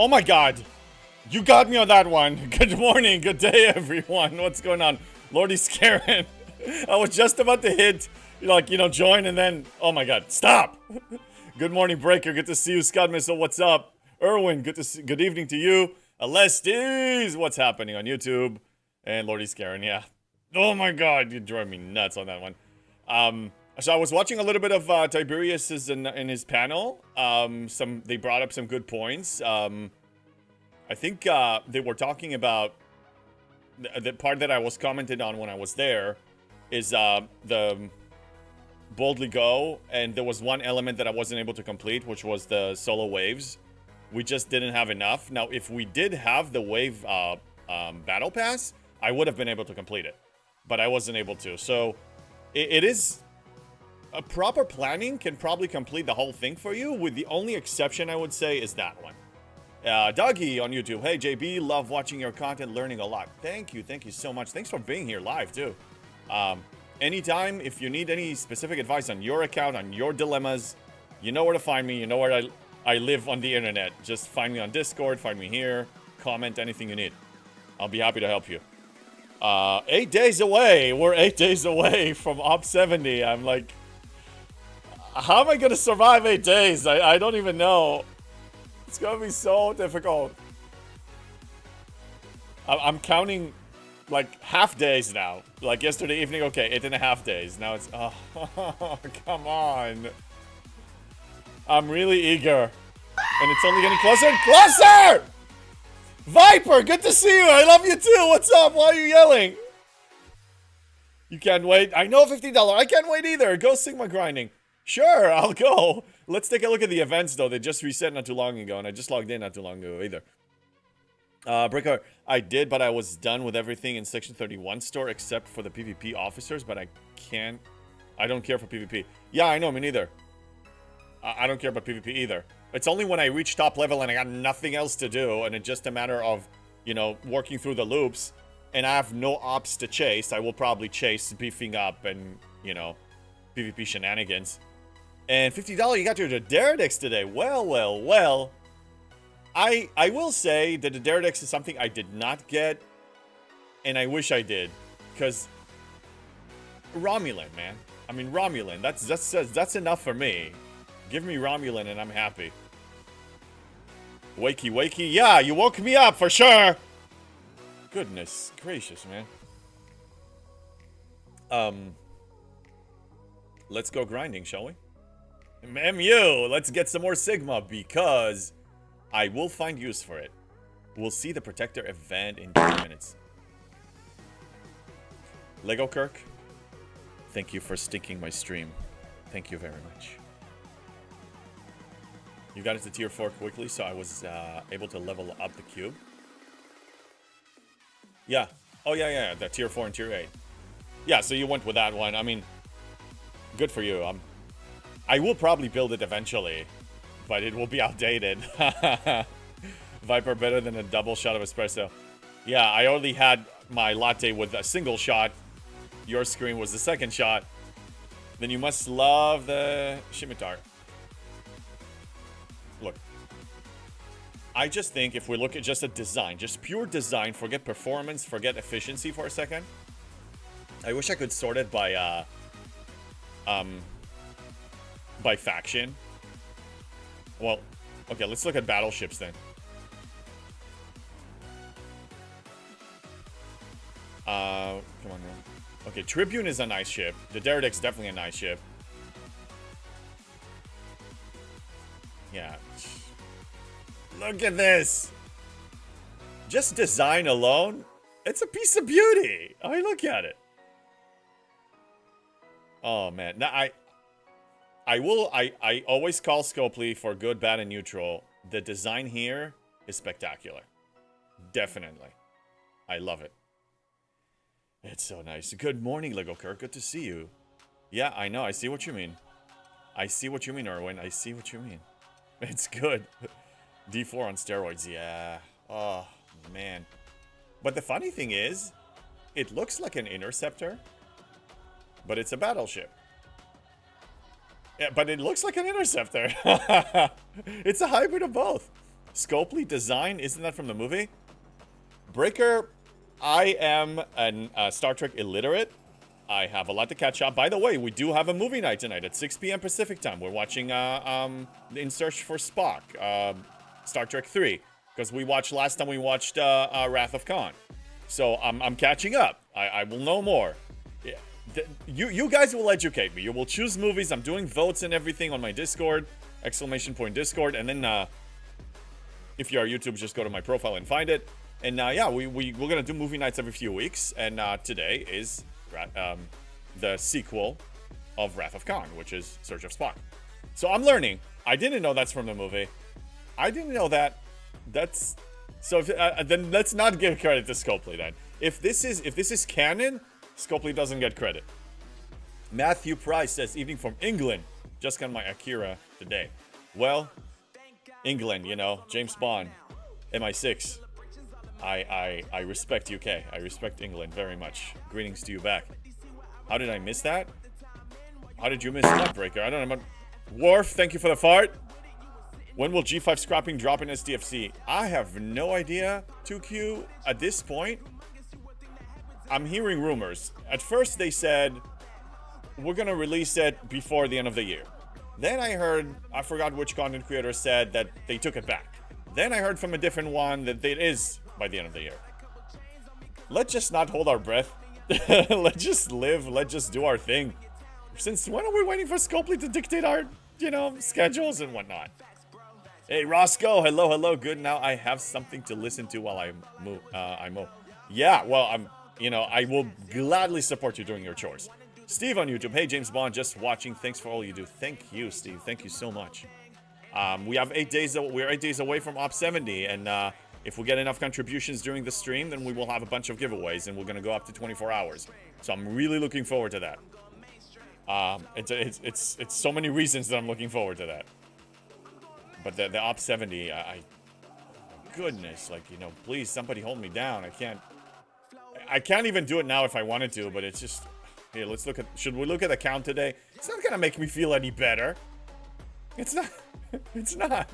Oh my god. You got me on that one. Good morning, good day, everyone. What's going on? Lordy Scarin. I was just about to hit, join, and then, oh my god, stop. Good morning, Breaker. Good to see you. Scott Missile, what's up? Erwin, good evening to you. Alestes, what's happening on YouTube? And Lordy Scarin, yeah. Oh my god, you drive me nuts on that one. So I was watching a little bit of Tiberius's in his panel. They brought up some good points. I think they were talking about the part that I was commented on when I was there is the Boldly Go, and there was one element that I wasn't able to complete, which was the solo waves. We just didn't have enough. Now, if we did have the wave battle pass, I would have been able to complete it, but I wasn't able to. So it is a proper planning can probably complete the whole thing for you, with the only exception I would say is that one. Dougie on YouTube. Hey, JB, love watching your content, learning a lot. Thank you so much. Thanks for being here live, too. Anytime, if you need any specific advice on your account, on your dilemmas, you know where to find me. You know where I live on the internet. Just find me on Discord, find me here, comment, anything you need. I'll be happy to help you. 8 days away. We're 8 days away from Op 70. I'm like, how am I going to survive 8 days? I don't even know. It's gonna be so difficult. I'm counting like half days now. Like yesterday evening, okay, 8.5 days. Now it's, oh, come on. I'm really eager. And it's only getting closer and closer! Viper, good to see you. I love you too. What's up? Why are you yelling? You can't wait. I know $50. I can't wait either. Go Sigma grinding. Sure, I'll go. Let's take a look at the events, though. They just reset not too long ago, and I just logged in not too long ago, either. Breaker, I did, but I was done with everything in Section 31 store except for the PvP officers, but I don't care for PvP. Yeah, I know, me neither. I don't care about PvP either. It's only when I reach top level and I got nothing else to do, and it's just a matter of, working through the loops, and I have no ops to chase. I will probably chase beefing up and, PvP shenanigans. And $50, you got your Daredix today. Well. I will say that the Daredix is something I did not get, and I wish I did, because Romulan, man. I mean, Romulan. That's enough for me. Give me Romulan, and I'm happy. Wakey. Yeah, you woke me up for sure. Goodness gracious, man. Let's go grinding, shall we? MU, let's get some more Sigma, because I will find use for it. We'll see the Protector event in 2 minutes. Lego Kirk, thank you for stinking my stream. Thank you very much. You got it to tier 4 quickly, so I was able to level up the cube. Yeah. Oh, yeah. The tier 4 and tier 8. Yeah, so you went with that one. I mean, good for you. I will probably build it eventually, but it will be outdated. Viper better than a double shot of espresso. Yeah, I only had my latte with a single shot. Your screen was the second shot. Then you must love the Scimitar. Look, I just think if we look at just a design, just pure design, forget performance, forget efficiency for a second. I wish I could sort it by faction. Well, okay, let's look at battleships then. Come on, man. Okay, Tribune is a nice ship. The Daredix is definitely a nice ship. Yeah. Look at this. Just design alone, it's a piece of beauty. I mean, look at it. Oh, man. Now, I always call Scopely for good, bad, and neutral. The design here is spectacular. Definitely. I love it. It's so nice. Good morning, Lego Kirk. Good to see you. Yeah, I know. I see what you mean. I see what you mean, Erwin. I see what you mean. It's good. D4 on steroids. Yeah. Oh, man. But the funny thing is, it looks like an interceptor, but it's a battleship. Yeah, but it looks like an interceptor. It's a hybrid of both. Scopely design, isn't that from the movie? Breaker, I am a Star Trek illiterate. I have a lot to catch up. By the way, we do have a movie night tonight at 6 p.m. Pacific time. We're watching In Search for Spock, Star Trek 3, because last time we watched Wrath of Khan. So I'm catching up. I will know more. Yeah. You guys will educate me. You will choose movies. I'm doing votes and everything on my Discord, !Discord, and then if you're on YouTube, just go to my profile and find it. And yeah, we're gonna do movie nights every few weeks, and today is the sequel of Wrath of Khan, which is Search of Spock. So I'm learning. I didn't know that's from the movie. I didn't know that. That's so. Then let's not give credit to Scopely. Then, if this is canon, Scopely doesn't get credit. Matthew Price says, "Evening from England. Just got my Akira today." Well, England, James Bond, MI6. I respect UK. I respect England very much. Greetings to you back. How did I miss that? How did you miss that, Breaker? I don't know. Worf, thank you for the fart. When will G5 scrapping drop in SDFC? I have no idea, 2Q. At this point, I'm hearing rumors. At first, they said, we're going to release it before the end of the year. Then I forgot which content creator said that they took it back. Then I heard from a different one that it is by the end of the year. Let's just not hold our breath. Let's just live. Let's just do our thing. Since when are we waiting for Scopely to dictate our, schedules and whatnot? Hey, Roscoe. Hello. Good. Now I have something to listen to while I move. Yeah, well, I will gladly support you doing your chores. Steve on YouTube. Hey, James Bond, just watching. Thanks for all you do. Thank you, Steve. Thank you so much. We have 8 days. We're 8 days away from Op 70, and if we get enough contributions during the stream, then we will have a bunch of giveaways, and we're gonna go up to 24 hours. So I'm really looking forward to that. It's so many reasons that I'm looking forward to that. But the Op 70, oh my goodness, please somebody hold me down. I can't even do it now if I wanted to, but it's just, here, should we look at the count today? It's not gonna make me feel any better. It's not. It's not.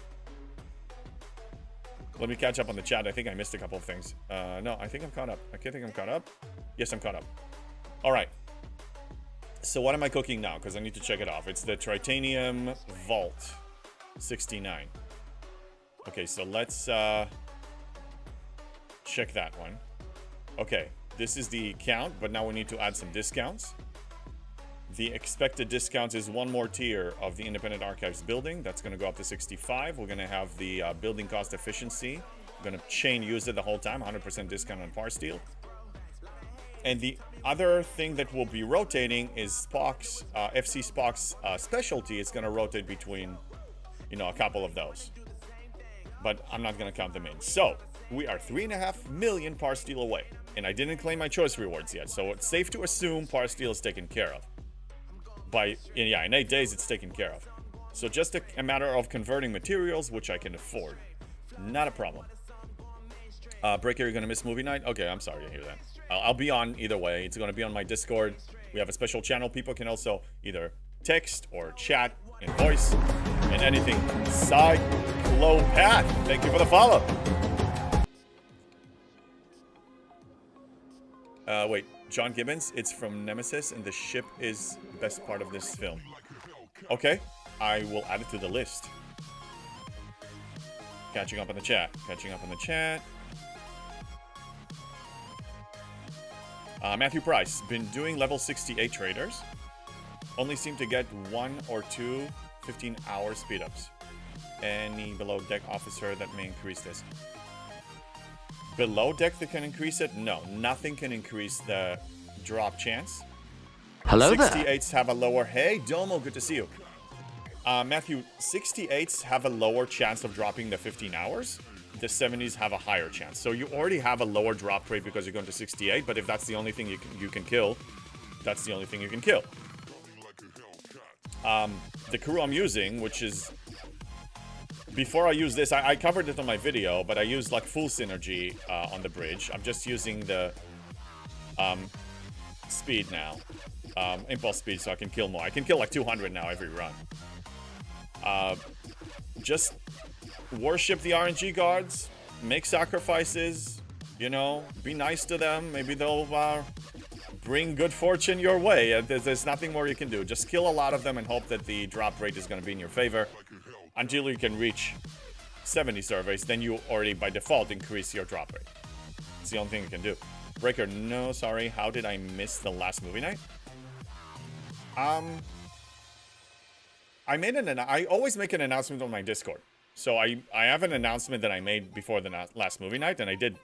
Let me catch up on the chat. I think I missed a couple of things. No, I think I'm caught up. I think I'm caught up. Yes, I'm caught up. All right. So what am I cooking now? Because I need to check it off. It's the Tritanium Vault 69. Okay, so let's check that one. Okay, this is the count, but now we need to add some discounts. The expected discounts is one more tier of the Independent Archives building. That's going to go up to 65. We're going to have the building cost efficiency. We're going to chain use it the whole time. 100% discount on Par Steel. And the other thing that will be rotating is Spock's, FC Spock's specialty. It's going to rotate between, a couple of those. But I'm not going to count them in. So we are 3.5 million Par Steel away. And I didn't claim my choice rewards yet. So it's safe to assume Par Steel is taken care of. In 8 days, it's taken care of. So just a matter of converting materials, which I can afford. Not a problem. Breaker, you're going to miss movie night? Okay, I'm sorry to hear that. I'll be on either way. It's going to be on my Discord. We have a special channel. People can also either text or chat in voice and anything. Cyclopath, thank you for the follow. Wait. John Gibbons, it's from Nemesis, and the ship is the best part of this film. Okay, I will add it to the list. Catching up on the chat. Matthew Price, been doing level 68 traders. Only seem to get 1 or 2 15-hour speed-ups. Any below deck officer that may increase this? Below deck that can increase it? No, nothing can increase the drop chance. Hello 68s have a lower... Hey, Domo, good to see you. Matthew, 68s have a lower chance of dropping the 15 hours. The 70s have a higher chance. So you already have a lower drop rate because you're going to 68, but if that's the only thing you can kill, that's the only thing you can kill. The crew I'm using, which is... Before I use this, I covered it on my video, but I used like full synergy on the bridge. I'm just using the speed now. Impulse speed, so I can kill more. I can kill like 200 now every run. Just worship the RNG gods, make sacrifices, you know, be nice to them. Maybe they'll bring good fortune your way. There's nothing more you can do. Just kill a lot of them and hope that the drop rate is going to be in your favor until you can reach 70 surveys. Then you already, by default, increase your drop rate. It's the only thing you can do. Breaker, no, sorry. How did I miss the last movie night? I always make an announcement on my Discord. So I have an announcement that I made before the last movie night, and I did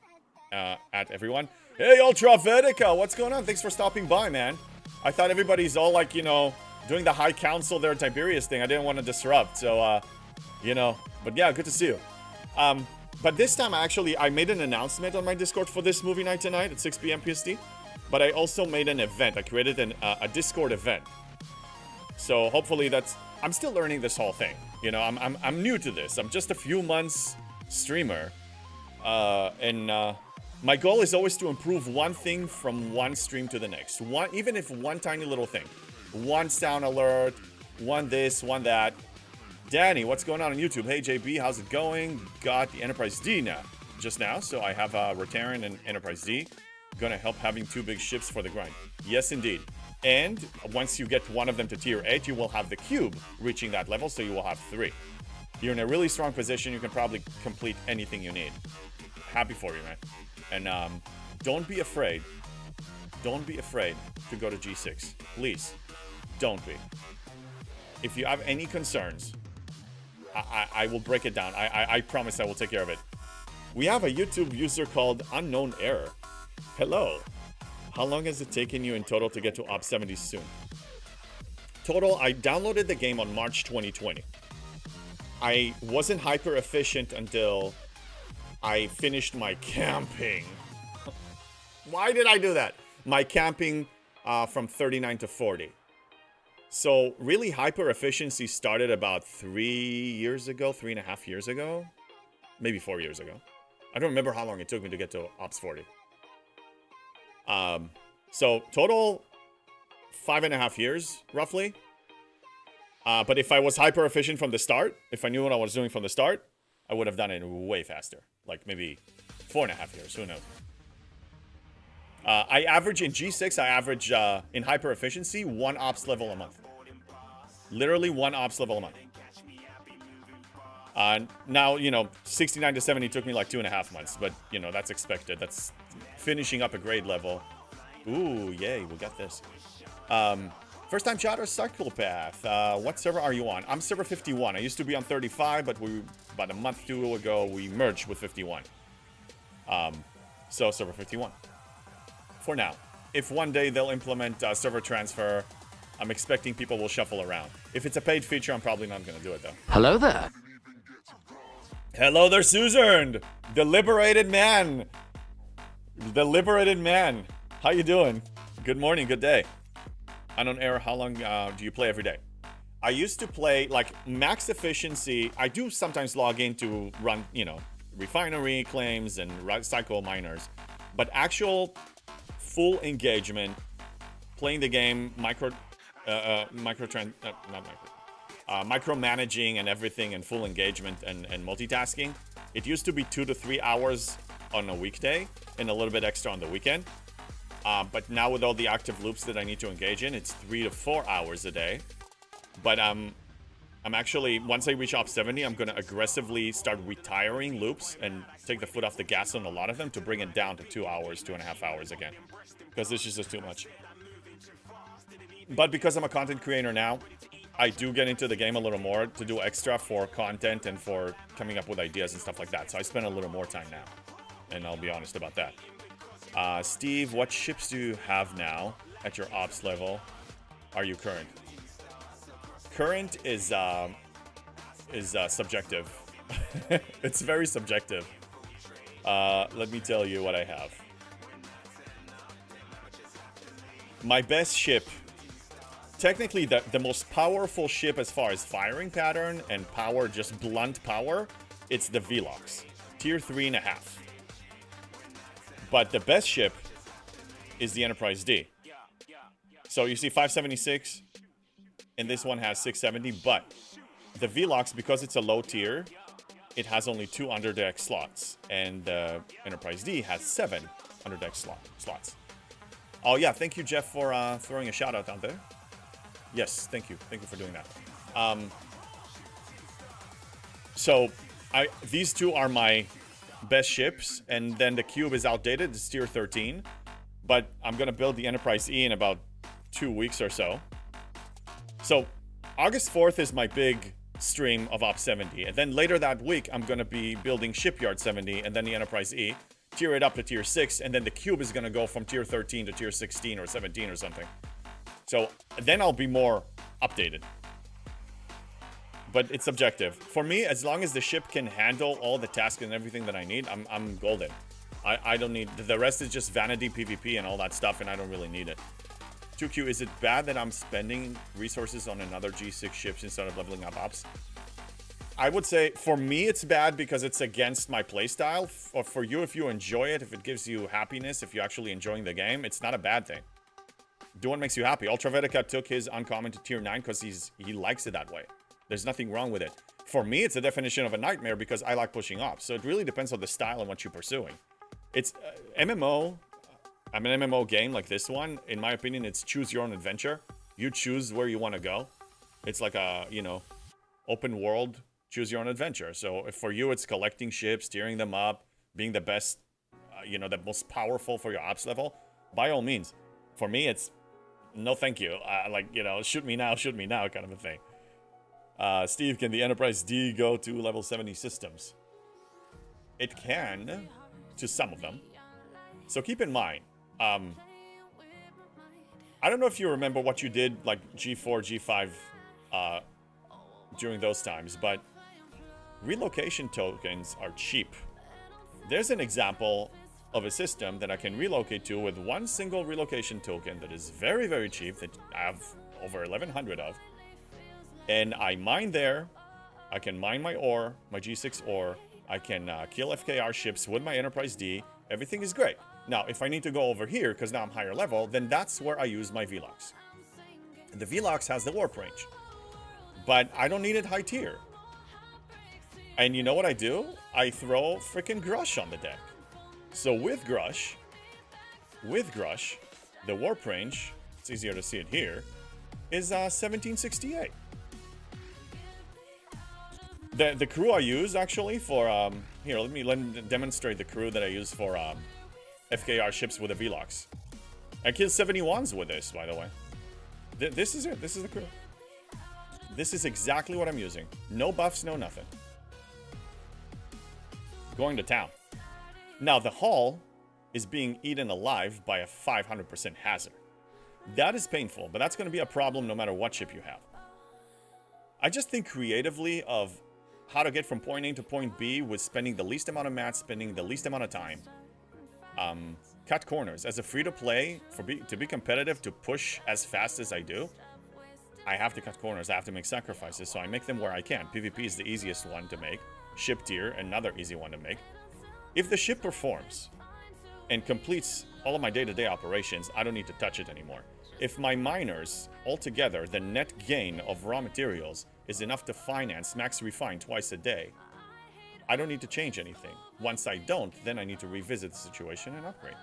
at everyone. Hey, Ultra Vedica, what's going on? Thanks for stopping by, man. I thought everybody's all like, you know, doing the High Council there, Tiberius thing. I didn't want to disrupt, so, you know. But yeah, good to see you. But this time, I made an announcement on my Discord for this movie night tonight at 6 p.m. PST. But I also made an event. I created a Discord event. So hopefully that's... I'm still learning this whole thing. You know, I'm new to this. I'm just a few months streamer. My goal is always to improve one thing from one stream to the next. Even if one tiny little thing. One sound alert, one this, one that. Danny, what's going on YouTube? Hey JB, how's it going? Got the Enterprise D now. Just now, so I have Rotarian and Enterprise D. Gonna help having 2 big ships for the grind. Yes, indeed. And once you get one of them to tier 8, you will have the cube reaching that level, so you will have 3. You're in a really strong position. You can probably complete anything you need. Happy for you, man. And don't be afraid. Don't be afraid to go to G6. Please, don't be. If you have any concerns, I will break it down. I promise I will take care of it. We have a YouTube user called Unknown Error. Hello. How long has it taken you in total to get to Op 70 soon? Total, I downloaded the game on March 2020. I wasn't hyper efficient until I finished my camping. Why did I do that? My camping from 39 to 40. So really hyper efficiency started about 3 years ago, 3.5 years ago, maybe 4 years ago. I don't remember how long it took me to get to Ops 40. So total 5.5 years, roughly. But if I was hyper efficient from the start, if I knew what I was doing from the start, I would have done it way faster. Like maybe 4.5 years, who knows. I average in G6, I average in hyper efficiency 1 ops level a month. Literally 1 ops level a month. Now, you know, 69 to 70 took me like 2.5 months, but you know, that's expected. That's finishing up a grade level. Ooh, yay, we'll get this. First time chatter, Psychopath. What server are you on? I'm server 51. I used to be on 35, but about a month or 2 ago, we merged with 51. So server 51. For now. If one day they'll implement server transfer, I'm expecting people will shuffle around. If it's a paid feature, I'm probably not going to do it though. Hello there. Hello there, Suzern. The liberated man. The liberated man. How you doing? Good morning, good day. Unknown Error, how long do you play every day? I used to play, like, max efficiency. I do sometimes log in to run, you know, refinery claims and cycle miners. But actual full engagement, playing the game, micromanaging and everything, and full engagement and multitasking. It used to be 2 to 3 hours on a weekday and a little bit extra on the weekend. But now with all the active loops that I need to engage in, it's 3 to 4 hours a day. But I'm actually, once I reach Op 70, I'm going to aggressively start retiring loops and take the foot off the gas on a lot of them to bring it down to 2 hours, 2.5 hours again. Because this is just too much. But because I'm a content creator now, I do get into the game a little more to do extra for content and for coming up with ideas and stuff like that. So I spend a little more time now. And I'll be honest about that. Steve, what ships do you have now at your ops level? Are you current? Current is subjective. It's very subjective. Let me tell you what I have. My best ship, technically the most powerful ship as far as firing pattern and power, just blunt power, it's the Velox, tier 3.5. But the best ship is the Enterprise D. So you see 576, and this one has 670, but the Velox, because it's a low tier, it has only 2 underdeck slots, and the Enterprise D has 7 underdeck slots. Oh yeah, thank you, Jeff, for throwing a shout out there. Yes, thank you for doing that. So these two are my best ships, and then the cube is outdated. It's tier 13, but I'm gonna build the Enterprise E in about 2 weeks or so. So August 4th is my big stream of Op 70, and then later that week I'm gonna be building Shipyard 70 and then the Enterprise E, tier it up to tier 6, and then the cube is gonna go from tier 13 to tier 16 or 17 or something. So then I'll be more updated. But it's subjective. For me, as long as the ship can handle all the tasks and everything that I need, I'm golden. I don't need... The rest is just vanity, PvP, and all that stuff, and I don't really need it. 2Q, is it bad that I'm spending resources on another G6 ships instead of leveling up ops? I would say, for me, it's bad because it's against my playstyle. Or for you, if you enjoy it, if it gives you happiness, if you're actually enjoying the game, it's not a bad thing. Do what makes you happy. Ultravetica took his uncommon to tier 9 because he likes it that way. There's nothing wrong with it. For me, it's a definition of a nightmare because I like pushing ops. So it really depends on the style and what you're pursuing. It's MMO. I'm an MMO game like this one. In my opinion, it's choose your own adventure. You choose where you want to go. It's like a, you know, open world, choose your own adventure. So if for you, it's collecting ships, steering them up, being the best, you know, the most powerful for your ops level, by all means. For me, it's no thank you. Like, you know, shoot me now kind of a thing. Steve, can the Enterprise D go to level 70 systems? It can, to some of them. So keep in mind, I don't know if you remember what you did like G4, G5 during those times, but relocation tokens are cheap. There's an example of a system that I can relocate to with one single relocation token that is very, very cheap, that I have over 1,100 of. And I mine there. I can mine my ore, my G6 ore. I can kill FKR ships with my Enterprise D. Everything is great. Now, if I need to go over here, because now I'm higher level, then that's where I use my Velox. And the Velox has the warp range. But I don't need it high tier. And you know what I do? I throw freaking Grush on the deck. So with Grush, the warp range, it's easier to see it here, is 1768. The crew I use actually for here, let me demonstrate the crew that I use for FKR ships with a Velox. I killed 71s with this, by the way. This is it. This is the crew. This is exactly what I'm using. No buffs, no nothing. Going to town. Now the hull is being eaten alive by a 500% hazard. That is painful, but that's going to be a problem no matter what ship you have. I just think creatively of how to get from point A to point B with spending the least amount of mats, spending the least amount of time. Cut corners. As a free-to-play, to be competitive, to push as fast as I do, I have to cut corners. I have to make sacrifices, so I make them where I can. PvP is the easiest one to make. Ship tier, another easy one to make. If the ship performs and completes all of my day-to-day operations, I don't need to touch it anymore. If my miners, altogether, the net gain of raw materials is enough to finance max refine twice a day, I don't need to change anything. Once I don't, then I need to revisit the situation and upgrade.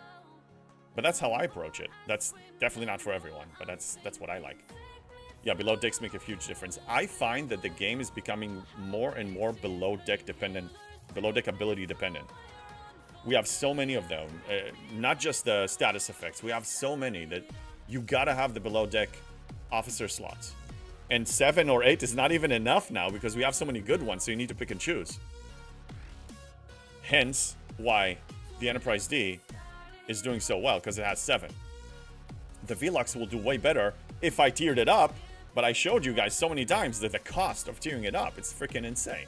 But that's how I approach it. That's definitely not for everyone, but that's what I like. Yeah, below decks make a huge difference. I find that the game is becoming more and more below deck dependent, below deck ability dependent. We have so many of them, not just the status effects. We have so many that you gotta have the below deck officer slots. And 7 or 8 is not even enough now because we have so many good ones, so you need to pick and choose. Hence why the Enterprise D is doing so well, because it has 7. The Velox will do way better if I tiered it up, but I showed you guys so many times that the cost of tiering it up, it's freaking insane.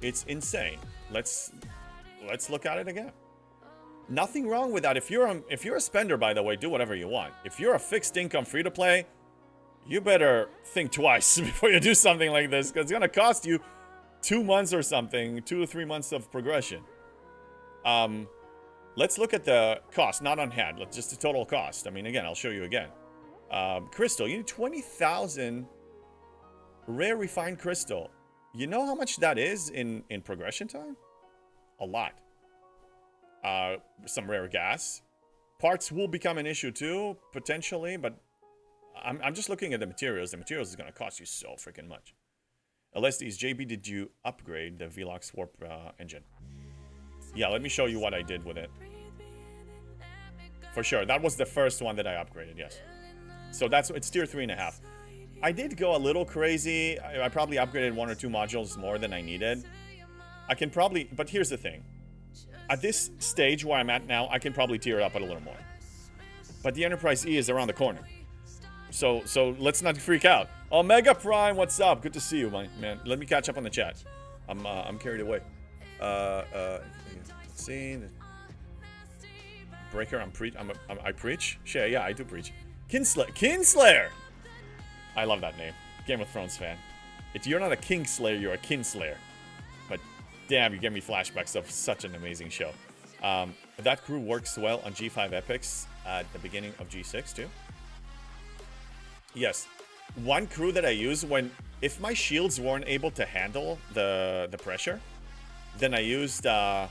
It's insane. Let's look at it again. Nothing wrong with that. If you're a spender, by the way, do whatever you want. If you're a fixed income free to play, you better think twice before you do something like this, because it's gonna cost you 2 months or something, 2 or 3 months of progression. Let's look at the cost, not on hand. Let's just the total cost. I mean, again, I'll show you again. Crystal, you need 20,000 rare refined crystal You know how much that is in progression time? A lot. Some rare gas. Parts will become an issue too, potentially, but I'm just looking at the materials. The materials is going to cost you so freaking much. LSDs, JB, did you upgrade the Velox Warp engine? Yeah, let me show you what I did with it. For sure, that was the first one that I upgraded, yes. So it's tier 3.5. I did go a little crazy. I probably upgraded 1 or 2 modules more than I needed. I can probably, but here's the thing. At this stage where I'm at now, I can probably tier it up a little more. But the Enterprise E is around the corner. So let's not freak out. Omega Prime, what's up? Good to see you, my man. Let me catch up on the chat. I'm carried away. Let's see. Breaker, I preach? Sure, yeah, I do preach. Kinslayer! I love that name. Game of Thrones fan. If you're not a Kingslayer, you're a Kinslayer. But damn, you give me flashbacks of such an amazing show. That crew works well on G5 Epics at the beginning of G6 too. Yes. One crew that I use if my shields weren't able to handle the pressure, then I used I'll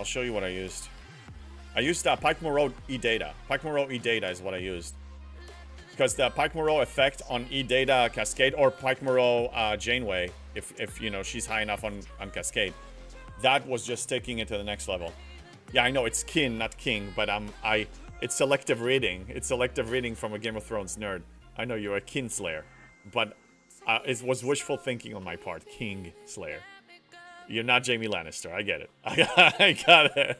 show you what I used. I used Pike Moreau E-Data. Pike Moreau E-Data is what I used. Because the Pike Moreau effect on E-Data Cascade or Pike Moreau Janeway, if you know she's high enough on Cascade, that was just taking it to the next level. Yeah, I know it's kin, not king, but it's selective reading. It's selective reading from a Game of Thrones nerd. I know you're a Kinslayer, but it was wishful thinking on my part. King Slayer. You're not Jaime Lannister. I get it. I got it.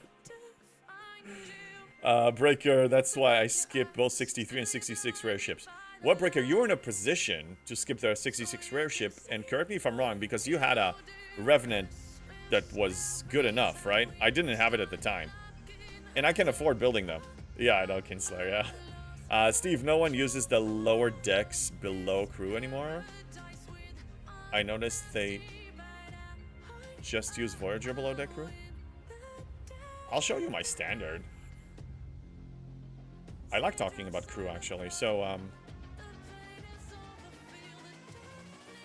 Breaker, that's why I skip both 63 and 66 rare ships. What, Breaker? You're in a position to skip the 66 rare ship, and correct me if I'm wrong, because you had a Revenant that was good enough, right? I didn't have it at the time. And I can afford building them. Yeah, I know, Kinslayer, yeah. Steve, no one uses the lower decks below crew anymore. I noticed they just use Voyager below deck crew. I'll show you my standard. I like talking about crew, actually. So,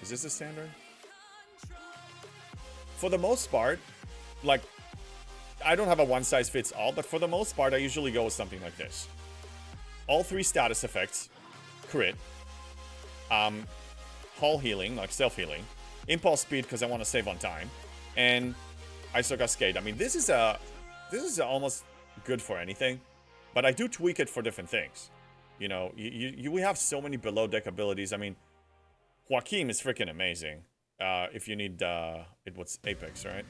is this a standard? For the most part, like, I don't have a one-size-fits-all, but for the most part, I usually go with something like this. All 3 status effects, crit, hull healing, like self-healing, impulse speed because I want to save on time, and ISO Cascade. I mean, this is almost good for anything, but I do tweak it for different things. You know, we have so many below-deck abilities. I mean, Joaquin is freaking amazing. If you need, what's Apex, right?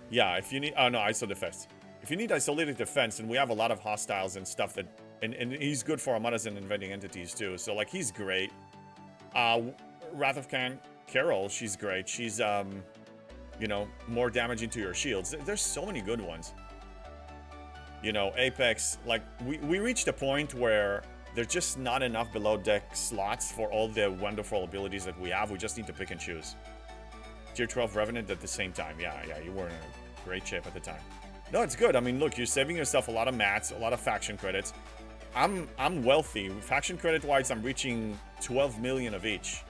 Yeah, if you need, oh no, ISO defense. If you need isolated defense, and we have a lot of hostiles and stuff that, and he's good for Armadas and Invading Entities too. So like, he's great. Wrath of Khan, Carol, she's great. She's, you know, more damaging to your shields. There's so many good ones. You know, Apex, like, we reached a point where there's just not enough below deck slots for all the wonderful abilities that we have. We just need to pick and choose. Tier 12 Revenant at the same time. Yeah, you were in a great shape at the time. No, it's good. I mean, look, you're saving yourself a lot of mats, a lot of faction credits. I'm wealthy. Faction credit-wise, I'm reaching 12 million of each.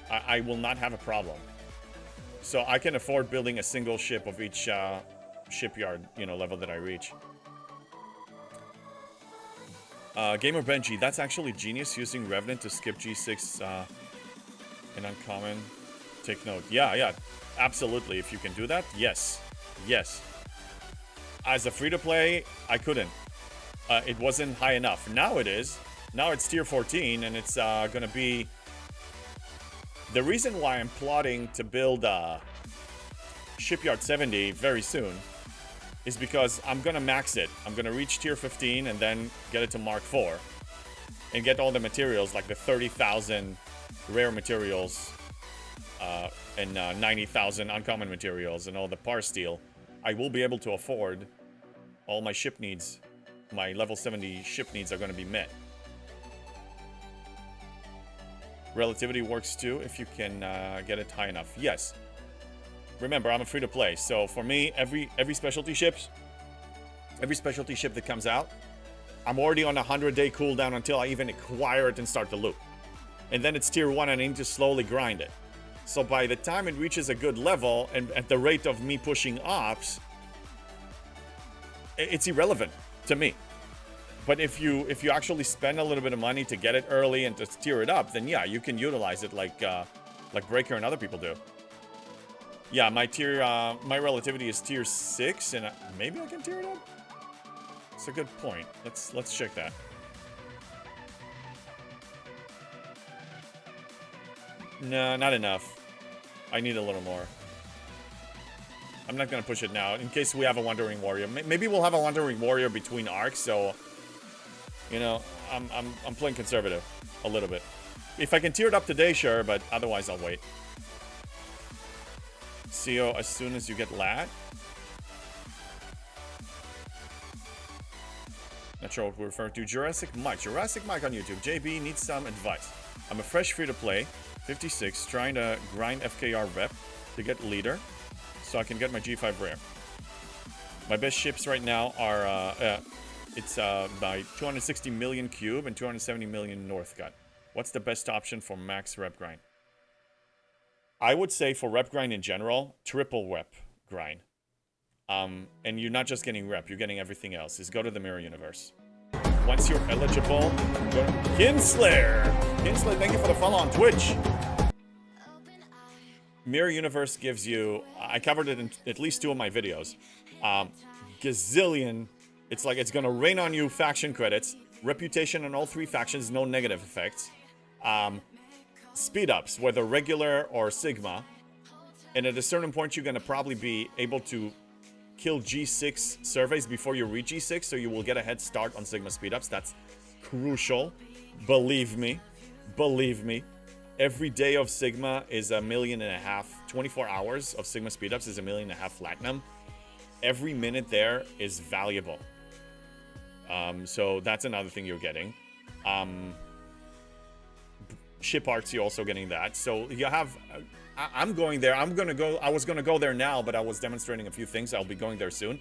I will not have a problem. So I can afford building a single ship of each shipyard, you know, level that I reach. Gamer Benji, that's actually genius, using Revenant to skip G6 in uncommon. Take note. Yeah, absolutely. If you can do that, yes. As a free-to-play, I couldn't. It wasn't high enough. Now it is. Now it's tier 14, and it's gonna be... The reason why I'm plotting to build Shipyard 70 very soon is because I'm gonna max it. I'm gonna reach tier 15 and then get it to Mark 4 and get all the materials, like the 30,000 rare materials and 90,000 uncommon materials and all the par steel. I will be able to afford all my ship needs. My level 70 ship needs are going to be met. Relativity works too if you can get it high enough. Yes. Remember, I'm a free-to-play, so for me, every specialty ship that comes out, I'm already on a 100-day cooldown until I even acquire it and start the loop. and then it's tier 1 and I need to slowly grind it. So by the time it reaches a good level, and at the rate of me pushing ops, it's irrelevant to me. But if you actually spend a little bit of money to get it early and to tier it up, then yeah, you can utilize it like Breaker and other people do. Yeah, my relativity is tier 6, and maybe I can tier it up. It's a good point. Let's check that. No, not enough. I need a little more. I'm not gonna push it now in case we have a Wandering Warrior. Maybe we'll have a Wandering Warrior between arcs, so you know, I'm playing conservative a little bit. If I can tier it up today, sure, but otherwise I'll wait. CO as soon as you get lat. Not sure what we're referring to. Jurassic Mike on YouTube. JB needs some advice. I'm a fresh free-to-play, 56, trying to grind FKR rep to get leader, so I can get my G5 rare. My best ships right now are, it's by 260 million cube and 270 million Northcut. What's the best option for max rep grind? I would say for rep grind in general, triple rep grind. And you're not just getting rep, you're getting everything else. Is go to the Mirror Universe. Once you're eligible, go to Kinslayer, thank you for the follow on Twitch. Mirror Universe gives you, I covered it in at least 2 of my videos, gazillion, it's like it's gonna rain on you faction credits, reputation on all 3 factions, no negative effects, speed ups, whether regular or Sigma, and at a certain point you're gonna probably be able to kill G6 surveys before you reach G6, so you will get a head start on Sigma speed ups. That's crucial. Believe me. Every day of Sigma is $1.5 million. 24 hours of Sigma speed ups is $1.5 million platinum. Every minute there is valuable. So that's another thing you're getting. Ship arts, you're also getting that. So you have. I'm going there. I was gonna go there now, but I was demonstrating a few things. I'll be going there soon.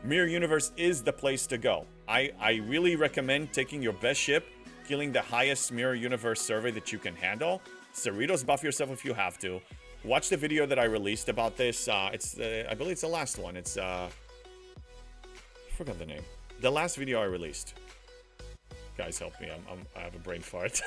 Mirror Universe is the place to go. I really recommend taking your best ship, killing the highest Mirror Universe survey that you can handle. Cerritos, buff yourself if you have to. Watch the video that I released about this. I believe it's the last one. It's I forgot the name. The last video I released. Guys, help me. I have a brain fart.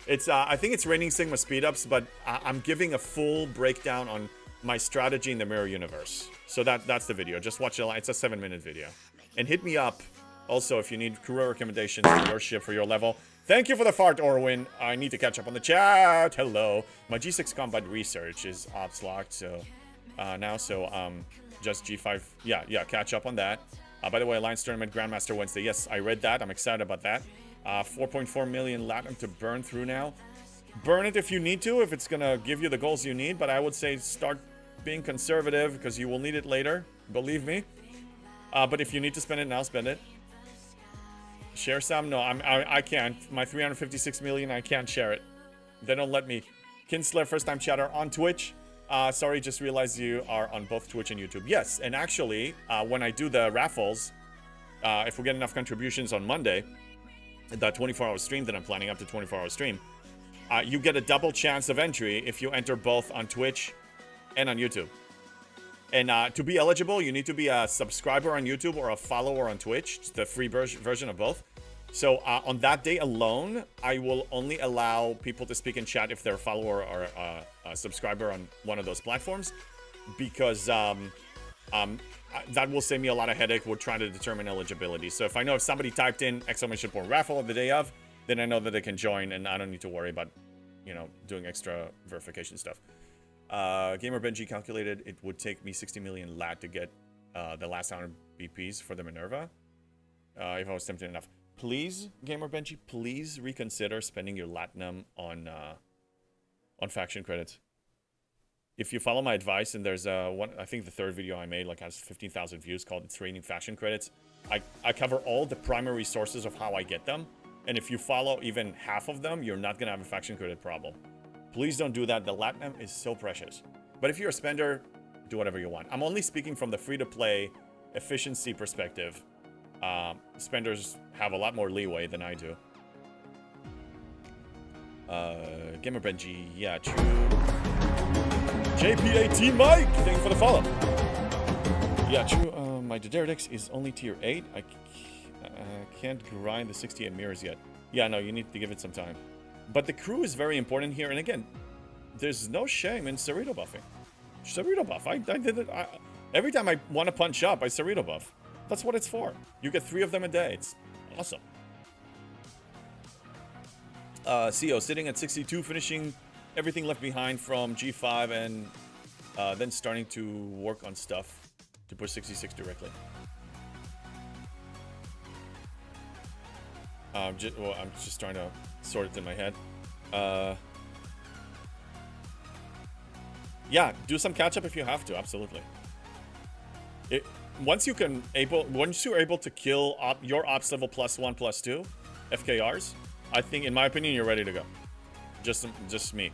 It's I think it's raining Sigma speedups, but I'm giving a full breakdown on my strategy in the Mirror Universe. So that's the video. Just watch it. It's a 7-minute video. And hit me up also if you need career recommendations for your ship for your level. Thank you for the fart, Orwin. I need to catch up on the chat. Hello. My G6 combat research is ops locked, so now just G5. Yeah, catch up on that. By the way, Alliance Tournament Grandmaster Wednesday. Yes, I read that. I'm excited about that. 4.4 million Latin to burn through now. Burn it if you need to, if it's gonna give you the goals you need, but I would say start being conservative because you will need it later, believe me. But if you need to spend it now, spend it. Share some? No, I can't. My 356 million, I can't share it. They don't let me. Kinsler, first time chatter on Twitch. Sorry, just realized you are on both Twitch and YouTube. Yes, and actually, when I do the raffles, if we get enough contributions on Monday, that 24-hour stream that I'm planning, up to 24-hour stream, you get a double chance of entry if you enter both on Twitch and on YouTube. And to be eligible, you need to be a subscriber on YouTube or a follower on Twitch. It's the free version of both. So on that day alone, I will only allow people to speak in chat if they're a follower or a subscriber on one of those platforms, because that will save me a lot of headache. We're trying to determine eligibility. So if I know if somebody typed in exclamation point raffle the day of, then I know that they can join and I don't need to worry about, doing extra verification stuff. Gamer Benji calculated it would take me 60 million lat to get the last 100 BPs for the Minerva. If I was tempted enough. Please, Gamer Benji, please reconsider spending your Latinum on faction credits. If you follow my advice, and there's I think the third video I made has 15,000 views called It's Raining Faction Credits. I cover all the primary sources of how I get them. And if you follow even half of them, you're not going to have a faction credit problem. Please don't do that. The Latinum is so precious. But if you're a spender, do whatever you want. I'm only speaking from the free-to-play efficiency perspective. Spenders have a lot more leeway than I do. Gamer Benji, yeah, true. JPAT Mike, thank you for the follow. Yeah, true. My Daenerys is only tier 8. I can't grind the 68 mirrors yet. Yeah, no, you need to give it some time. But the crew is very important here. And again, there's no shame in Cerrito buffing. Cerrito buff. I did it. Every time I want to punch up, I Cerrito buff. That's what it's for. You get 3 of them a day. It's awesome. CO sitting at 62, finishing everything left behind from G5 and then starting to work on stuff to push 66 directly. I'm just trying to sort it in my head. Yeah, do some catch up if you have to. Absolutely. Once you're able to kill your ops level +1, +2 FKRs, I think, in my opinion, you're ready to go. Just me.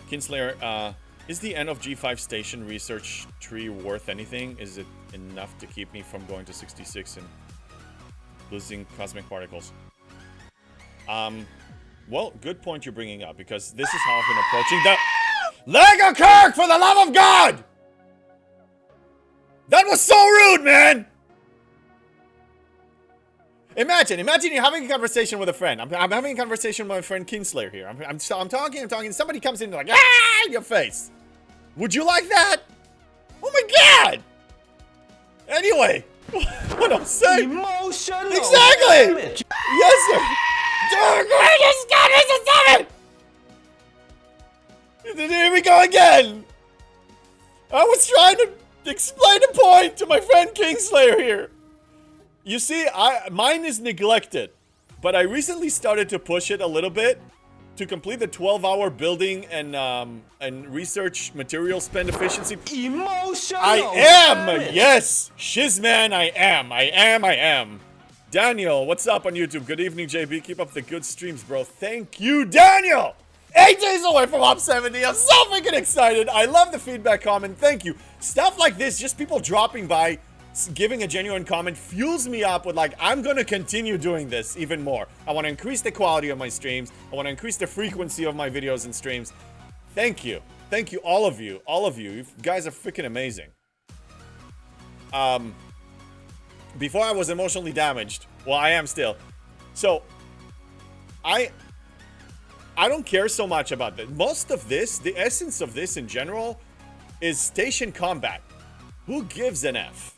Kinslayer, is the end of G5 station research tree worth anything? Is it enough to keep me from going to 66 and losing cosmic particles? Well, good point you're bringing up, because this is how I've been approaching the Lego Kirk, for the love of God! That was so rude, man! Imagine you're having a conversation with a friend. I'm having a conversation with my friend Kinslayer here. I'm talking, somebody comes in and like, in your face. Would you like that? Oh my God! Anyway, what I'm saying. Emotional. Exactly! Damage. Yes, sir! The greatest God is a 7! Here we go again! I was trying to explain the point to my friend Kingslayer here. You see, mine is neglected, but I recently started to push it a little bit to complete the 12-hour building and research material spend efficiency. Emotional. I am! Yes! Shizman, I am. Daniel, what's up on YouTube? Good evening, JB. Keep up the good streams, bro. Thank you, Daniel! 8 days away from Op 70. I'm so freaking excited. I love the feedback comment. Thank you. Stuff like this, just people dropping by, giving a genuine comment, fuels me up with like, I'm going to continue doing this even more. I want to increase the quality of my streams. I want to increase the frequency of my videos and streams. Thank you. Thank you, all of you. All of you. You guys are freaking amazing. Before I was emotionally damaged. Well, I am still. So, I don't care so much about that. Most of this, the essence of this in general, is station combat. Who gives an F?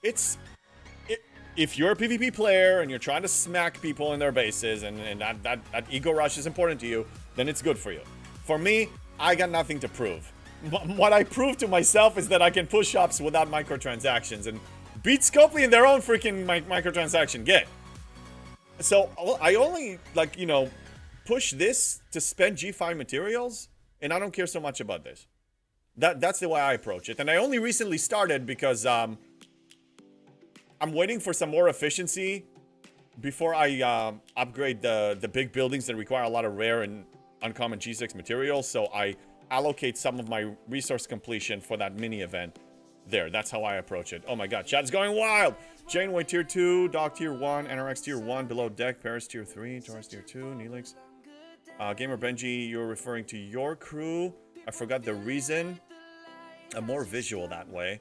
If you're a PvP player and you're trying to smack people in their bases and that ego rush is important to you, then it's good for you. For me, I got nothing to prove. What I prove to myself is that I can push ups without microtransactions and beat Scopely in their own freaking microtransaction get. So I only, like, you know, push this to spend G5 materials, and I don't care so much about this. That's the way I approach it. And I only recently started because I'm waiting for some more efficiency before I upgrade the big buildings that require a lot of rare and uncommon G6 materials. So I allocate some of my resource completion for that mini event there. That's how I approach it. Oh my God, chat's going wild. Janeway tier 2, Dog tier 1, NRX tier 1, Below Deck, Paris tier 3, Taurus tier 2, Neelix. Gamer Benji, you're referring to your crew. I forgot the reason. I'm more visual that way.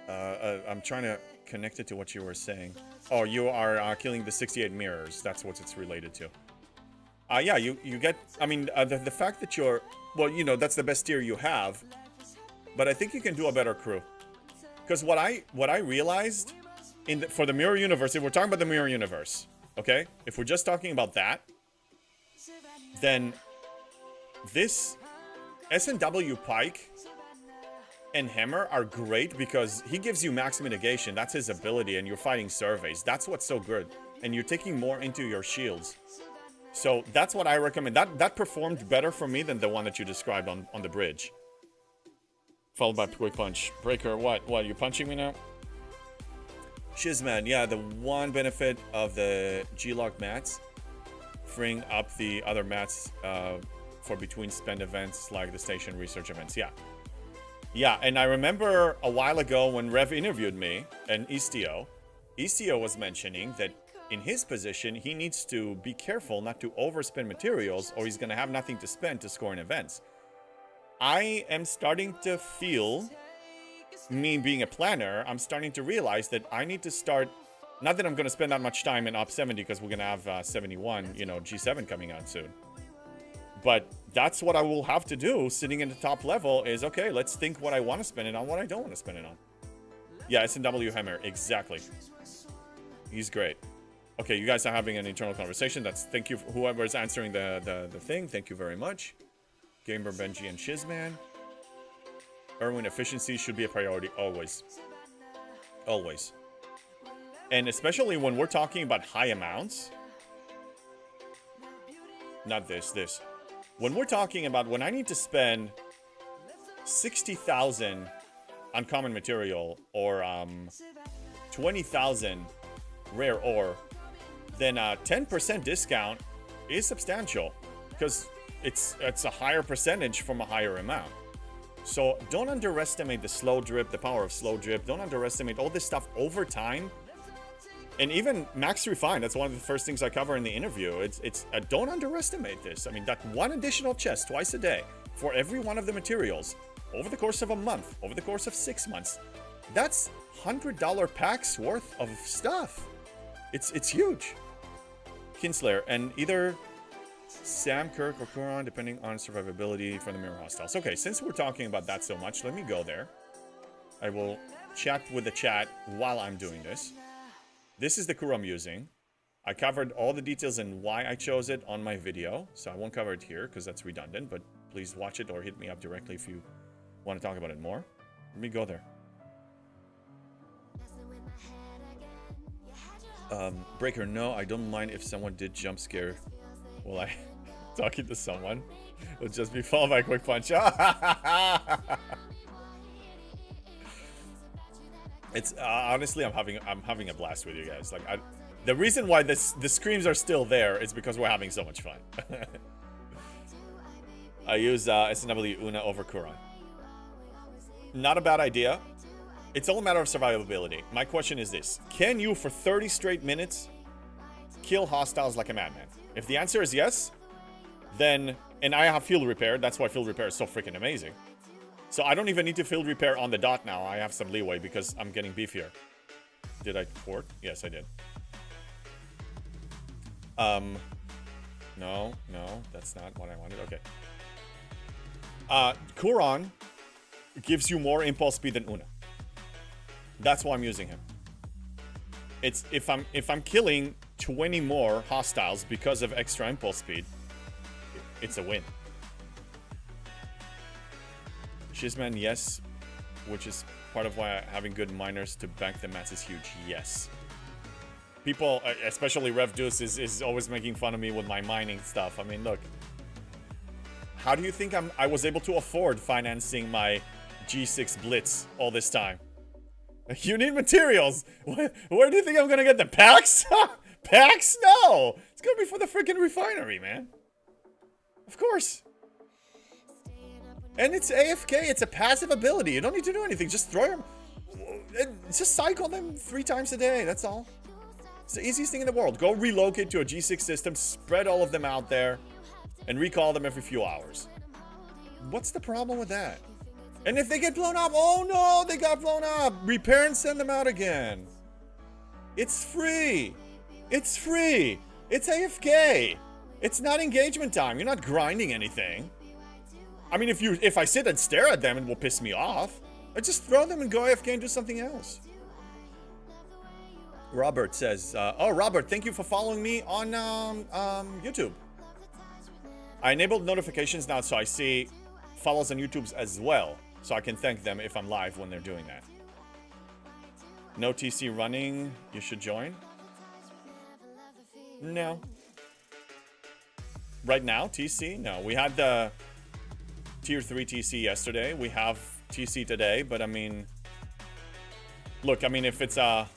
I'm trying to connect it to what you were saying. Oh, you are killing the 68 mirrors. That's what it's related to. Yeah, you get... I mean, the fact that you're... Well, you know, that's the best tier you have. But I think you can do a better crew. Because what I realized for the Mirror Universe, if we're talking about the Mirror Universe, okay? If we're just talking about that, then this SNW Pike and Hammer are great because he gives you max mitigation. That's his ability, and you're fighting surveys. That's what's so good. And you're taking more into your shields. So that's what I recommend. That performed better for me than the one that you described on the bridge. Followed by Quick Punch. Breaker, what? You punching me now? Shizman, yeah, the one benefit of the G-Log mats, freeing up the other mats for between spend events like the station research events. Yeah, and I remember a while ago when Rev interviewed me and Istio was mentioning that in his position, he needs to be careful not to overspend materials or he's going to have nothing to spend to score in events. I am starting to feel, me being a planner, I'm starting to realize that I need to start, not that I'm going to spend that much time in Op 70 because we're going to have 71, you know, G7 coming out soon. But that's what I will have to do sitting in the top level is, okay, let's think what I want to spend it on, what I don't want to spend it on. Yeah, S&W Hammer, exactly. He's great. Okay, you guys are having an internal conversation. That's, thank you, whoever is answering the thing. Thank you very much. Gamer Benji and Shizman. Erwin, efficiency should be a priority, always. Always. And especially when we're talking about high amounts. Not this. When we're talking about when I need to spend 60,000 on common material or 20,000 rare ore, then a 10% discount is substantial because it's a higher percentage from a higher amount. So don't underestimate the slow drip, the power of slow drip. Don't underestimate all this stuff over time. And even Max Refine, that's one of the first things I cover in the interview. It's don't underestimate this. I mean, that one additional chest twice a day for every one of the materials over the course of a month, over the course of 6 months, that's $100 packs worth of stuff. It's huge. Kinslayer, and either Sam, Kirk, or Kuran, depending on survivability for the mirror hostiles. Okay, since we're talking about that so much, let me go there. I will chat with the chat while I'm doing this. This is the Kura I'm using. I covered all the details and why I chose it on my video, so I won't cover it here because that's redundant, but please watch it or hit me up directly if you want to talk about it more. Let me go there. Breaker, no, I don't mind if someone did jump scare while I talking to someone. It'll just be followed by a quick punch. It's honestly, I'm having a blast with you guys. Like, the reason why the screams are still there is because we're having so much fun. I use S&W Una over Kuran. Not a bad idea. It's all a matter of survivability. My question is this: can you, for 30 straight minutes, kill hostiles like a madman? If the answer is yes, then, and I have field repair. That's why field repair is so freaking amazing. So I don't even need to field repair on the dot now. I have some leeway because I'm getting beefier. Did I port? Yes, I did. No, that's not what I wanted. Okay. Kuran gives you more impulse speed than Una. That's why I'm using him. It's if I'm killing 20 more hostiles because of extra impulse speed, it's a win. Shizman, yes, which is part of why having good miners to bank the mats is huge. Yes. People, especially Rev Deuce, is always making fun of me with my mining stuff. I mean, look. How do you think I was able to afford financing my G6 Blitz all this time? You need materials. Where do you think I'm gonna get the packs? Packs? No! It's gonna be for the freaking refinery, man. Of course. And it's AFK, it's a passive ability. You don't need to do anything. Just throw them. Just cycle them 3 times a day, that's all. It's the easiest thing in the world. Go relocate to a G6 system, spread all of them out there, and recall them every few hours. What's the problem with that? And if they get blown up, oh no, they got blown up. Repair and send them out again. It's free. It's free. It's AFK. It's not engagement time. You're not grinding anything. I mean, if I sit and stare at them, it will piss me off. I just throw them and go AFK and do something else. Robert says, oh, Robert, thank you for following me on YouTube. I enabled notifications now, so I see follows on YouTube's as well. So I can thank them if I'm live when they're doing that. No TC running, you should join. No. Right now, TC? No, we had the Tier 3 TC yesterday. We have TC today, but I mean... Look, I mean, if it's a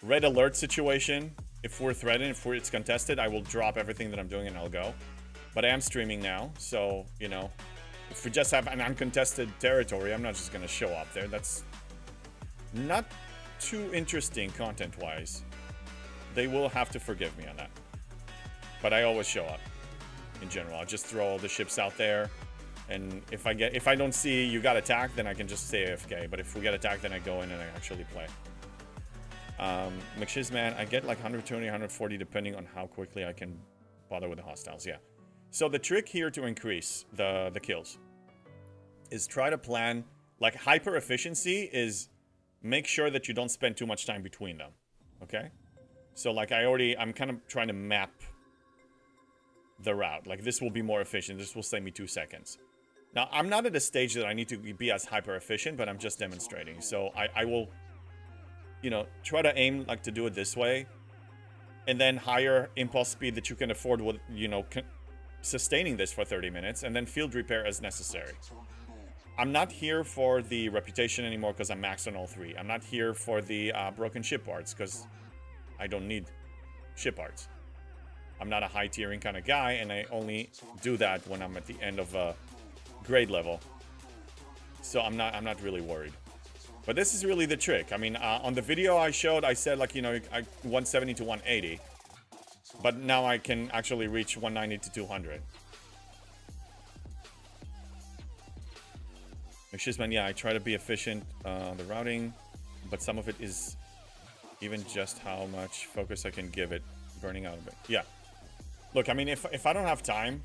red alert situation, if we're threatened, if it's contested, I will drop everything that I'm doing and I'll go. But I am streaming now, so, you know... If we just have an uncontested territory, I'm not just gonna show up there. That's not too interesting content-wise. they will have to forgive me on that. But I always show up. In general, I'll just throw all the ships out there, and if I don't see you got attacked, then I can just say AFK. But if we get attacked, then I go in and I actually play. McShizman, I get like 120, 140 depending on how quickly I can bother with the hostiles. Yeah. So the trick here to increase the kills is try to plan, like hyper efficiency is make sure that you don't spend too much time between them. Okay? So like I'm kind of trying to map the route. Like this will be more efficient. This will save me 2 seconds. Now, I'm not at a stage that I need to be as hyper efficient, but I'm just demonstrating. So I will, you know, try to aim like to do it this way. And then higher impulse speed that you can afford with, you know, sustaining this for 30 minutes. And then field repair as necessary. I'm not here for the reputation anymore because I'm maxed on all 3. I'm not here for the broken ship parts because I don't need ship parts. I'm not a high tiering kind of guy, and I only do that when I'm at the end of a grade level. So I'm not really worried. But this is really the trick. I mean, on the video I showed, I said like, you know, 170 to 180. But now I can actually reach 190 to 200. McShizman, yeah, I try to be efficient on the routing, but some of it is even just how much focus I can give it, burning out a bit. Yeah. Look, I mean, if I don't have time,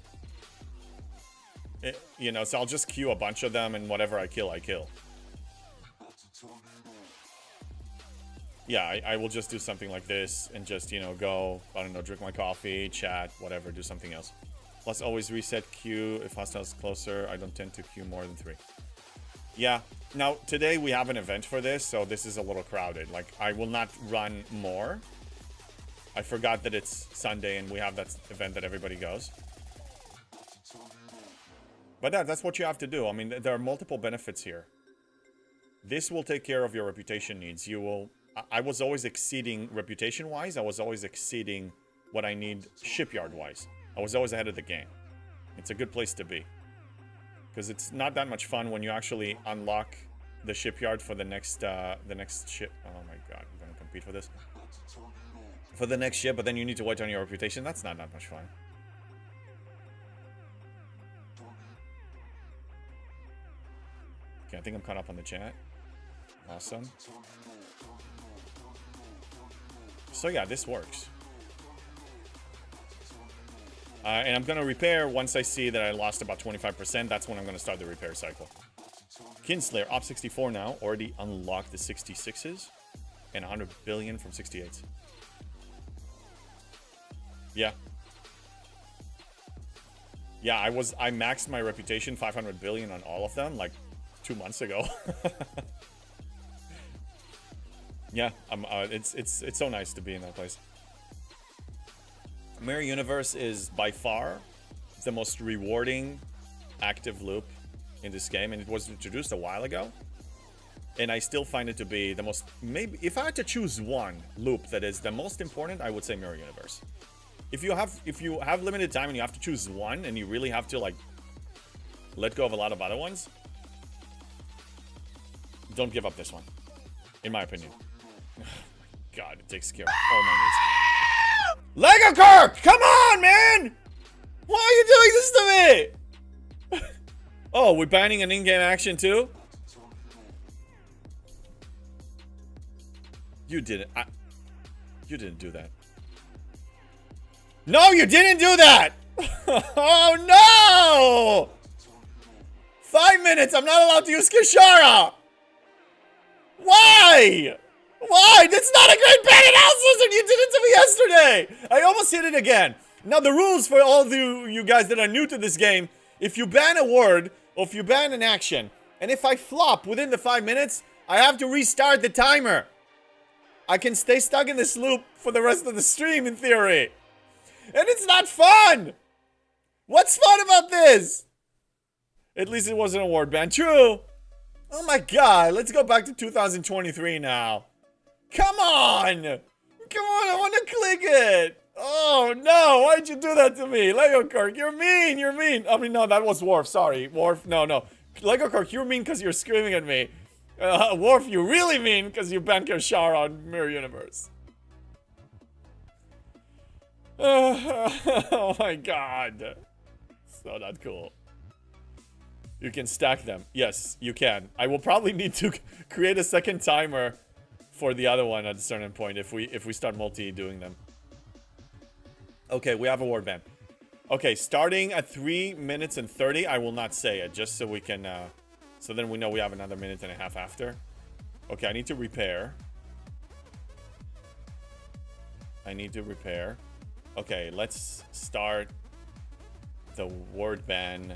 you know, so I'll just queue a bunch of them, and whatever I kill, I kill. Yeah, I will just do something like this and just, you know, go, I don't know, drink my coffee, chat, whatever, do something else. Plus, always reset queue. If hostiles closer, I don't tend to queue more than 3. Yeah. Now, today we have an event for this, so this is a little crowded. Like, I will not run more. I forgot that it's Sunday and we have that event that everybody goes. But that's what you have to do. I mean, there are multiple benefits here. This will take care of your reputation needs. You will... I was always exceeding reputation-wise. I was always exceeding what I need shipyard-wise. I was always ahead of the game. It's a good place to be. Because it's not that much fun when you actually unlock the shipyard for the next ship. Oh my god, I'm going to compete for this. For the next ship, but then you need to wait on your reputation. That's not that much fun. Okay, I think I'm caught up on the chat. Awesome. So yeah, this works. And I'm going to repair once I see that I lost about 25%. That's when I'm going to start the repair cycle. Kinslayer, Op 64 now. Already unlocked the 66s. And 100 billion from 68s. Yeah. Yeah, I maxed my reputation 500 billion on all of them like 2 months ago. Yeah, it's so nice to be in that place. Mirror Universe is by far the most rewarding active loop in this game, and it was introduced a while ago. And I still find it to be the most, maybe if I had to choose one loop that is the most important, I would say Mirror Universe. If you have limited time and you have to choose one and you really have to like let go of a lot of other ones, don't give up this one, in my opinion. God, it takes care of all my needs. Lego Kirk, come on, man! Why are you doing this to me? Oh, we're banning an in-game action too? You didn't. You didn't do that. No, you didn't do that! Oh no! 5 minutes, I'm not allowed to use Kishara! Why? Why? That's not a great ban analysis, and you did it to me yesterday! I almost hit it again. Now, the rules for all of you guys that are new to this game, if you ban a word, or if you ban an action, and if I flop within the 5 minutes, I have to restart the timer. I can stay stuck in this loop for the rest of the stream, in theory. And it's not fun! What's fun about this? At least it wasn't a word ban. True! Oh my god, let's go back to 2023 now. Come on! Come on, I want to click it! Oh no, why'd you do that to me? Lego Kirk, you're mean, you're mean. I mean, no, that was Worf, sorry. Worf, no. Lego Kirk, you're mean because you're screaming at me. Worf, you really mean because you banned Kishara on Mirror Universe. Oh my god. So not cool. You can stack them. Yes, you can. I will probably need to create a second timer for the other one at a certain point if we start multi-doing them. Okay, we have a warband. Okay, starting at 3 minutes and 30, I will not say it, just so we can, so then we know we have another minute and a half after. Okay, I need to repair. Okay, let's start the word ban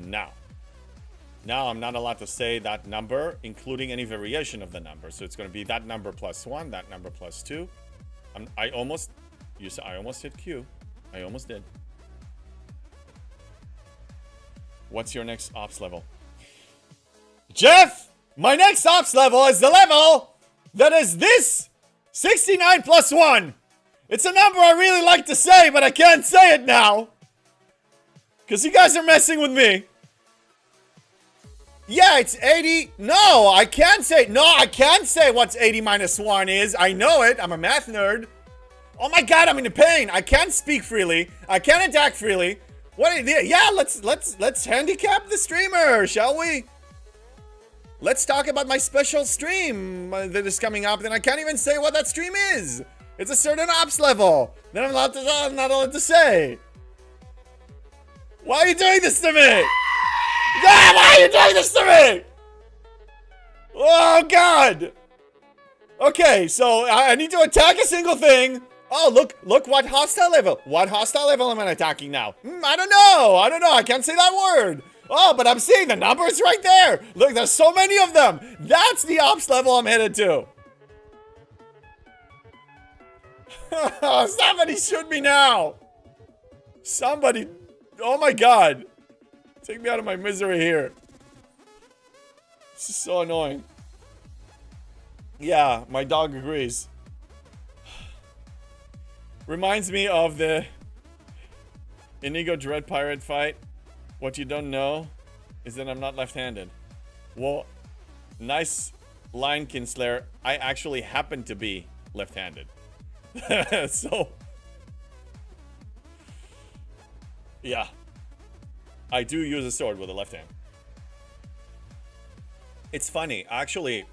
now. Now I'm not allowed to say that number, including any variation of the number. So it's going to be that number plus 1, that number plus 2. I almost hit Q. I almost did. What's your next ops level? Jeff, my next ops level is the level that is this 69 plus 1. It's a number I really like to say, but I can't say it now. Because you guys are messing with me. Yeah, it's 80. No, I can't say. No, I can't say what's 80 minus 1 is. I know it. I'm a math nerd. Oh my god, I'm in pain. I can't speak freely. I can't attack freely. What? Yeah, let's handicap the streamer, shall we? Let's talk about my special stream that is coming up. Then I can't even say what that stream is. It's a certain ops level. Then I'm not allowed to say. Why are you doing this to me? Yeah, why are you doing this to me? Oh god. Okay, so I need to attack a single thing. Oh, look what hostile level. What hostile level am I attacking now? I don't know. I can't say that word. Oh, but I'm seeing the numbers right there. Look, there's so many of them. That's the ops level I'm headed to. Somebody shoot me now. Somebody. Oh my god. Take me out of my misery here. This is so annoying. Yeah, my dog agrees. Reminds me of the Inigo Dread Pirate fight. What you don't know is that I'm not left-handed. Well, nice line, Kinsler. I actually happen to be left-handed. So, yeah. I do use a sword with a left hand. It's funny. Actually,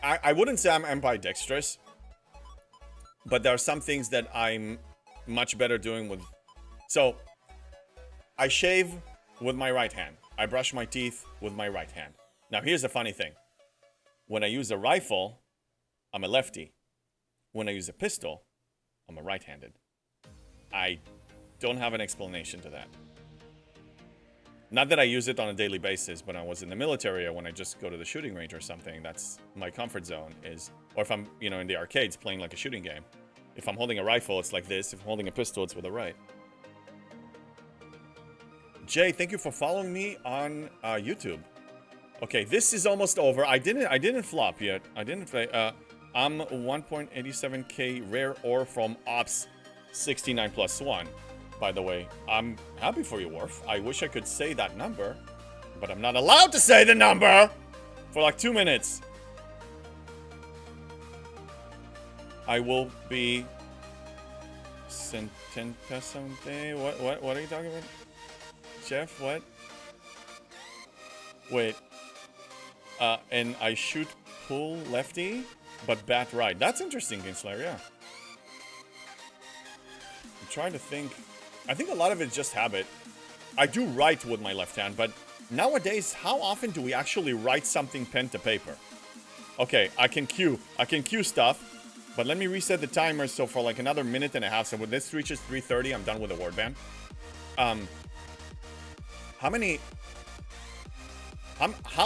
I wouldn't say I'm ambidextrous. But there are some things that I'm much better doing with. So, I shave with my right hand. I brush my teeth with my right hand. Now, here's the funny thing. When I use a rifle, I'm a lefty. When I use a pistol, I'm a right-handed. I don't have an explanation to that. Not that I use it on a daily basis, but I was in the military or when I just go to the shooting range or something. That's my comfort zone is, or if I'm, in the arcades playing like a shooting game. If I'm holding a rifle, it's like this. If I'm holding a pistol, it's with the right. Jay, thank you for following me on YouTube. Okay, this is almost over. I didn't flop yet. I didn't play. I'm 1.87k rare ore from Ops 69 plus 1. By the way, I'm happy for you, Worf. I wish I could say that number, but I'm not allowed to say the number for like 2 minutes. I will be Sententa someday. What are you talking about? Jeff, what? Wait. And I shoot pull lefty, but bat right. That's interesting, Kinsler, yeah. I'm trying to think. I think a lot of it's just habit. I do write with my left hand, but nowadays, how often do we actually write something pen to paper? Okay, I can cue stuff, but let me reset the timer so for like another minute and a half. So when this reaches 3:30, I'm done with the word ban. How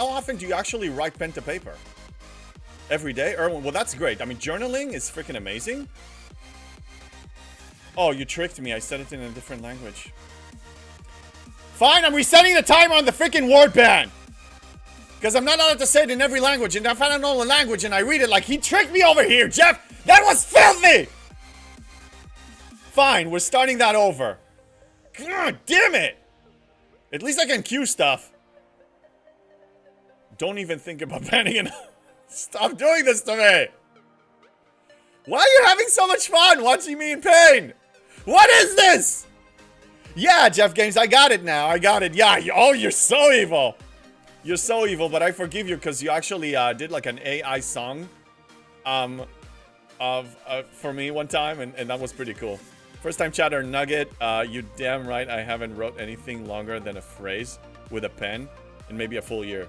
often do you actually write pen to paper? Every day? Erwin, well, that's great. I mean, journaling is freaking amazing. Oh, you tricked me. I said it in a different language. Fine, I'm resetting the timer on the freaking word ban. Because I'm not allowed to say it in every language. And if I don't know the language and I read it like he tricked me over here, Jeff, that was filthy! Fine, we're starting that over. God damn it! At least I can cue stuff. Don't even think about banning it. Stop doing this to me. Why are you having so much fun watching me in pain? What is this? Yeah, Jeff Games, I got it now. I got it. Yeah. Oh, you're so evil. You're so evil, but I forgive you because you actually did like an AI song for me one time, and that was pretty cool. First time chatter nugget. You damn right I haven't wrote anything longer than a phrase with a pen in maybe a full year.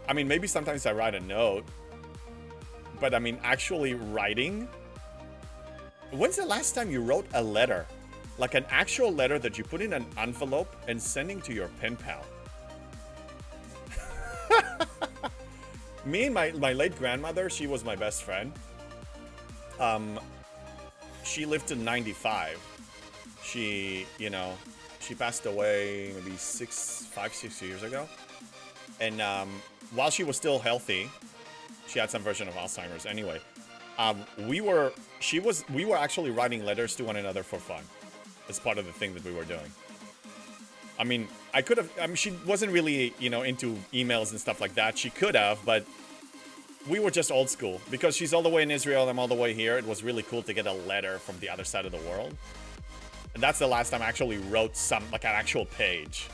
I mean, maybe sometimes I write a note, but I mean, actually writing. When's the last time you wrote a letter? Like an actual letter that you put in an envelope and sending to your pen pal. Me and my late grandmother, she was my best friend. She lived to 95. She, you know, she passed away maybe 5-6 years ago. And while she was still healthy, she had some version of Alzheimer's anyway. We were actually writing letters to one another for fun. As part of the thing that we were doing. I mean, she wasn't really, you know, into emails and stuff like that. She could have, but we were just old school. Because she's all the way in Israel, I'm all the way here. It was really cool to get a letter from the other side of the world. And that's the last time I actually wrote like an actual page.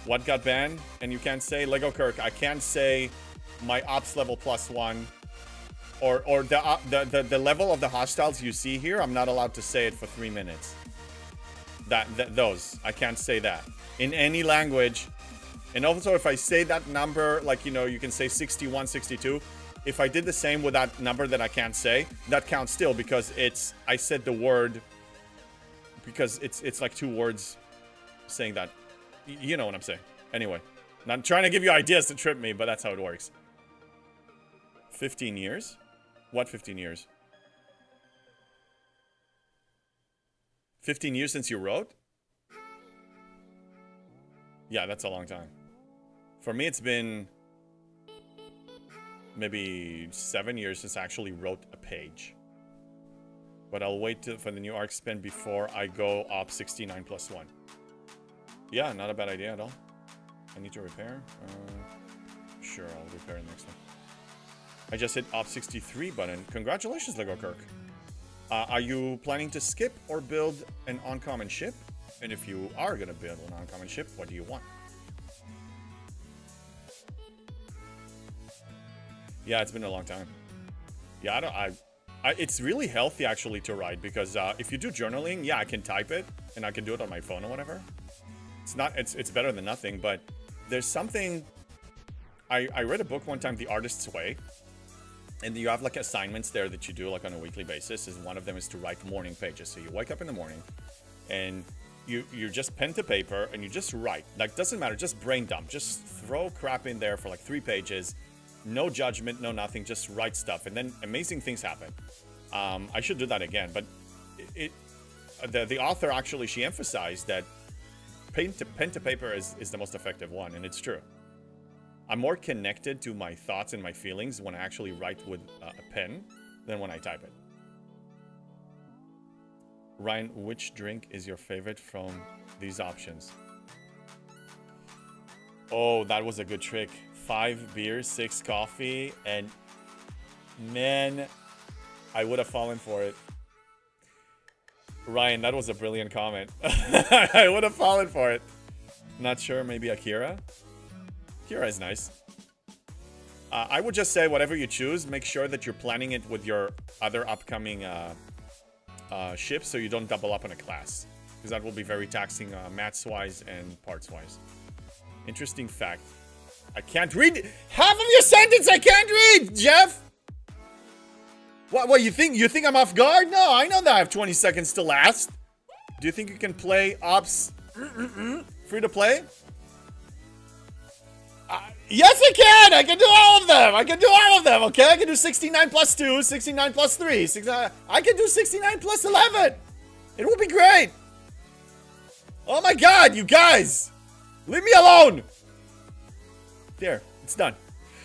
What got banned? And you can't say, Lego Kirk, I can't say my ops level +1. Or the level of the hostiles you see here, I'm not allowed to say it for 3 minutes. Those, I can't say that. In any language. And also if I say that number, like, you know, you can say 61, 62. If I did the same with that number that I can't say, that counts still because I said the word, because it's like 2 words saying that. You know what I'm saying. Anyway, I'm trying to give you ideas to trip me, but that's how it works. 15 years? What 15 years? 15 years since you wrote? Yeah, that's a long time. For me, it's been maybe 7 years since I actually wrote a page. But I'll wait for the new arc spin before I go op 69 +1. Yeah, not a bad idea at all. I need to repair. Sure, I'll repair the next one. I just hit op 63 button. Congratulations, Lego Kirk. Are you planning to skip or build an uncommon ship? And if you are going to build an uncommon ship, what do you want? Yeah, it's been a long time. Yeah, it's really healthy actually to write because if you do journaling, yeah, I can type it and I can do it on my phone or whatever. It's better than nothing, but there's something. I read a book one time, The Artist's Way. And you have like assignments there that you do like on a weekly basis. And one of them is to write morning pages. So you wake up in the morning and you just pen to paper and you just write. Like, doesn't matter, just brain dump. Just throw crap in there for like 3 pages. No judgment, no nothing, just write stuff. And then amazing things happen. I should do that again. But the author actually, she emphasized that pen to paper is the most effective one. And it's true. I'm more connected to my thoughts and my feelings when I actually write with a pen than when I type it. Ryan, which drink is your favorite from these options? Oh, that was a good trick. 5 beers, 6 coffee, and man, I would have fallen for it. Ryan, that was a brilliant comment. I would have fallen for it. Not sure, maybe Akira? Akira is nice. I would just say whatever you choose, make sure that you're planning it with your other upcoming ships so you don't double up on a class. Because that will be very taxing maths-wise and parts-wise. Interesting fact. I can't read half of your sentence. I can't read, Jeff. What you think? You think I'm off guard? No, I know that I have 20 seconds to last. Do you think you can play Ops free to play? Yes, I can. I can do all of them. I can do all of them. Okay, I can do 69 plus 2, 69 plus 3, 69. I can do 69 plus 11. It will be great. Oh my God, you guys, leave me alone. There, it's done.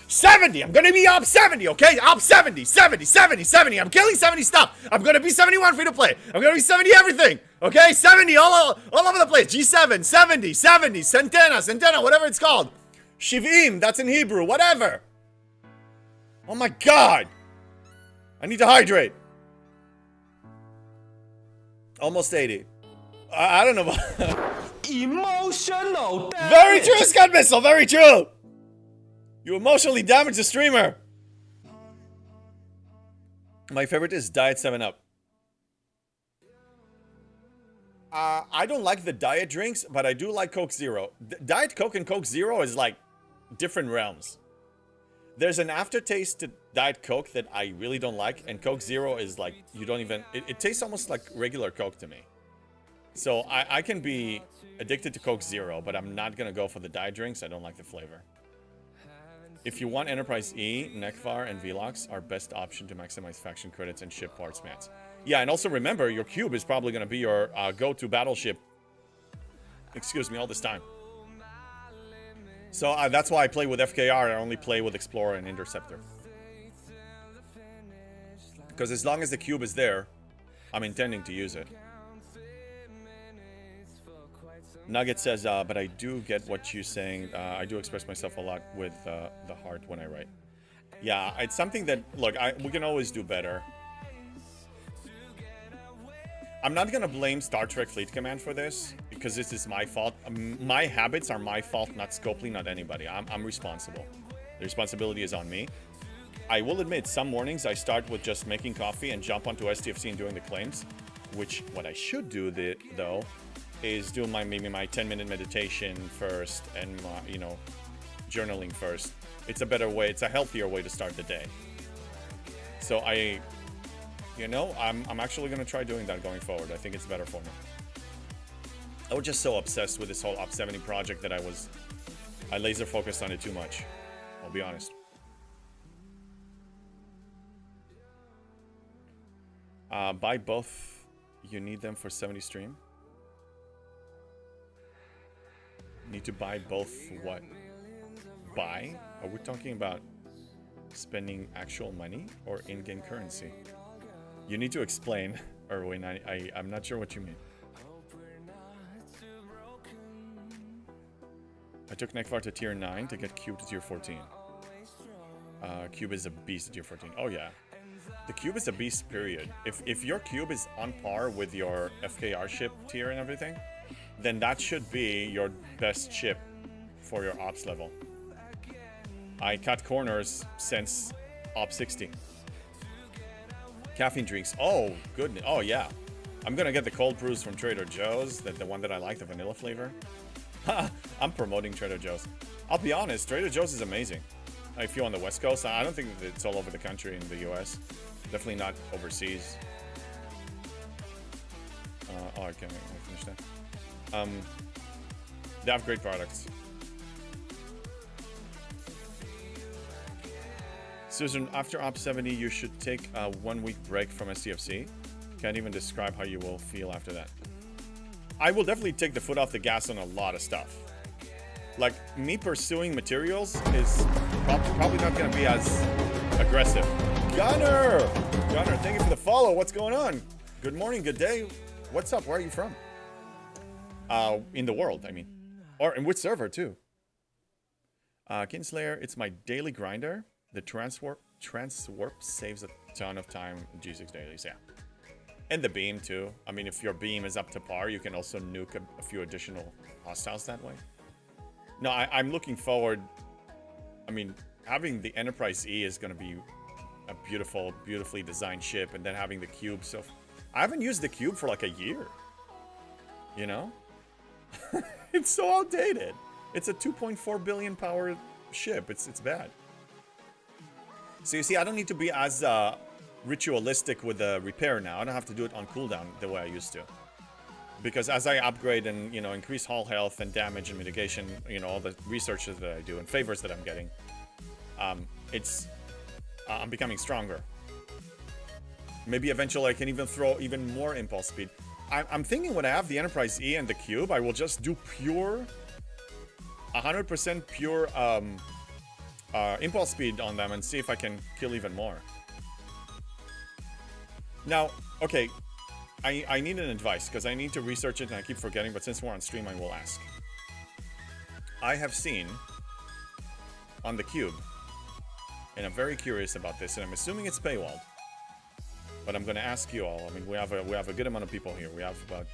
70. I'm gonna be up 70. Okay, up 70, 70, 70, 70. I'm killing 70 stuff. I'm gonna be 71 free to play. I'm gonna be 70 everything. Okay, 70 all over the place. G7, 70, 70, Centena, whatever it's called. Shivim, that's in Hebrew, whatever. Oh my God. I need to hydrate. Almost 80. I don't know about... Emotional damage. Very true, Scott Missile. Very true. You emotionally damaged the streamer. My favorite is Diet 7-Up. I don't like the diet drinks, but I do like Coke Zero. Diet Coke and Coke Zero is like different realms. There's an aftertaste to Diet Coke that I really don't like, and Coke Zero is like, you don't even... It tastes almost like regular Coke to me. So I can be addicted to Coke Zero, but I'm not going to go for the diet drinks. I don't like the flavor. If you want Enterprise E, Nekvar, and Velox are best option to maximize faction credits and ship parts mats. Yeah, and also remember, your cube is probably going to be your go-to battleship. Excuse me, all this time. So that's why I play with FKR. I only play with Explorer and Interceptor. Because as long as the cube is there, I'm intending to use it. Nugget says, but I do get what you're saying. I do express myself a lot with the heart when I write. Yeah, it's something that, look, we can always do better. I'm not going to blame Star Trek Fleet Command for this, because this is my fault. My habits are my fault, not Scopely, not anybody. I'm responsible. The responsibility is on me. I will admit, some mornings I start with just making coffee and jump onto STFC and doing the claims, which what I should do, though, is do maybe my 10-minute meditation first and my, journaling first. It's a better way. It's a healthier way to start the day. So I'm actually going to try doing that going forward. I think it's better for me. I was just so obsessed with this whole Op 70 project that I laser focused on it too much. I'll be honest. Buy both. You need them for 70 stream. Need to buy both what? Buy? Are we talking about spending actual money or in-game currency? You need to explain, Erwin. I'm not sure what you mean. I took Nekvar to tier 9 to get Cube to tier 14. Cube is a beast at tier 14. Oh yeah. The Cube is a beast, period. If your Cube is on par with your FKR ship tier and everything, then that should be your best ship for your ops level. I cut corners since Op 60. Caffeine drinks. Oh, goodness. Oh, yeah. I'm gonna get the cold brews from Trader Joe's, the one that I like, the vanilla flavor. I'm promoting Trader Joe's. I'll be honest, Trader Joe's is amazing. If you're on the West Coast, I don't think that it's all over the country in the US. Definitely not overseas. Oh, I can't finish that. They have great products. Susan, after Op 70, you should take a 1-week break from STFC. Can't even describe how you will feel after that. I will definitely take the foot off the gas on a lot of stuff. Like, me pursuing materials is probably not going to be as aggressive. Gunner, thank you for the follow. What's going on? Good morning, good day. What's up? Where are you from? In the world, I mean. Or in which server, too. Kinslayer, it's my daily grinder. The transwarp saves a ton of time in G6 dailies, yeah. And the beam, too. I mean, if your beam is up to par, you can also nuke a few additional hostiles that way. No, I'm looking forward. I mean, having the Enterprise E is going to be a beautifully designed ship, and then having the cube. So I haven't used the cube for like a year. You know? It's so outdated. It's a 2.4 billion power ship. It's bad. So you see, I don't need to be as ritualistic with the repair now. I don't have to do it on cooldown the way I used to. Because as I upgrade and, increase hull health and damage and mitigation, all the researches that I do and favors that I'm getting, I'm becoming stronger. Maybe eventually I can even throw even more impulse speed. I'm thinking when I have the Enterprise E and the cube, I will just do pure, 100% pure impulse speed on them and see if I can kill even more. Now, okay, I need an advice because I need to research it and I keep forgetting, but since we're on stream, I will ask. I have seen on the cube, and I'm very curious about this, and I'm assuming it's paywalled, But I'm gonna ask you all. I mean, we have a good amount of people here. We have about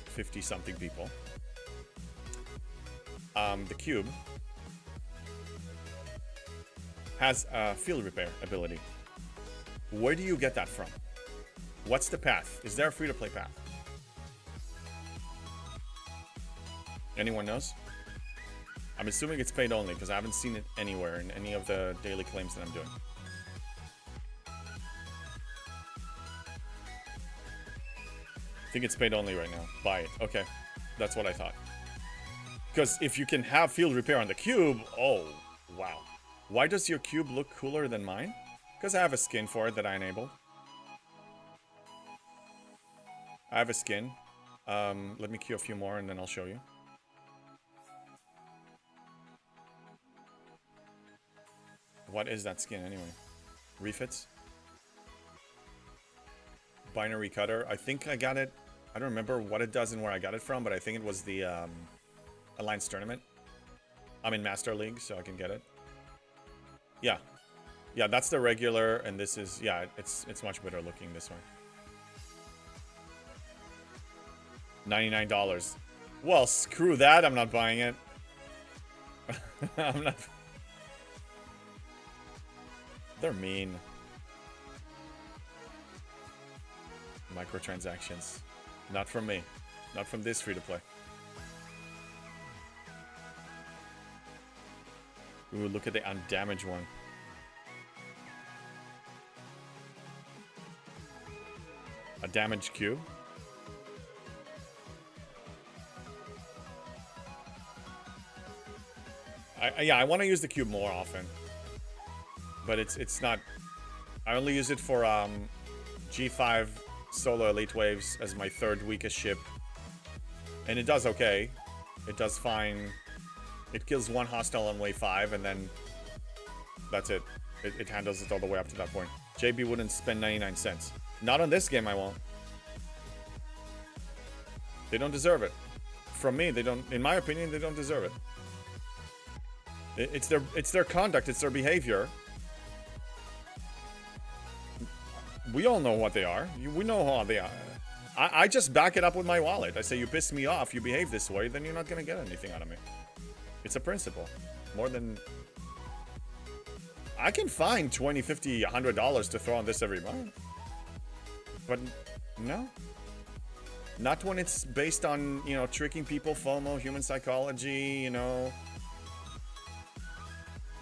50 something people. The cube has a field repair ability. Where do you get that from? What's the path? Is there a free-to-play path? Anyone knows? I'm assuming it's paid only because I haven't seen it anywhere in any of the daily claims that I'm doing. I think it's paid only right now. Buy it. Okay. That's what I thought. Because if you can have field repair on the cube, oh, wow. Why does your cube look cooler than mine? Because I have a skin for it that I enabled. I have a skin. Let me queue a few more and then I'll show you. What is that skin anyway? Refits? Binary cutter. I think I got it. I don't remember what it does and where I got it from, but I think it was the Alliance Tournament. I'm in Master League, so I can get it. Yeah. Yeah, that's the regular, and this is, yeah, it's much better looking, this one. $99. Well, screw that, I'm not buying it. I'm not... They're mean. Microtransactions. Not from me. Not from this free-to-play. Ooh, look at the undamaged one. A damaged cube. Yeah, I want to use the cube more often. But it's not... I only use it for G5 solo elite waves as my third weakest ship. And it does okay. It does fine. It kills one hostile on wave 5 and then that's it. It handles it all the way up to that point. JB wouldn't spend 99 cents. Not on this game, I won't. They don't deserve it. From me, they don't... In my opinion, they don't deserve it. It's their conduct, it's their behavior. We all know what they are. We know how they are. I just back it up with my wallet. I say, you piss me off, you behave this way, then you're not going to get anything out of me. It's a principle. More than... I can find $20, $50, $100 to throw on this every month. But, no. Not when it's based on, you know, tricking people, FOMO, human psychology, you know.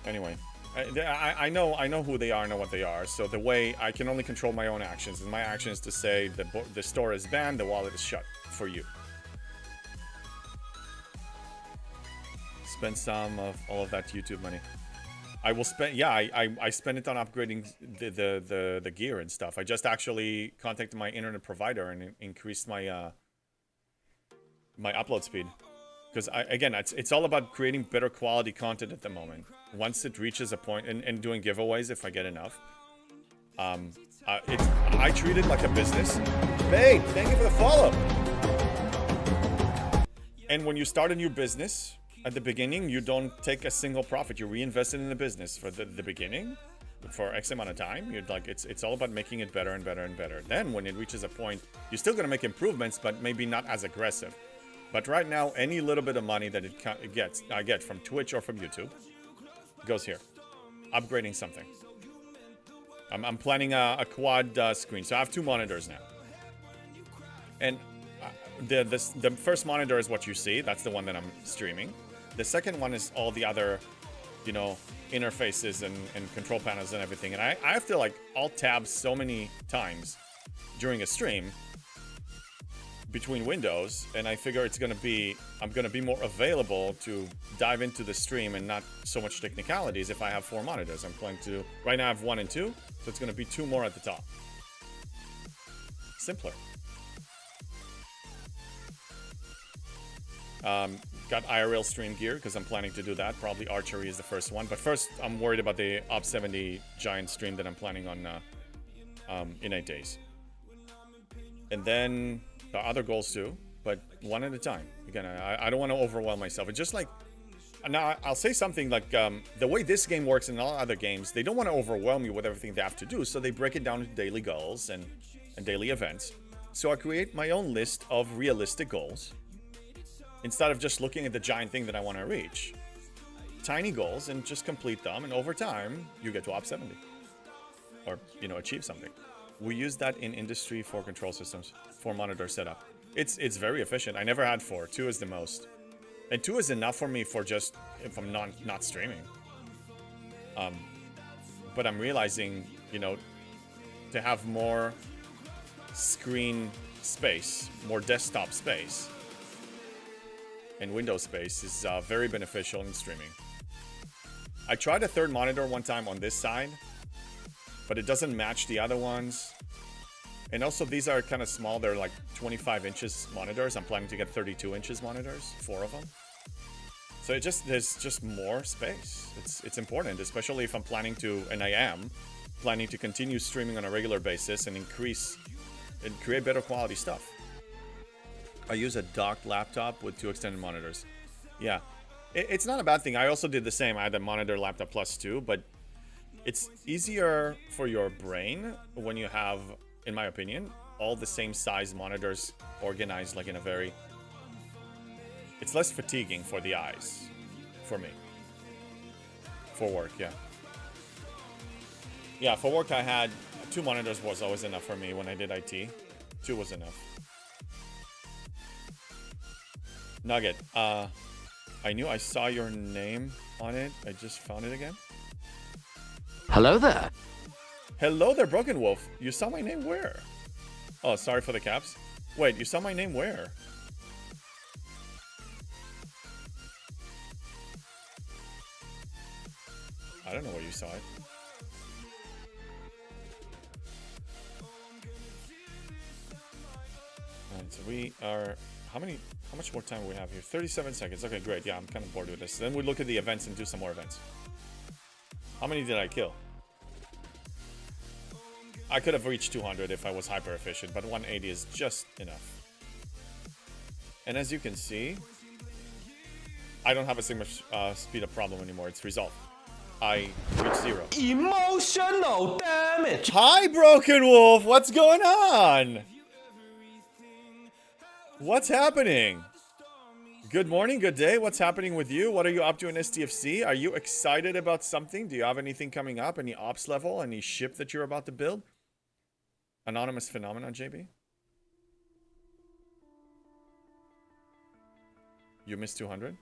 Anyway. I know who they are, I know what they are. So the way I can only control my own actions, and my action is to say the store is banned, the wallet is shut for you. Spend some of all of that YouTube money. I will spend. Yeah, I spend it on upgrading the gear and stuff. I just actually contacted my internet provider and increased my my upload speed. Because, again, it's all about creating better quality content at the moment. Once it reaches a point, and doing giveaways if I get enough. I treat it like a business. Babe, thank you for the follow. And when you start a new business, at the beginning, you don't take a single profit. You reinvest it in the business for the beginning, for X amount of time. You're like, it's all about making it better and better and better. Then, when it reaches a point, you're still going to make improvements, but maybe not as aggressive. But right now, any little bit of money that I get from Twitch or from YouTube goes here. Upgrading something. I'm planning a quad screen, so I have 2 monitors now. And the first monitor is what you see. That's the one that I'm streaming. The second one is all the other, you know, interfaces and control panels and everything. And I have to like alt tab so many times during a stream between windows, and I figure I'm gonna be more available to dive into the stream and not so much technicalities if I have 4 monitors. I'm planning to, right now I have 1 and 2, so it's gonna be 2 more at the top. Simpler. Got IRL stream gear because I'm planning to do that. Probably archery is the first one, but first I'm worried about the Op 70 giant stream that I'm planning on in 8 days. And then the other goals too, but one at a time. Again, I don't want to overwhelm myself. It's just like now I'll say something like the way this game works in all other games, they don't want to overwhelm you with everything they have to do, so they break it down into daily goals and daily events. So I create my own list of realistic goals instead of just looking at the giant thing that I want to reach. Tiny goals and just complete them, and over time you get to op 70 or achieve something. We use that in Industry 4 control systems for monitor setup. It's very efficient. I never had 4. 2 is the most. And 2 is enough for me for just if I'm not streaming. But I'm realizing, to have more screen space, more desktop space, and window space is very beneficial in streaming. I tried a third monitor one time on this side, but it doesn't match the other ones. And also these are kind of small. They're like 25 inches monitors. I'm planning to get 32 inches monitors, 4 of them. So there's just more space. It's important, especially if I'm planning to, and I am, planning to continue streaming on a regular basis and increase and create better quality stuff. I use a docked laptop with 2 extended monitors. Yeah, it's not a bad thing. I also did the same. I had a monitor laptop plus 2, but it's easier for your brain when you have, in my opinion, all the same size monitors organized like in a very... It's less fatiguing for the eyes, for me. For work, yeah. Yeah, for work I had 2 monitors was always enough for me when I did IT. 2 was enough. Nugget, I knew I saw your name on it. I just found it again. Hello there. Hello there, Broken Wolf. You saw my name where? Oh, sorry for the caps. Wait, you saw my name where? I don't know where you saw it. And so we are... How much more time do we have here? 37 seconds. Okay, great. Yeah, I'm kind of bored with this. Then we look at the events and do some more events. How many did I kill? I could have reached 200 if I was hyper efficient, but 180 is just enough. And as you can see, I don't have a Sigma speed up problem anymore. It's resolved. I reached 0. Emotional damage. Hi, Broken Wolf. What's going on? What's happening? Good morning, good day. What's happening with you? What are you up to in STFC? Are you excited about something? Do you have anything coming up? Any ops level? Any ship that you're about to build? Anonymous Phenomenon, JB? You missed 200?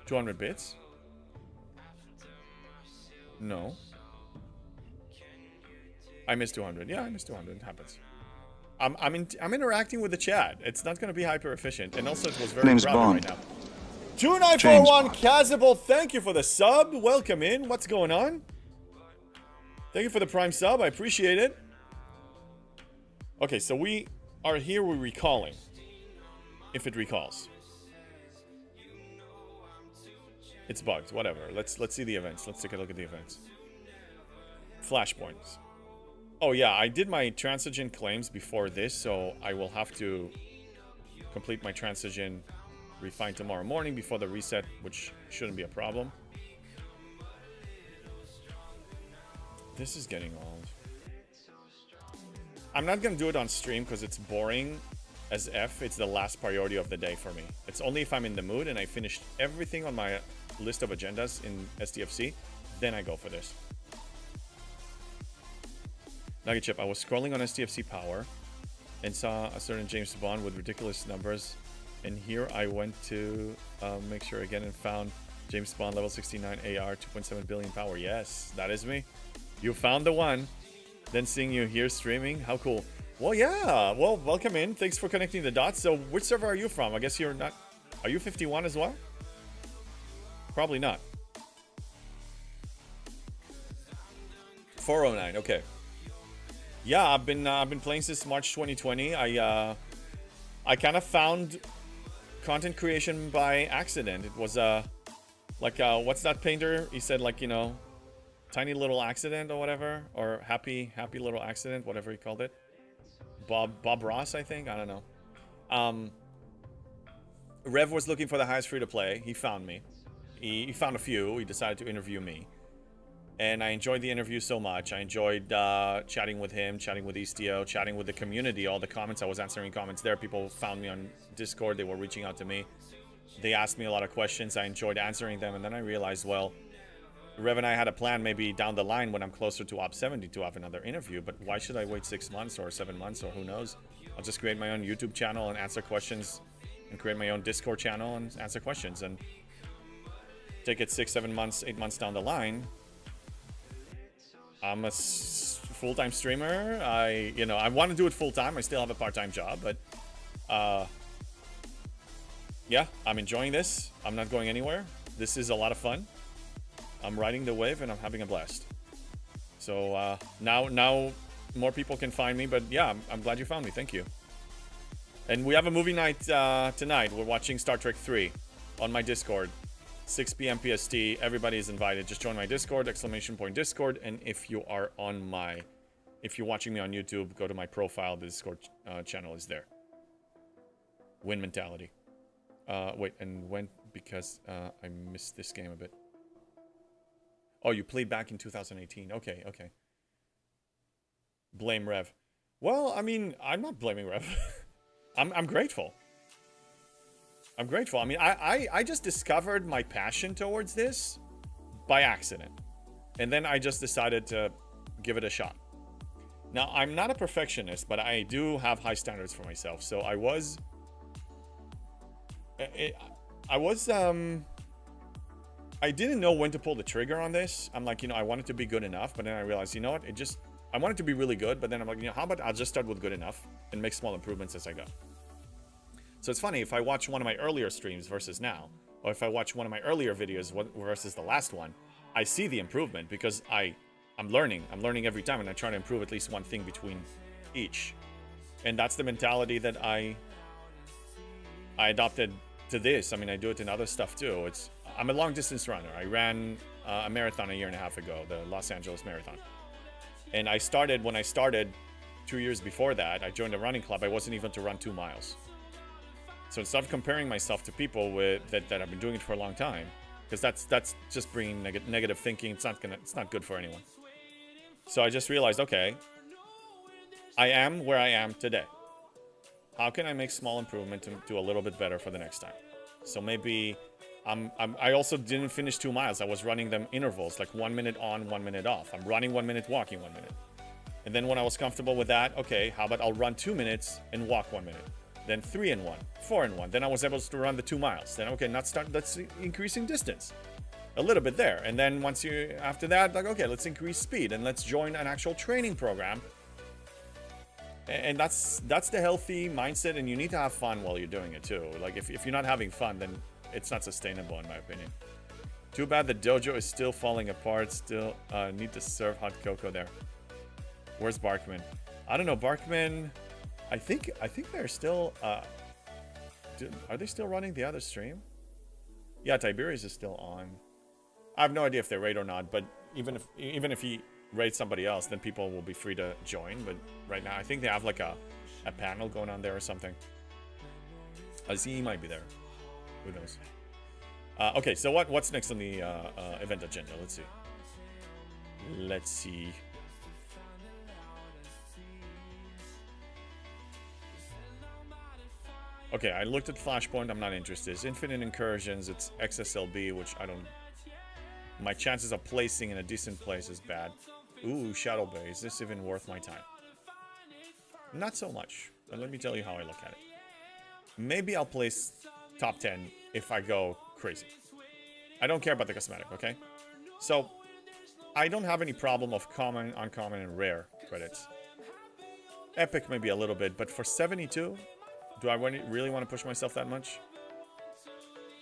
200 bits? No. I missed 200. Yeah, I missed 200. It happens. I'm interacting with the chat. It's not going to be hyper efficient. And also, it was very crowded right now. 2941 Kazable, thank you for the sub. Welcome in. What's going on? Thank you for the prime sub. I appreciate it. Okay, so we are here. We're recalling. If it recalls. It's bugged. Whatever. Let's see the events. Let's take a look at the events. Flashpoints. Oh yeah, I did my Transigen claims before this, so I will have to complete my Transigen refine tomorrow morning before the reset, which shouldn't be a problem. This is getting old. I'm not gonna do it on stream because it's boring as F. It's the last priority of the day for me. It's only if I'm in the mood and I finished everything on my list of agendas in STFC, then I go for this. Nugget Chip, I was scrolling on STFC Power and saw a certain James Bond with ridiculous numbers, and here I went to make sure again and found James Bond level 69 AR 2.7 billion power. Yes, that is me. You found the one. Then seeing you here streaming, how cool. Well, yeah, well, welcome in. Thanks for connecting the dots. So which server are you from? I guess you're not... Are you 51 as well? Probably not. 409, okay. Yeah, I've been playing since March 2020. I kind of found content creation by accident. It was like what's that painter? He said, like, you know, tiny little accident or whatever, or happy little accident, whatever he called it. Bob Ross, I think. I don't know. Rev was looking for the highest free-to-play. He found me. He found a few. He decided to interview me. And I enjoyed the interview so much. I enjoyed chatting with him, chatting with Istio, chatting with the community, all the comments. I was answering comments there. People found me on Discord. They were reaching out to me. They asked me a lot of questions. I enjoyed answering them. And then I realized, well, Rev and I had a plan maybe down the line when I'm closer to Op 70 to have another interview. But why should I wait 6 months or 7 months or who knows? I'll just create my own YouTube channel and answer questions and create my own Discord channel and answer questions. And take it 6, 7 months, 8 months down the line, I'm a full-time streamer. I want to do it full-time. I still have a part-time job, but yeah, I'm enjoying this. I'm not going anywhere. This is a lot of fun. I'm riding the wave and I'm having a blast. So now more people can find me, but yeah, I'm glad you found me. Thank you. And we have a movie night tonight. We're watching Star Trek 3 on my Discord. 6 p.m. PST. Everybody is invited. Just join my Discord, !Discord. And if you're watching me on YouTube, go to my profile. The Discord channel is there. Win mentality. Wait, and when? Because I missed this game a bit. Oh, you played back in 2018. Okay. Blame Rev. Well, I mean, I'm not blaming Rev. I'm grateful. I'm grateful. I mean, I just discovered my passion towards this by accident. And then I just decided to give it a shot. Now, I'm not a perfectionist, but I do have high standards for myself. So I didn't know when to pull the trigger on this. I'm like, I want it to be good enough. But then I realized, you know what? I want it to be really good. But then I'm like, how about I'll just start with good enough and make small improvements as I go. So it's funny, if I watch one of my earlier streams versus now, or if I watch one of my earlier videos versus the last one, I see the improvement because I'm learning. I'm learning every time, and I try to improve at least one thing between each. And that's the mentality that I adopted to this. I mean, I do it in other stuff too. I'm a long distance runner. I ran a marathon a year and a half ago, the Los Angeles Marathon. And when I started 2 years before that, I joined a running club. I wasn't even to run 2 miles. So instead of comparing myself to people that have been doing it for a long time, because that's just bringing negative thinking. It's not good for anyone. So I just realized, okay, I am where I am today. How can I make small improvement to do a little bit better for the next time? So maybe I also didn't finish 2 miles. I was running them intervals, like 1 minute on, 1 minute off. I'm running 1 minute, walking 1 minute. And then when I was comfortable with that, okay, how about I'll run 2 minutes and walk 1 minute. Then 3 and 1, 4 and 1. Then I was able to run the 2 miles. Then okay, that's increasing distance a little bit there. And then after that, like, okay, let's increase speed and let's join an actual training program. And that's the healthy mindset. And you need to have fun while you're doing it too. Like if you're not having fun, then it's not sustainable in my opinion. Too bad the dojo is still falling apart. Still need to serve hot cocoa there. Where's Barkman? I don't know, Barkman. I think they're still. Are they still running the other stream? Yeah, Tiberius is still on. I have no idea if they raid or not. But even if he raids somebody else, then people will be free to join. But right now, I think they have like a panel going on there or something. I see he might be there. Who knows? Okay, so what's next on the event agenda? Let's see. Okay, I looked at Flashpoint. I'm not interested. It's Infinite Incursions. It's XSLB, which I don't... My chances of placing in a decent place is bad. Ooh, Shadow Bay. Is this even worth my time? Not so much. But let me tell you how I look at it. Maybe I'll place top 10 if I go crazy. I don't care about the cosmetic, okay? So, I don't have any problem of common, uncommon, and rare credits. Epic maybe a little bit, but for 72... Do I really want to push myself that much?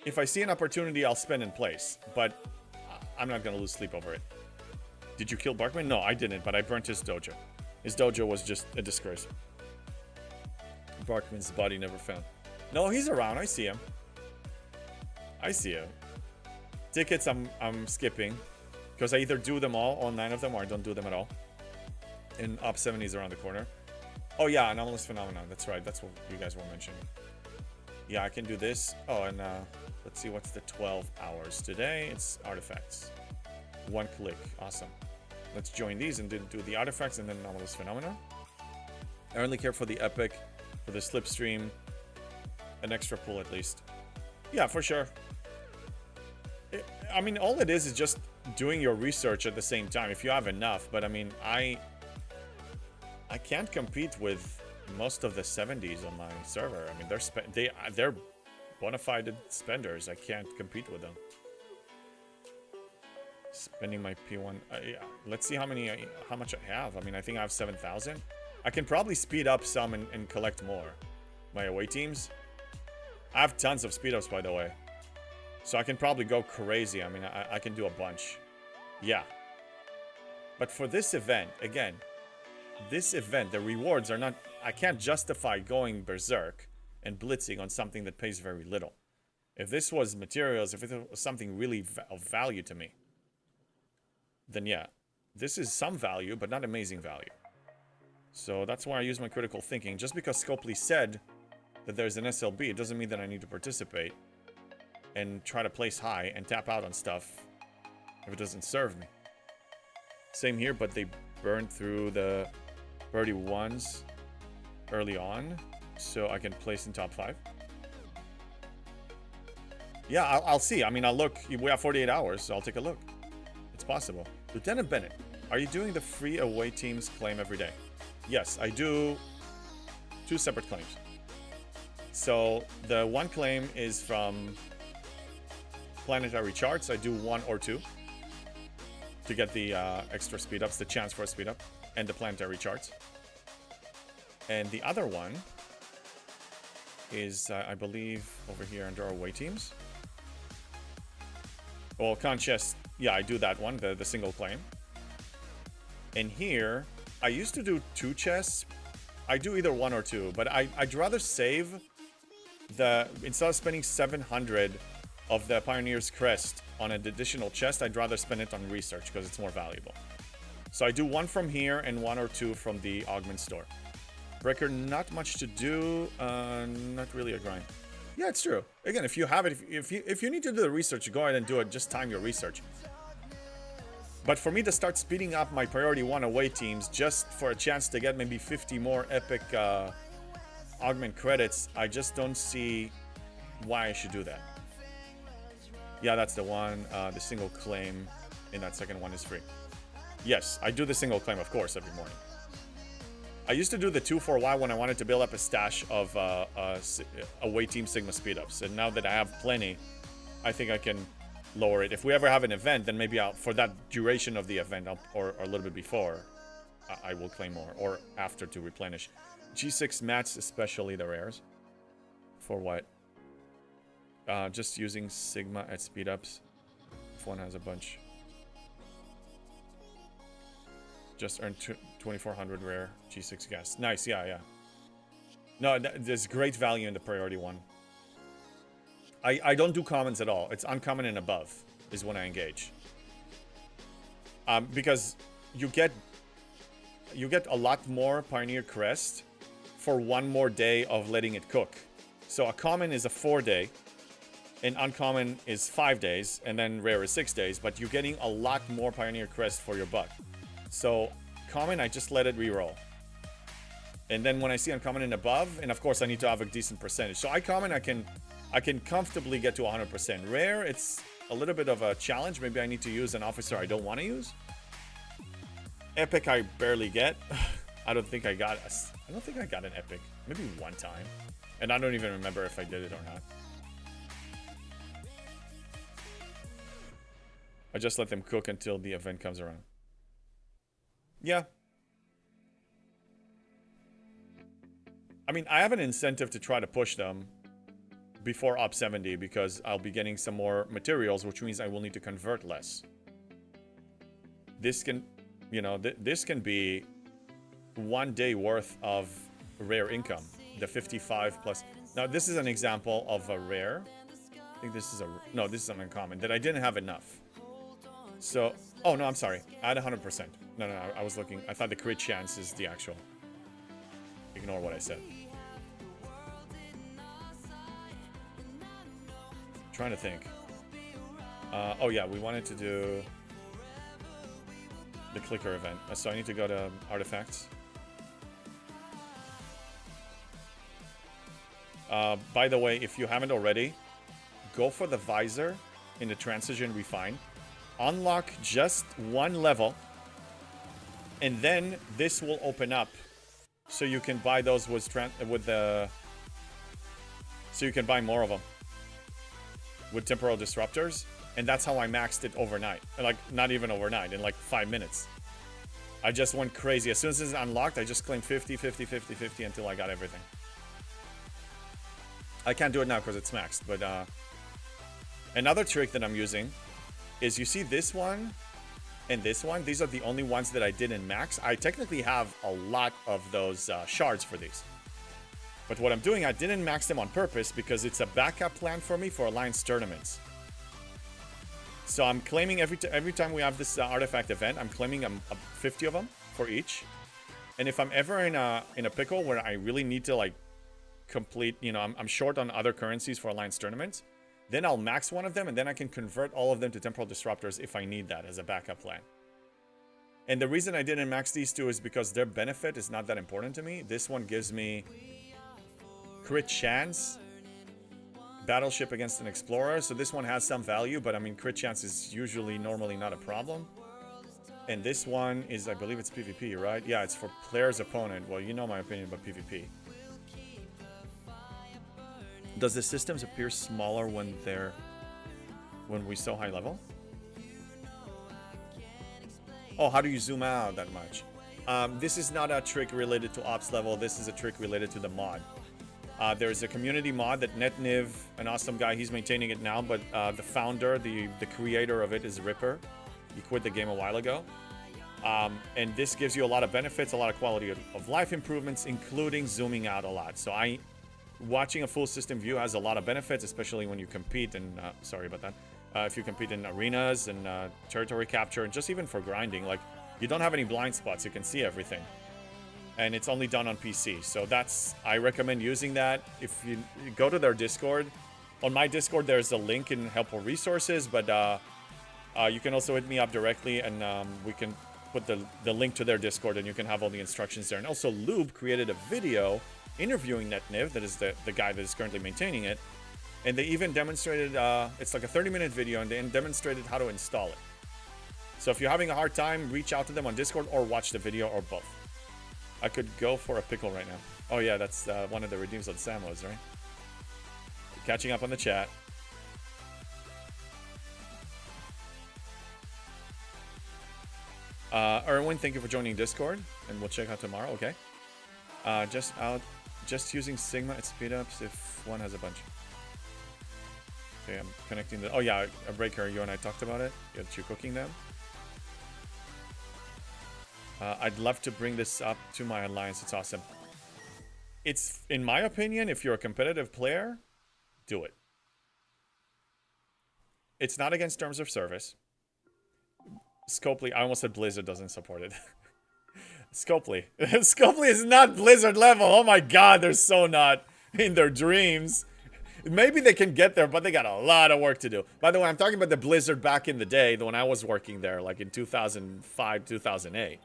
If I see an opportunity, I'll spend in place. But I'm not going to lose sleep over it. Did you kill Barkman? No, I didn't, but I burnt his dojo. His dojo was just a disgrace. Barkman's body never found. No, he's around. I see him. Tickets, I'm skipping. Because I either do them all 9 of them, or I don't do them at all. And Op 70 is around the corner. Oh yeah, Anomalous Phenomenon. That's right. That's what you guys were mentioning. Yeah, I can do this. Oh, and let's see what's the 12 hours. Today, it's artifacts. One click. Awesome. Let's join these and do the artifacts and then anomalous phenomena. I only care for the epic, for the slipstream, an extra pool at least. Yeah, for sure. I mean, all it is just doing your research at the same time if you have enough. But I mean, I can't compete with most of the 70s on my server. I mean, they're bona fide spenders. I can't compete with them. Spending my P1. Let's see how much I have. I mean, I think I have 7,000. I can probably speed up some and collect more. My away teams. I have tons of speed ups, by the way. So I can probably go crazy. I mean, I can do a bunch. Yeah. But for this event, again, this event, the rewards are not... I can't justify going berserk and blitzing on something that pays very little. If this was materials, if it was something really of value to me, then yeah, this is some value, but not amazing value. So that's why I use my critical thinking. Just because Scopely said that there's an SLB, it doesn't mean that I need to participate and try to place high and tap out on stuff if it doesn't serve me. Same here, but they burned through the birdie ones early on, so I can place in top 5. Yeah, I'll see. I mean, I'll look. We have 48 hours, so I'll take a look. It's possible. Lieutenant Bennett, are you doing the free away teams claim every day? Yes, I do 2 separate claims. So the one claim is from planetary charts. I do 1 or 2 to get the extra speed ups, the chance for a speed up, and the planetary charts. And the other one is, I believe, over here under our away teams. Well, Conchest, yeah, I do that one, the single claim. And here, I used to do 2 chests. I do either 1 or 2, but I'd rather save instead of spending 700 of the Pioneer's Crest on an additional chest, I'd rather spend it on research because it's more valuable. So I do 1 from here and 1 or 2 from the Augment store. Breaker, not much to do, not really a grind. Yeah, it's true. Again, if you have it, if you need to do the research, go ahead and do it. Just time your research. But for me to start speeding up my priority 1 away teams just for a chance to get maybe 50 more epic augment credits, I just don't see why I should do that. Yeah, that's the one. The single claim in that second one is free. Yes, I do the single claim, of course, every morning. I used to do the 2 for a while when I wanted to build up a stash of away team Sigma speedups, and now that I have plenty, I think I can lower it. If we ever have an event, then maybe for that duration of the event, or a little bit before, I will claim more, or after to replenish. G6 mats, especially the rares. For what? Just using Sigma at speedups. If one has a bunch. Just earned 2400 rare G6 gas. Nice, yeah. No, there's great value in the priority one. I don't do commons at all. It's uncommon and above is when I engage. Because you get a lot more Pioneer Crest for 1 more day of letting it cook. So a common is a 4-day, and uncommon is 5 days, and then rare is 6 days, but you're getting a lot more Pioneer Crest for your buck. So common, I just let it reroll. And then when I see uncommon and above, and of course I need to have a decent percentage. So common, I can comfortably get to 100%. Rare, it's a little bit of a challenge. Maybe I need to use an officer I don't want to use. Epic, I barely get. I don't think I got an epic. Maybe 1 time. And I don't even remember if I did it or not. I just let them cook until the event comes around. Yeah. I mean, I have an incentive to try to push them before Op 70 because I'll be getting some more materials, which means I will need to convert less. This can, this can be 1 day worth of rare income. The 55 plus. Now, this is an example of a rare. I think this is this is an uncommon that I didn't have enough. So, oh no, I'm sorry. I had 100%. No, I was looking. I thought the crit chance is the actual. Ignore what I said. trying to think. Oh yeah, we wanted to do the clicker event. So I need to go to artifacts. By the way, if you haven't already, go for the visor in the transition refine. Unlock just one level. And then this will open up. So you can buy those so you can buy more of them. With temporal disruptors. And that's how I maxed it overnight. Like, not even overnight, in like 5 minutes. I just went crazy. As soon as it's unlocked, I just claimed 50, 50, 50, 50 until I got everything. I can't do it now because it's maxed, but another trick that I'm using is, you see this one and this one? These are the only ones that I didn't max. I technically have a lot of those shards for these. But what I'm doing, I didn't max them on purpose because it's a backup plan for me for Alliance tournaments. So I'm claiming every time we have this artifact event, I'm claiming 50 of them for each. And if I'm ever in a pickle where I really need to like complete, you know, I'm short on other currencies for Alliance tournaments, then I'll max one of them and then I can convert all of them to temporal disruptors if I need that as a backup plan. And the reason I didn't max these two is because their benefit is not that important to me. This one gives me crit chance, battleship against an explorer, so this one has some value, but I mean crit chance is normally not a problem. And this one is, I believe it's PvP, right? Yeah, it's for player's opponent. Well, you know my opinion about PvP. Does the systems appear smaller when we so high level? Oh, how do you zoom out that much? This is not a trick related to ops level. This is a trick related to the mod. There's a community mod that NetNiv, an awesome guy, he's maintaining it now, but the founder, the creator of it is Ripper. He quit the game a while ago. And this gives you a lot of benefits, a lot of quality of life improvements, including zooming out a lot. So watching a full system view has a lot of benefits, especially when you compete in, sorry about that, if you compete in arenas and territory capture, and just even for grinding. Like, you don't have any blind spots, you can see everything. And it's only done on PC. So I recommend using that. If you go to their Discord, on my Discord there's a link in helpful resources, but you can also hit me up directly and we can put the link to their Discord and you can have all the instructions there. And also Lube created a video interviewing NetNiv, that is the guy that is currently maintaining it. And they even demonstrated, it's like a 30-minute video, and they demonstrated how to install it. So if you're having a hard time, reach out to them on Discord or watch the video, or both. I could go for a pickle right now. Oh yeah, that's one of the redeems on Samos, right? Catching up on the chat. Erwin, thank you for joining Discord, and we'll check out tomorrow, okay? Just using Sigma at speedups if one has a bunch. Okay, I'm connecting the... Oh yeah, a breaker, you and I talked about it. You're cooking them. I'd love to bring this up to my alliance. It's awesome. It's, in my opinion, if you're a competitive player, do it. It's not against terms of service. Scopely, I almost said Blizzard doesn't support it. Scopely. Scopely is not Blizzard level. Oh my god, they're so not in their dreams. Maybe they can get there, but they got a lot of work to do. By the way, I'm talking about the Blizzard back in the day, the one I was working there, like in 2005, 2008.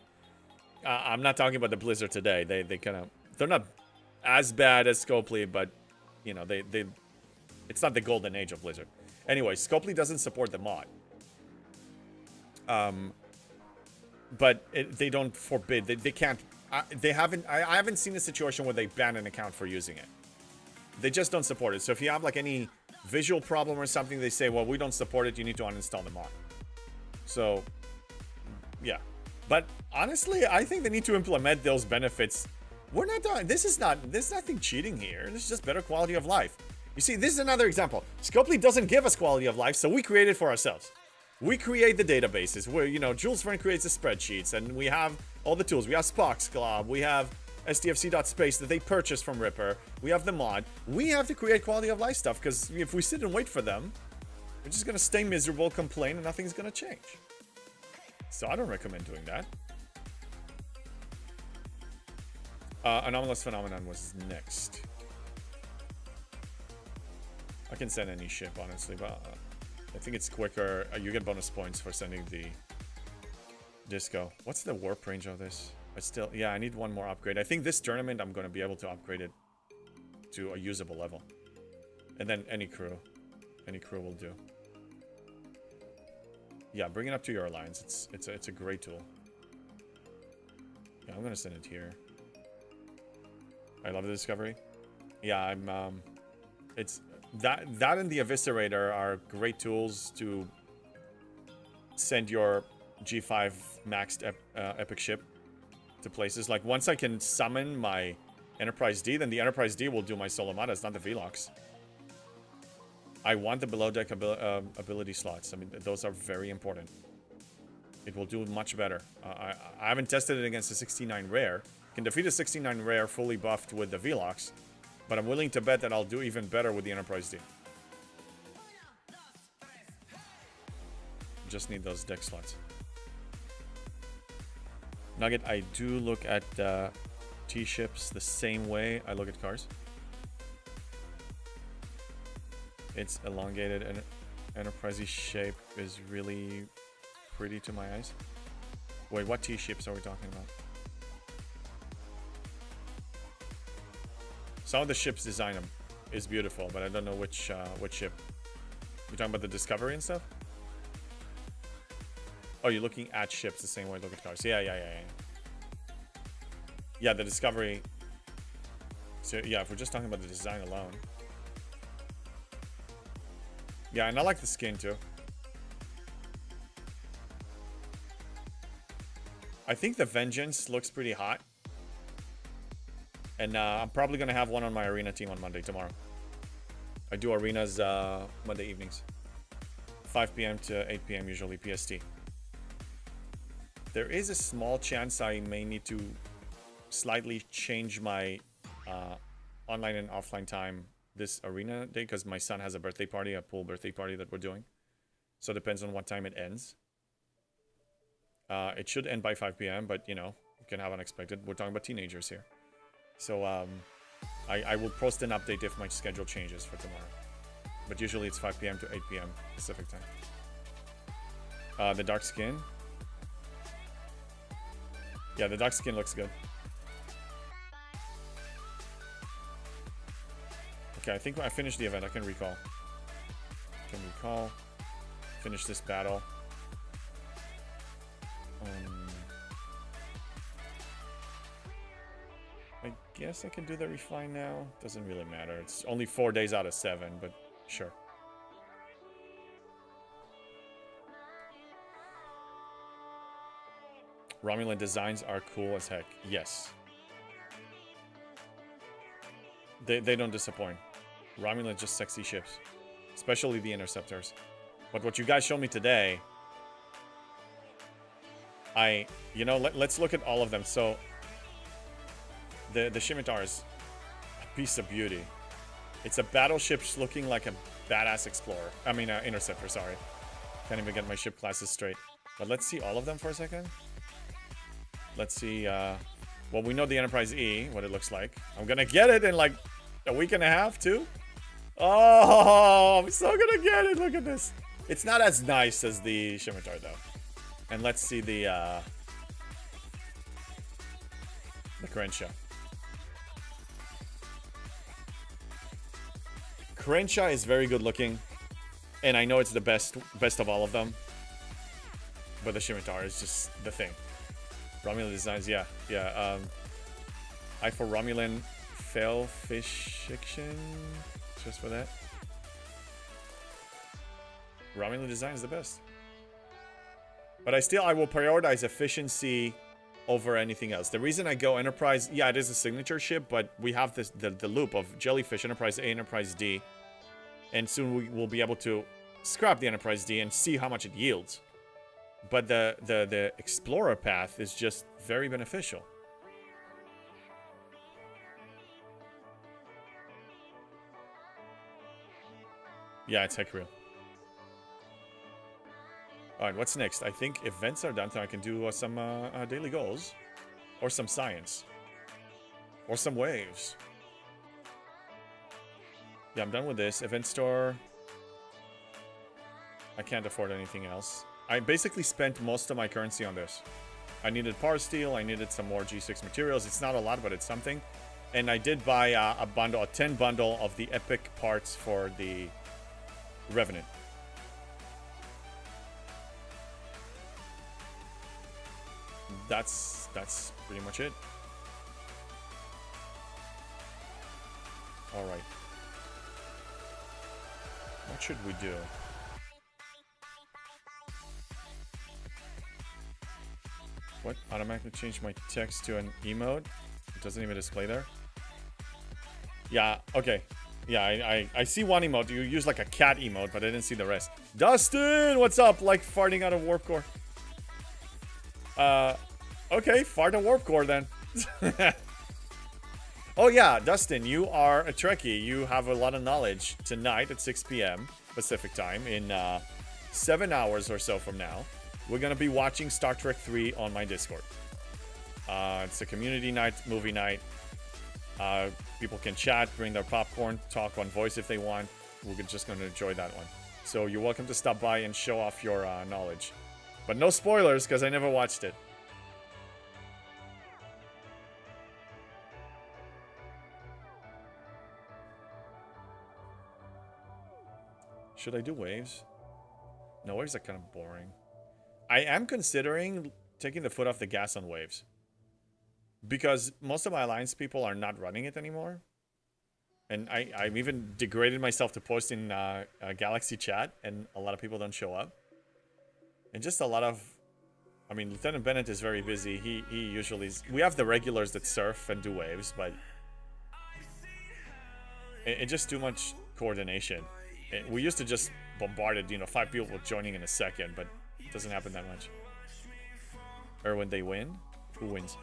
I'm not talking about the Blizzard today. They're not as bad as Scopely, but you know, it's not the golden age of Blizzard. Anyway, Scopely doesn't support the mod. But they don't forbid. They can't. I haven't seen a situation where they ban an account for using it. They just don't support it. So if you have like any visual problem or something, they say, well, we don't support it. You need to uninstall the mod. So, yeah. But honestly, I think they need to implement those benefits. We're not done. There's nothing cheating here. This is just better quality of life. You see, this is another example. Scopely doesn't give us quality of life, so we create it for ourselves. We create the databases where, you know, Jules Verne creates the spreadsheets, and we have all the tools. We have Spock's Glob, we have SDFC.space that they purchased from Ripper. We have the mod. We have to create quality of life stuff, because if we sit and wait for them, we're just going to stay miserable, complain, and nothing's going to change. So I don't recommend doing that. Anomalous Phenomenon was next. I can send any ship, honestly, but I think it's quicker. You get bonus points for sending the disco. What's the warp range of this? Yeah, I need one more upgrade. I think this tournament I'm going to be able to upgrade it to a usable level. And then any crew will do. Yeah, bring it up to your alliance. It's a great tool. Yeah, I'm going to send it here. I love the discovery. Yeah, I'm it's that and the eviscerator are great tools to send your G5 maxed epic ship to places. Like, once I can summon my Enterprise D, then the Enterprise D will do my Solomatas, not the Velox. I want the below deck ability slots. I mean, those are very important. It will do much better. I haven't tested it against the 69 rare. Can defeat a 69 rare fully buffed with the Velox, but I'm willing to bet that I'll do even better with the Enterprise D. Just need those deck slots. Nugget, I do look at T-ships the same way I look at cars. Its elongated and Enterprise-y shape is really pretty to my eyes. Wait, what T-ships are we talking about? Some of the ships design is beautiful, but I don't know which ship. You're talking about the Discovery and stuff? Oh, you're looking at ships the same way I look at cars. Yeah. Yeah, the Discovery. So yeah, if we're just talking about the design alone. Yeah, and I like the skin too. I think the Vengeance looks pretty hot. And I'm probably going to have one on my arena team on Monday, tomorrow. I do arenas Monday evenings. 5 p.m. to 8 p.m. usually, PST. There is a small chance I may need to slightly change my online and offline time this arena day, because my son has a birthday party, a pool birthday party that we're doing. So it depends on what time it ends. It should end by 5 p.m., but, you know, you can have unexpected. We're talking about teenagers here. So I will post an update if my schedule changes for tomorrow. But usually it's 5 p.m. to 8 p.m. Pacific time. The dark skin. Yeah, the dark skin looks good. Okay, I think I finished the event. I can recall. Finish this battle. I guess I can do the refine now. Doesn't really matter. It's only 4 days out of 7, but sure. Romulan designs are cool as heck. Yes. They don't disappoint. Romulan just sexy ships. Especially the interceptors. But what you guys showed me today... let's look at all of them. So... The Scimitar is a piece of beauty. It's a battleship looking like a badass explorer. I mean, interceptor, sorry. Can't even get my ship classes straight. But let's see all of them for a second. Let's see, well, we know the Enterprise E, what it looks like. I'm gonna get it in like a week and a half, too. Oh, I'm so gonna get it. Look at this. It's not as nice as the Scimitar, though. And let's see the Crenshaw. Crenshaw is very good looking, and I know it's the best of all of them. But the Scimitar is just the thing. Romulan designs, yeah. I for Romulan fail fish fiction just for that. Romulan design is the best. But I will prioritize efficiency over anything else. The reason I go Enterprise, yeah, it is a signature ship, but we have this the loop of Jellyfish, Enterprise A, Enterprise D. And soon we will be able to scrap the Enterprise D and see how much it yields. But the Explorer path is just very beneficial. Yeah, it's heck real. Alright, what's next? I think events are done, so I can do some daily goals. Or some science. Or some waves. Yeah, I'm done with this. Event store. I can't afford anything else. I basically spent most of my currency on this. I needed power steel. I needed some more G6 materials. It's not a lot, but it's something. And I did buy a bundle, a 10 bundle of the epic parts for the Revenant. That's pretty much it. All right. What should we do? What? Automatically change my text to an emote? It doesn't even display there. Yeah, okay. Yeah, I see one emote. You use like a cat emote, but I didn't see the rest. Dustin, what's up? Like farting out of Warp Core. Okay, fart a Warp Core then. Oh yeah, Dustin, you are a Trekkie. You have a lot of knowledge. Tonight at 6 p.m. Pacific time, in 7 hours or so from now, we're gonna be watching Star Trek 3 on my Discord. It's a community night, movie night. People can chat, bring their popcorn, talk on voice if they want. We're just gonna enjoy that one. So you're welcome to stop by and show off your knowledge. But no spoilers, because I never watched it. Should I do waves? No, waves are kind of boring. I am considering taking the foot off the gas on waves. Because most of my Alliance people are not running it anymore. And I've even degraded myself to post in Galaxy chat, and a lot of people don't show up. And just a lot of... I mean, Lieutenant Bennett is very busy. He usually... We have the regulars that surf and do waves, but... It's just too much coordination. We used to just bombard it, 5 people joining in a second, but it doesn't happen that much. Or when they win? Who wins?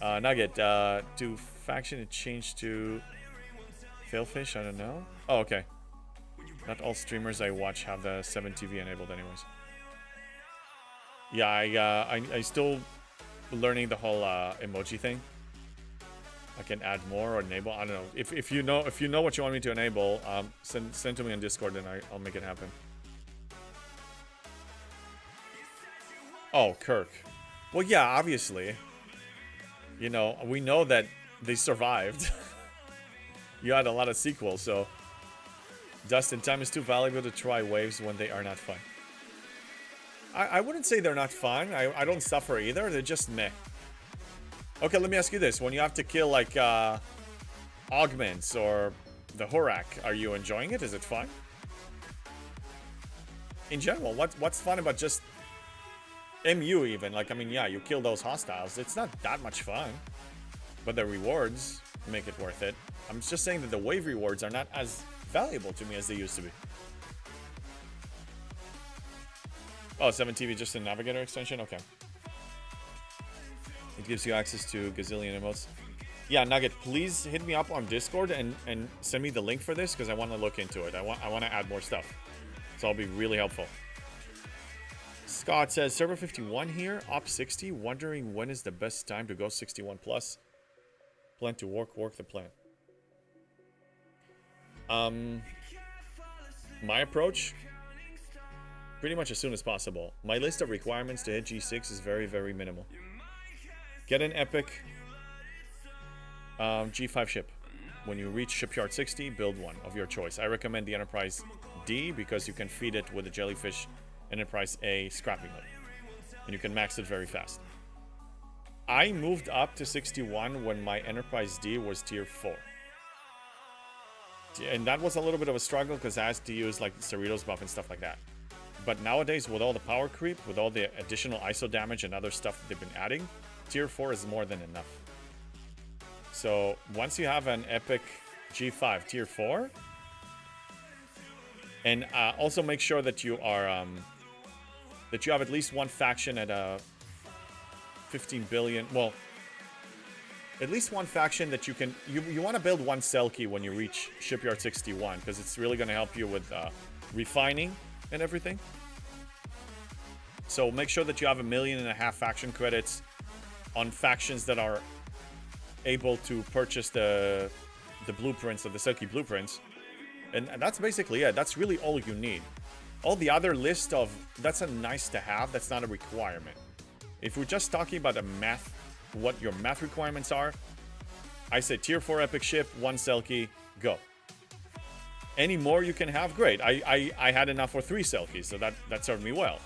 Nugget, to faction it changed to Failfish, I don't know. Oh, okay. Not all streamers I watch have the 7TV enabled anyways. Yeah, I still learning the whole emoji thing. I can add more or enable. I don't know. If you know what you want me to enable, send to me on Discord and I'll make it happen. Oh, Kirk. Well, yeah, obviously. We know that they survived. You had a lot of sequels, so... Dustin, time is too valuable to try waves when they are not fun. I wouldn't say they're not fun. I don't suffer either. They're just meh. Okay, let me ask you this. When you have to kill, like, augments or the Horak, are you enjoying it? Is it fun? In general, what's fun about just... MU even? Like, I mean, yeah, you kill those hostiles. It's not that much fun. But the rewards make it worth it. I'm just saying that the wave rewards are not as valuable to me as they used to be. Oh, 7TV just a navigator extension? Okay. It gives you access to gazillion emotes. Yeah, Nugget, please hit me up on Discord and send me the link for this because I want to look into it. I want to add more stuff. So I'll be really helpful. Scott says, server 51 here, op 60, wondering when is the best time to go 61 plus. Plan to work the plan. My approach, pretty much as soon as possible. My list of requirements to hit G6 is very, very minimal. Get an epic G5 ship. When you reach shipyard 60, build one of your choice. I recommend the Enterprise D because you can feed it with the Jellyfish Enterprise A scrapping hood. And you can max it very fast. I moved up to 61 when my Enterprise D was tier 4. And that was a little bit of a struggle because I had to use like Cerritos buff and stuff like that. But nowadays, with all the power creep, with all the additional ISO damage and other stuff they've been adding, tier 4 is more than enough. So once you have an epic G5 tier 4, and also make sure that you are that you have at least one faction at a 15 billion. Well, at least one faction that you can. You want to build one Selkie when you reach shipyard 61 because it's really going to help you with refining and everything. So make sure that you have 1.5 million faction credits on factions that are able to purchase the blueprints of the Selkie blueprints. And that's basically it. That's really all you need. All the other list of, that's a nice to have, that's not a requirement. If we're just talking about what your math requirements are, I say tier 4 epic ship, 1 Selkie, go. Any more you can have, great. I had enough for 3 Selkies, so that served me well.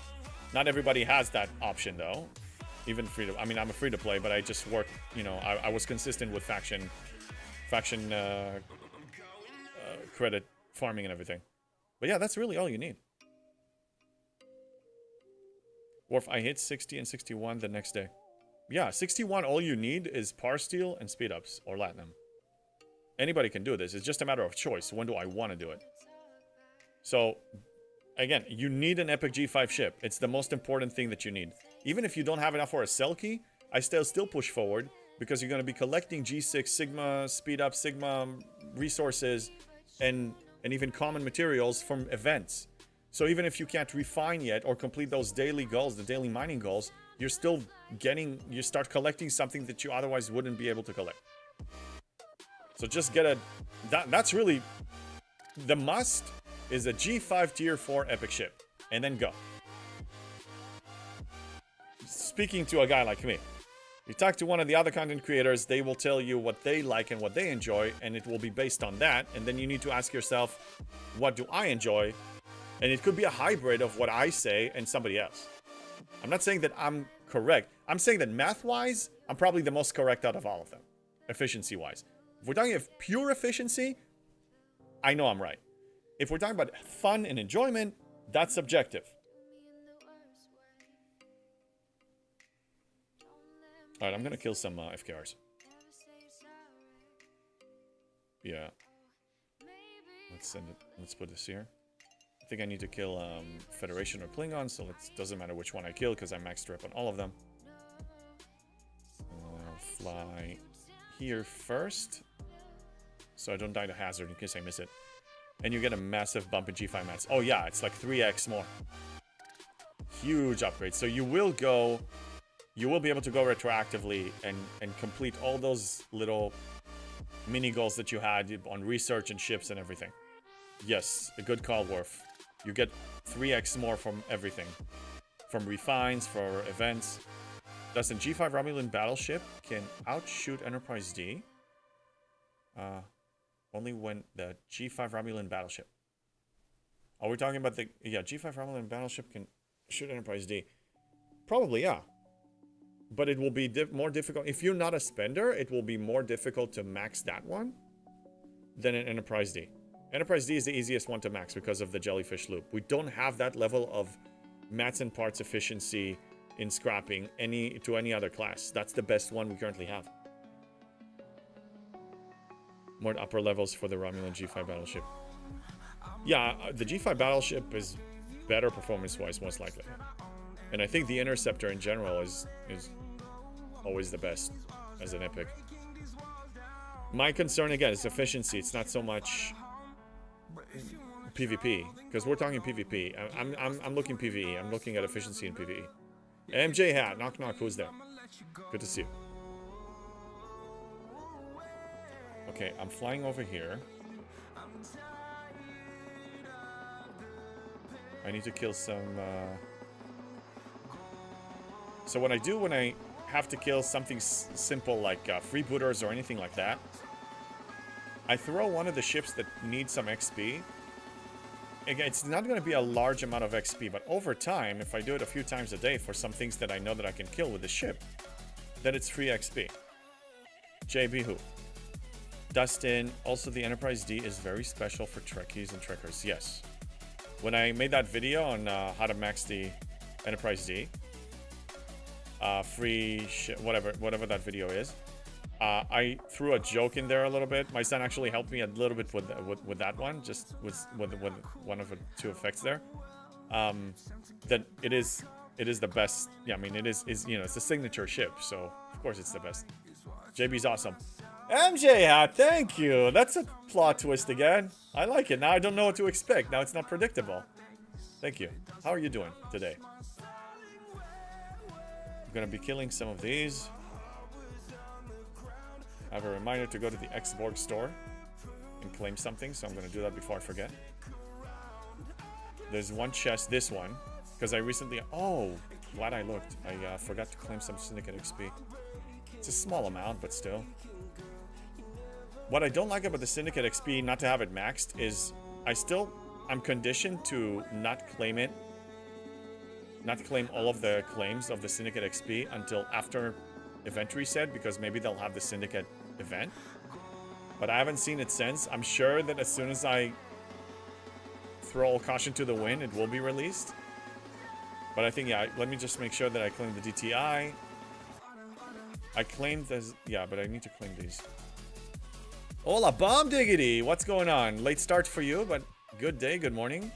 Not everybody has that option though. Even free to, I mean, I'm a free to play, but I just work, you know, I was consistent with faction credit farming and everything. But yeah, that's really all you need. Worf, I hit 60 and 61 the next day. Yeah, 61, all you need is Par Steel and Speed Ups or Latinum. Anybody can do this. It's just a matter of choice. When do I want to do it? So, again, you need an Epic G5 ship. It's the most important thing that you need. Even if you don't have enough for a Selkie, I still push forward because you're going to be collecting G6 Sigma, Speed Up, Sigma resources, and even common materials from events. So even if you can't refine yet or complete those daily goals, the daily mining goals, you're still you start collecting something that you otherwise wouldn't be able to collect. So just get that's really, the must is a G5 tier 4 epic ship, and then go. Speaking to a guy like me, you talk to one of the other content creators, they will tell you what they like and what they enjoy, and it will be based on that. And then you need to ask yourself, what do I enjoy? And it could be a hybrid of what I say and somebody else. I'm not saying that I'm correct. I'm saying that math-wise, I'm probably the most correct out of all of them, efficiency-wise. If we're talking of pure efficiency, I know I'm right. If we're talking about fun and enjoyment, that's subjective. Alright, I'm gonna kill some FKRs. Yeah. Let's send it. Let's put this here. I think I need to kill Federation or Klingon, so it doesn't matter which one I kill because I maxed rep on all of them. I'll fly here first, so I don't die to hazard in case I miss it. And you get a massive bump in G5 mats. Oh yeah, it's like 3x more. Huge upgrade. So you will be able to go retroactively and complete all those little mini goals that you had on research and ships and everything. Yes, a good call, Worf. You get 3x more from everything. From refines, for events. Does the G5 Romulan battleship can outshoot Enterprise D? Only when the G5 Romulan battleship. Are we talking about the... Yeah, G5 Romulan battleship can shoot Enterprise D. Probably, yeah. But it will be more difficult. If you're not a spender, it will be more difficult to max that one than an Enterprise D. Enterprise D is the easiest one to max because of the jellyfish loop. We don't have that level of mats and parts efficiency in scrapping to any other class. That's the best one we currently have. More upper levels for the Romulan G5 battleship. Yeah, the G5 battleship is better performance-wise, most likely. And I think the Interceptor in general is always the best as an epic. My concern, again, is efficiency. It's not so much PvP, because we're talking PvP. I'm looking PvE. I'm looking at efficiency in PvE. MJ Hat, knock knock, who's there? Good to see you. Okay, I'm flying over here. I need to kill some... So what I do when I have to kill something simple like freebooters or anything like that, I throw one of the ships that needs some XP. Again, it's not going to be a large amount of XP, but over time, if I do it a few times a day for some things that I know that I can kill with the ship, then it's free XP. JB who? Dustin, also the Enterprise D is very special for Trekkies and Trekkers. Yes. When I made that video on how to max the Enterprise D, whatever that video is, I threw a joke in there a little bit. My son actually helped me a little bit with that one, just with one of the two effects there. That it is the best. Yeah, I mean it is you know, it's the signature ship, so of course it's the best. JB's awesome. MJ Hat, thank you. That's a plot twist again. I like it. Now I don't know what to expect. Now it's not predictable. Thank you. How are you doing today? I'm gonna be killing some of these. I have a reminder to go to the Xborg store. and claim something, so I'm gonna do that before I forget. There's one chest, this one, because I recently... Oh, glad I looked. I forgot to claim some Syndicate XP. It's a small amount, but still. What I don't like about the Syndicate XP, not to have it maxed, is I'm conditioned to not claim it. Not to claim all of the claims of the Syndicate XP until after event reset, because maybe they'll have the Syndicate event. But I haven't seen it since. I'm sure that as soon as I throw all caution to the wind, it will be released. But I think, yeah, let me just make sure that I claim the DTI. I claimed this, yeah, but I need to claim these. Hola, Bomb Diggity! What's going on? Late start for you, but good day, good morning.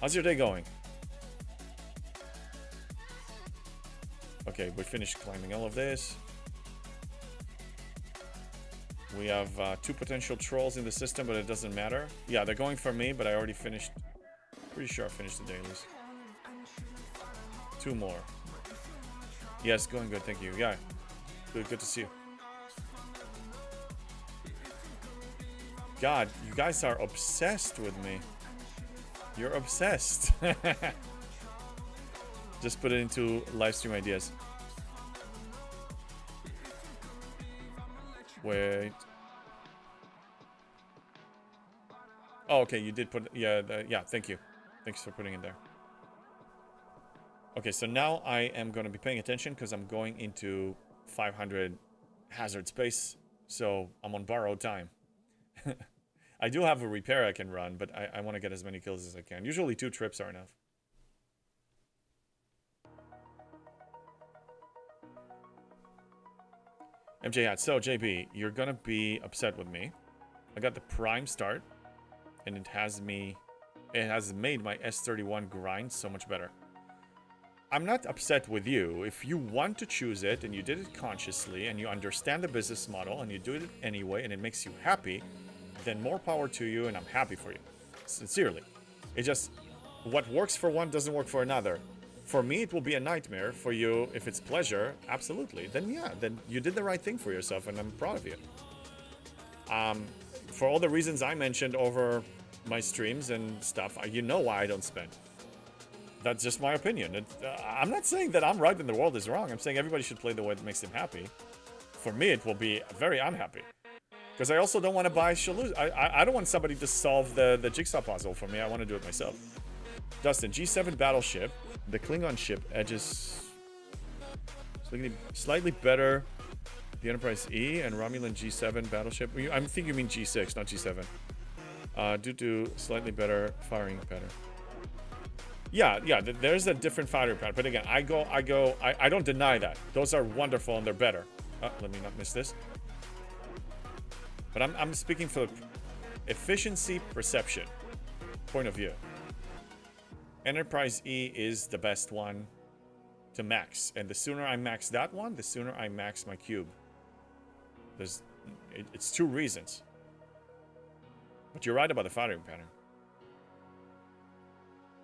How's your day going? Okay, we finished claiming all of this. We have 2 potential trolls in the system, but it doesn't matter. Yeah, they're going for me, but I already finished. Pretty sure I finished the dailies. 2 more. Yes, going good, thank you. Yeah, good to see you. God, you guys are obsessed with me. You're obsessed. Just put it into live stream ideas. Wait. Oh, okay, you did put... Yeah, yeah, thank you. Thanks for putting it there. Okay, so now I am going to be paying attention because I'm going into 500 hazard space. So I'm on borrowed time. I do have a repair I can run, but I want to get as many kills as I can. Usually 2 trips are enough. MJ hat. So, JB, you're gonna be upset with me. I got the prime start, and it has made my S31 grind so much better. I'm not upset with you. If you want to choose it, and you did it consciously, and you understand the business model, and you do it anyway, and it makes you happy, then more power to you, and I'm happy for you. Sincerely. It just... What works for one doesn't work for another. For me, it will be a nightmare. For you, if it's pleasure, absolutely. Then yeah, then you did the right thing for yourself, and I'm proud of you. For all the reasons I mentioned over my streams and stuff, you know why I don't spend. That's just my opinion. I'm not saying that I'm right and the world is wrong. I'm saying everybody should play the way that makes them happy. For me, it will be very unhappy. Because I also don't want to buy Shalouz. I don't want somebody to solve the jigsaw puzzle for me. I want to do it myself. Dustin, G7 battleship. The Klingon ship edges slightly better the Enterprise E and Romulan G7 battleship. I think you mean G6, not G7. Due to slightly better firing pattern. Yeah, there's a different firing pattern. But again, I don't deny that. Those are wonderful and they're better. Let me not miss this. But I'm speaking for the efficiency perception point of view. Enterprise E is the best one to max, and the sooner I max that one, the sooner I max my cube. It's 2 reasons. But you're right about the firing pattern.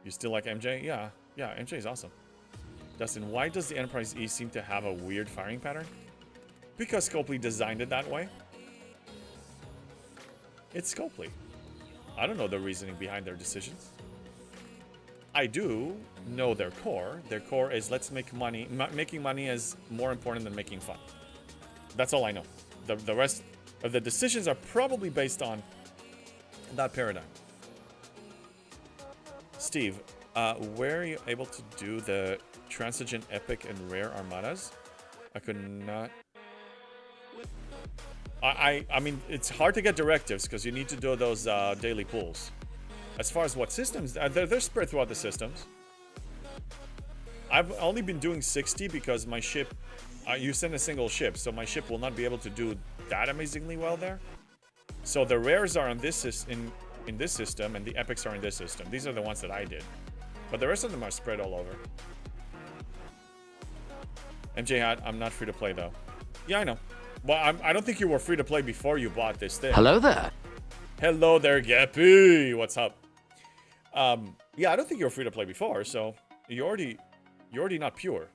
You still like MJ? Yeah, MJ is awesome. Dustin, why does the Enterprise E seem to have a weird firing pattern? Because Scopely designed it that way. It's Scopely. I don't know the reasoning behind their decisions. I do know their core. Their core is let's make money. Making money is more important than making fun. That's all I know. The rest of the decisions are probably based on that paradigm. Steve, where are you able to do the Transigent Epic and Rare Armadas? I could not... I mean, it's hard to get directives because you need to do those daily pools. As far as what systems, they're spread throughout the systems. I've only been doing 60 because my ship, you send a single ship, so my ship will not be able to do that amazingly well there. So the rares are on this in this system, and the epics are in this system. These are the ones that I did, but the rest of them are spread all over. MJ Hat, I'm not free to play though. Yeah, I know. Well, I don't think you were free to play before you bought this thing. Hello there. Hello there, Gappy. What's up? Yeah, I don't think you were free to play before, so you're already not pure.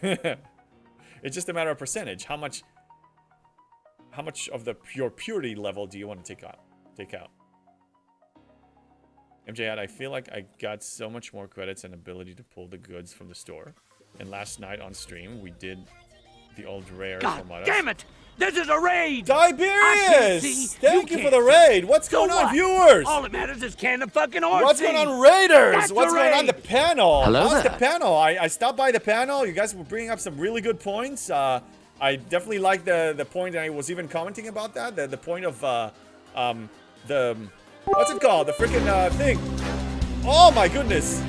It's just a matter of percentage. How how much of the purity level do you want to take out? MJ, I feel like I got so much more credits and ability to pull the goods from the store. And last night on stream, we did the old rare God from us. damn it! This is a raid! Tiberius! Thank you for the raid! What's going on, viewers? All that matters is can of fucking orange. What's going on, Raiders? That's What's the going on raid. the panel? Hello How's there. the panel? I stopped by the panel. You guys were bringing up some really good points. I definitely like the point, and I was even commenting about that. The point of the what's it called? The freaking thing. Oh my goodness.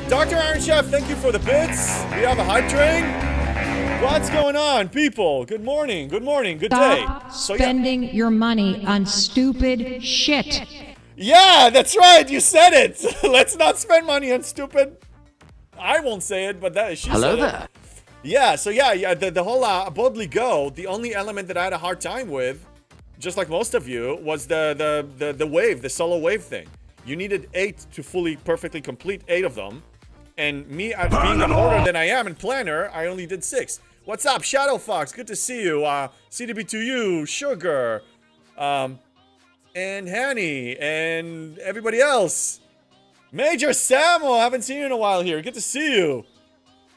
Dr. Iron Chef, thank you for the bits. We have a hype train. What's going on, people? Good morning. Good morning. Good day. Stop So yeah. spending your money on stupid shit. Yeah, that's right. You said it. Let's not spend money on stupid. I won't say it, but she Hello said there. it. Yeah. So yeah. The whole Boldly Go. The only element that I had a hard time with, just like most of you, was the wave, the solo wave thing. You needed 8 to perfectly complete 8 of them, and me being the hoarder than I am and planner, I only did 6. What's up, Shadow Fox? Good to see you. CDB2U, Sugar, and Hanny, and everybody else. Major Samuel, haven't seen you in a while here. Good to see you.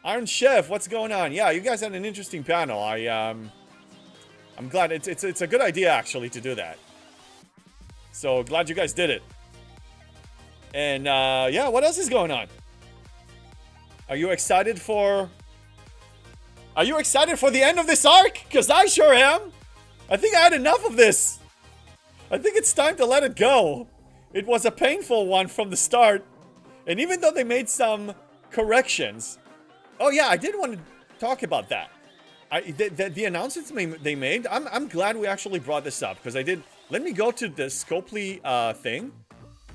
Iron Chef, what's going on? Yeah, you guys had an interesting panel. I'm glad. It's a good idea actually to do that. So glad you guys did it. And yeah, what else is going on? Are you excited for the end of this arc? Because I sure am. I think I had enough of this. I think it's time to let it go. It was a painful one from the start. And even though they made some corrections. Oh yeah, I did want to talk about that. The announcements they made, I'm glad we actually brought this up. Because I did. Let me go to the Scopely thing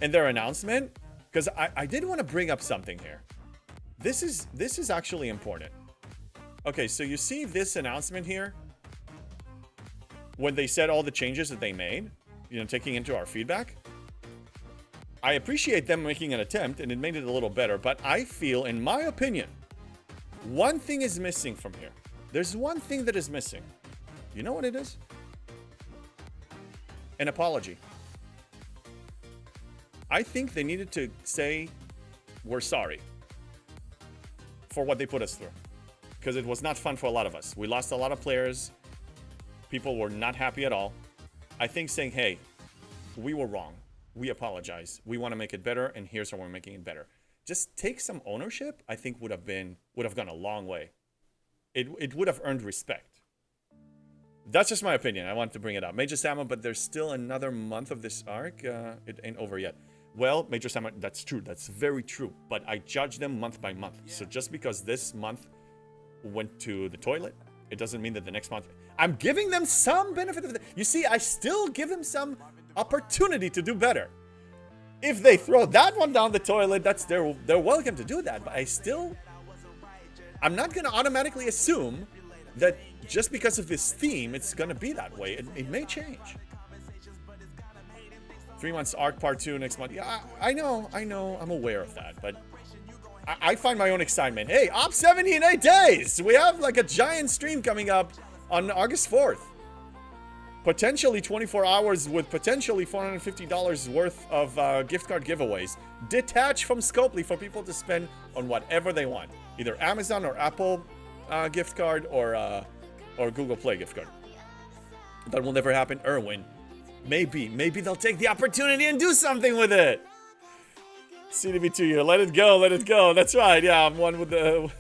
and their announcement. Because I did want to bring up something here. This is actually important. Okay, so you see this announcement here? When they said all the changes that they made, you know, taking into our feedback. I appreciate them making an attempt, and it made it a little better, but I feel, in my opinion, one thing is missing from here. There's one thing that is missing. You know what it is? An apology. I think they needed to say, we're sorry for what they put us through. Because it was not fun for a lot of us. We lost a lot of players. People were not happy at all. I think saying, hey, we were wrong. We apologize. We want to make it better, and here's how we're making it better. Just take some ownership, I think would have gone a long way. It would have earned respect. That's just my opinion. I wanted to bring it up. Major Sama, but there's still another month of this arc. It ain't over yet. Well, Major Sama, that's true. That's very true. But I judge them month by month. So just because this month went to the toilet, it doesn't mean that the next month... I'm giving them some benefit of the... You see, I still give them some opportunity to do better. If they throw that one down the toilet, they're welcome to do that. But I'm not going to automatically assume that just because of this theme, it's going to be that way. It may change. 3 months arc part 2 next month. Yeah, I know. I'm aware of that. But I find my own excitement. Hey, Op 70 in 8 days. We have like a giant stream coming up on August 4th. Potentially 24 hours with potentially $450 worth of gift card giveaways. Detached from Scopely for people to spend on whatever they want. Either Amazon or Apple gift card or Google Play gift card. That will never happen. Erwin. Maybe they'll take the opportunity and do something with it. CDB2 let it go. That's right. Yeah, I'm one with the...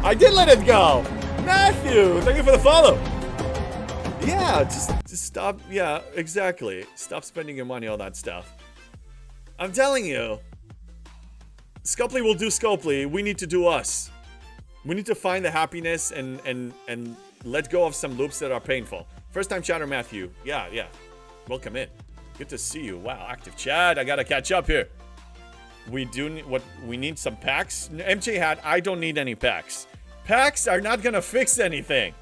I did let it go. Matthew, thank you for the follow. Yeah, just stop. Yeah, exactly. Stop spending your money on that stuff. I'm telling you. Scopely will do Scopely. We need to do us. We need to find the happiness and let go of some loops that are painful. First time chatter, Matthew. Yeah. Welcome in. Good to see you. Wow, active chat. I gotta catch up here. We need some packs. MJ Hat, I don't need any packs. Packs are not gonna fix anything.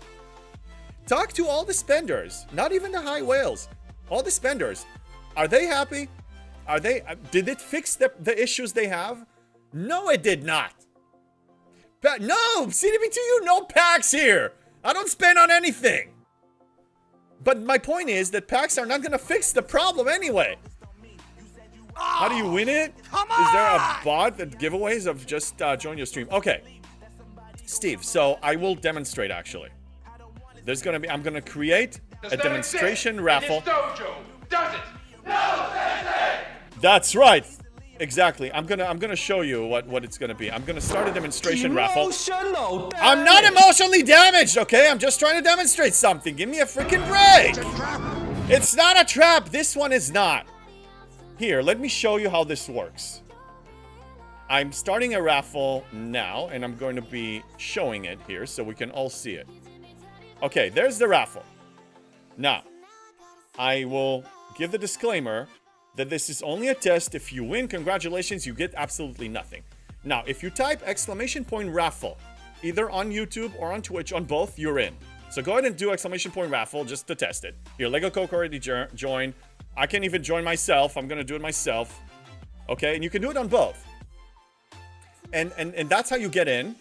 Talk to all the spenders, not even the high whales. All the spenders. Are they happy? Did it fix the issues they have? No, it did not. No, CDB2U, no packs here. I don't spend on anything. But my point is that packs are not gonna fix the problem anyway. How do you win it? Is there a bot that giveaways of just join your stream? Okay, Steve. So I will demonstrate actually. There's gonna be. I'm gonna create a demonstration raffle. Dojo, does it? No, Sensei! That's right. Exactly. I'm gonna show you what it's gonna be. I'm gonna start a demonstration raffle. Emotional I'm not emotionally damaged, okay? I'm just trying to demonstrate something. Give me a freaking break. It's not a trap. This one is not. Here, let me show you how this works. I'm starting a raffle now, and I'm going to be showing it here so we can all see it. Okay, there's the raffle. Now, I will give the disclaimer that this is only a test. If you win, congratulations, you get absolutely nothing. Now, if you type !raffle, either on YouTube or on Twitch, on both, you're in. So go ahead and do !raffle just to test it. Here, Lego Coke already joined. I can even join myself. I'm gonna do it myself. Okay, and you can do it on both. And that's how you get in.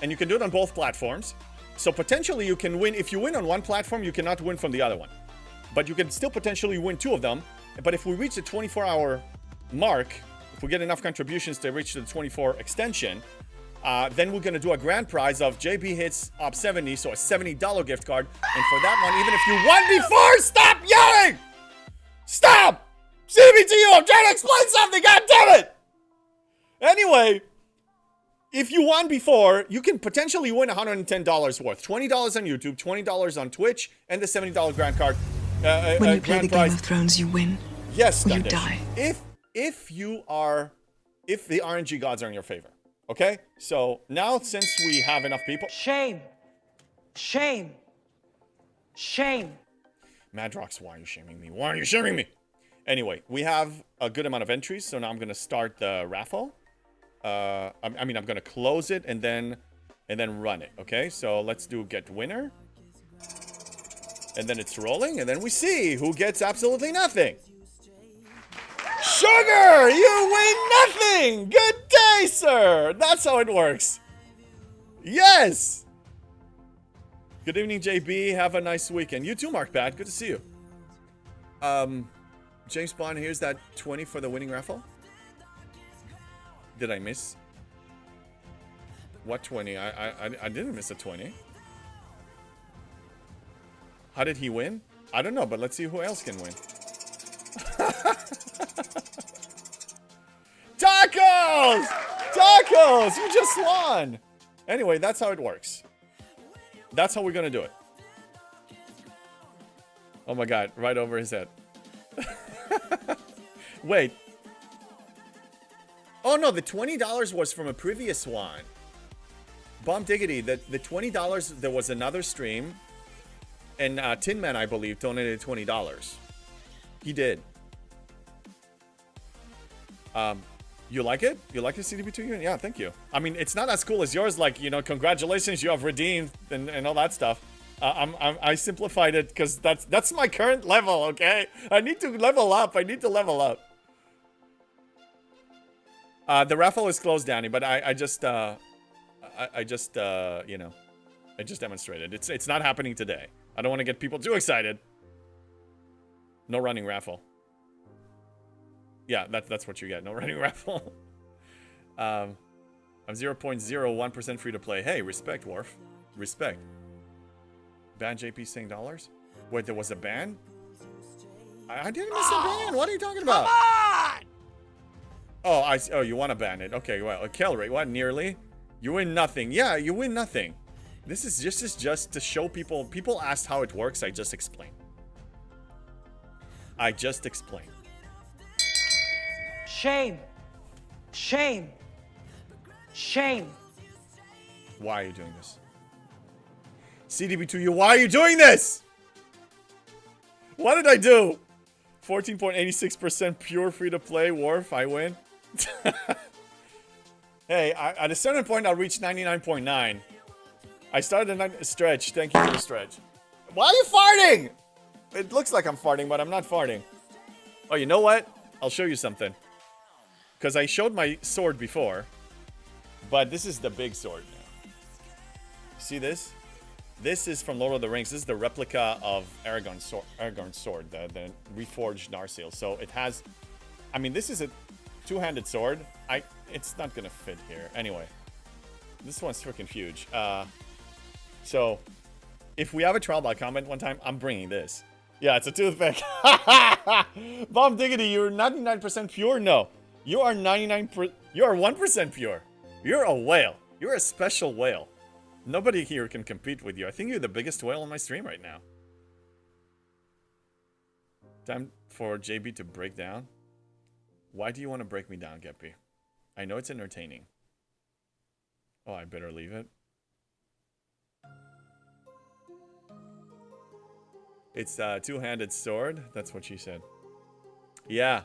And you can do it on both platforms. So potentially you can win. If you win on one platform, you cannot win from the other one. But you can still potentially win two of them. But if we reach the 24-hour mark, if we get enough contributions to reach the 24 extension, then we're going to do a grand prize of JB Hits Op 70, so a $70 gift card. And for that one, even if you won before, stop yelling! Stop! CBTU, I'm trying to explain something, god damn it! Anyway, if you won before, you can potentially win $110 worth. $20 on YouTube, $20 on Twitch, and the $70 grand card. When you play the Game of Thrones, you win. Yes, or you Dundish. die. If the RNG gods are in your favor. Okay? So now since we have enough people. Shame. Shame. Shame. Madrox, why are you shaming me? Why are you shaming me? Anyway, we have a good amount of entries, so now I'm gonna start the raffle. I'm gonna close it and then run it. Okay, so let's do get winner. And then it's rolling, and then we see who gets absolutely nothing. Sugar, you win nothing. Good day, sir. That's how it works. Yes. Good evening, JB. Have a nice weekend. You too, Mark Pat. Good to see you. James Bond, here's that 20 for the winning raffle. Did I miss? What 20? I didn't miss a 20. How did he win? I don't know, but let's see who else can win. Tacos! Tacos! You just won! Anyway, that's how it works. That's how we're gonna do it. Oh my god, right over his head. Wait. Oh no, the $20 was from a previous one. Bomb Diggity, the $20, there was another stream. And Tin Man, I believe, donated $20. He did. You like it? You like the CDB2 unit? Yeah, thank you. I mean, it's not as cool as yours. Like, you know, congratulations, you have redeemed and all that stuff. I simplified it because that's my current level. Okay, I need to level up. I need to level up. The raffle is closed, Danny, but I just demonstrated. It's not happening today. I don't want to get people too excited. No running raffle. Yeah, that's what you get. No running raffle. I'm 0.01% free to play. Hey, respect, Worf. Respect. Ban JP saying dollars? Wait, there was a ban? I didn't miss a ban. What are you talking about? Come on! Oh, you want to ban it. Okay, well, Kellery, what? Nearly? You win nothing. Yeah, you win nothing. This is just to show people. People asked how it works. I just explained. Shame. Shame. Shame. Why are you doing this? CDB2U, why are you doing this? What did I do? 14.86% pure free to play. Worf, I win. Hey, at a certain point, I'll reach 99.9. I started a stretch. Thank you for the stretch. Why are you farting? It looks like I'm farting, but I'm not farting. Oh, you know what? I'll show you something. Because I showed my sword before. But this is the big sword now. See this? This is from Lord of the Rings. This is the replica of Aragorn's sword, the reforged Narsil. So it has, I mean, this is a two-handed sword. It's not gonna fit here. Anyway, this one's freaking huge. So if we have a trial by combat one time, I'm bringing this. Yeah, it's a toothpick. Bomb Diggity, you're 99% pure? No. You are 1% pure. You're a whale. You're a special whale. Nobody here can compete with you. I think you're the biggest whale on my stream right now. Time for JB to break down. Why do you want to break me down, Geppy? I know it's entertaining. Oh, I better leave it. It's a two-handed sword. That's what she said. Yeah.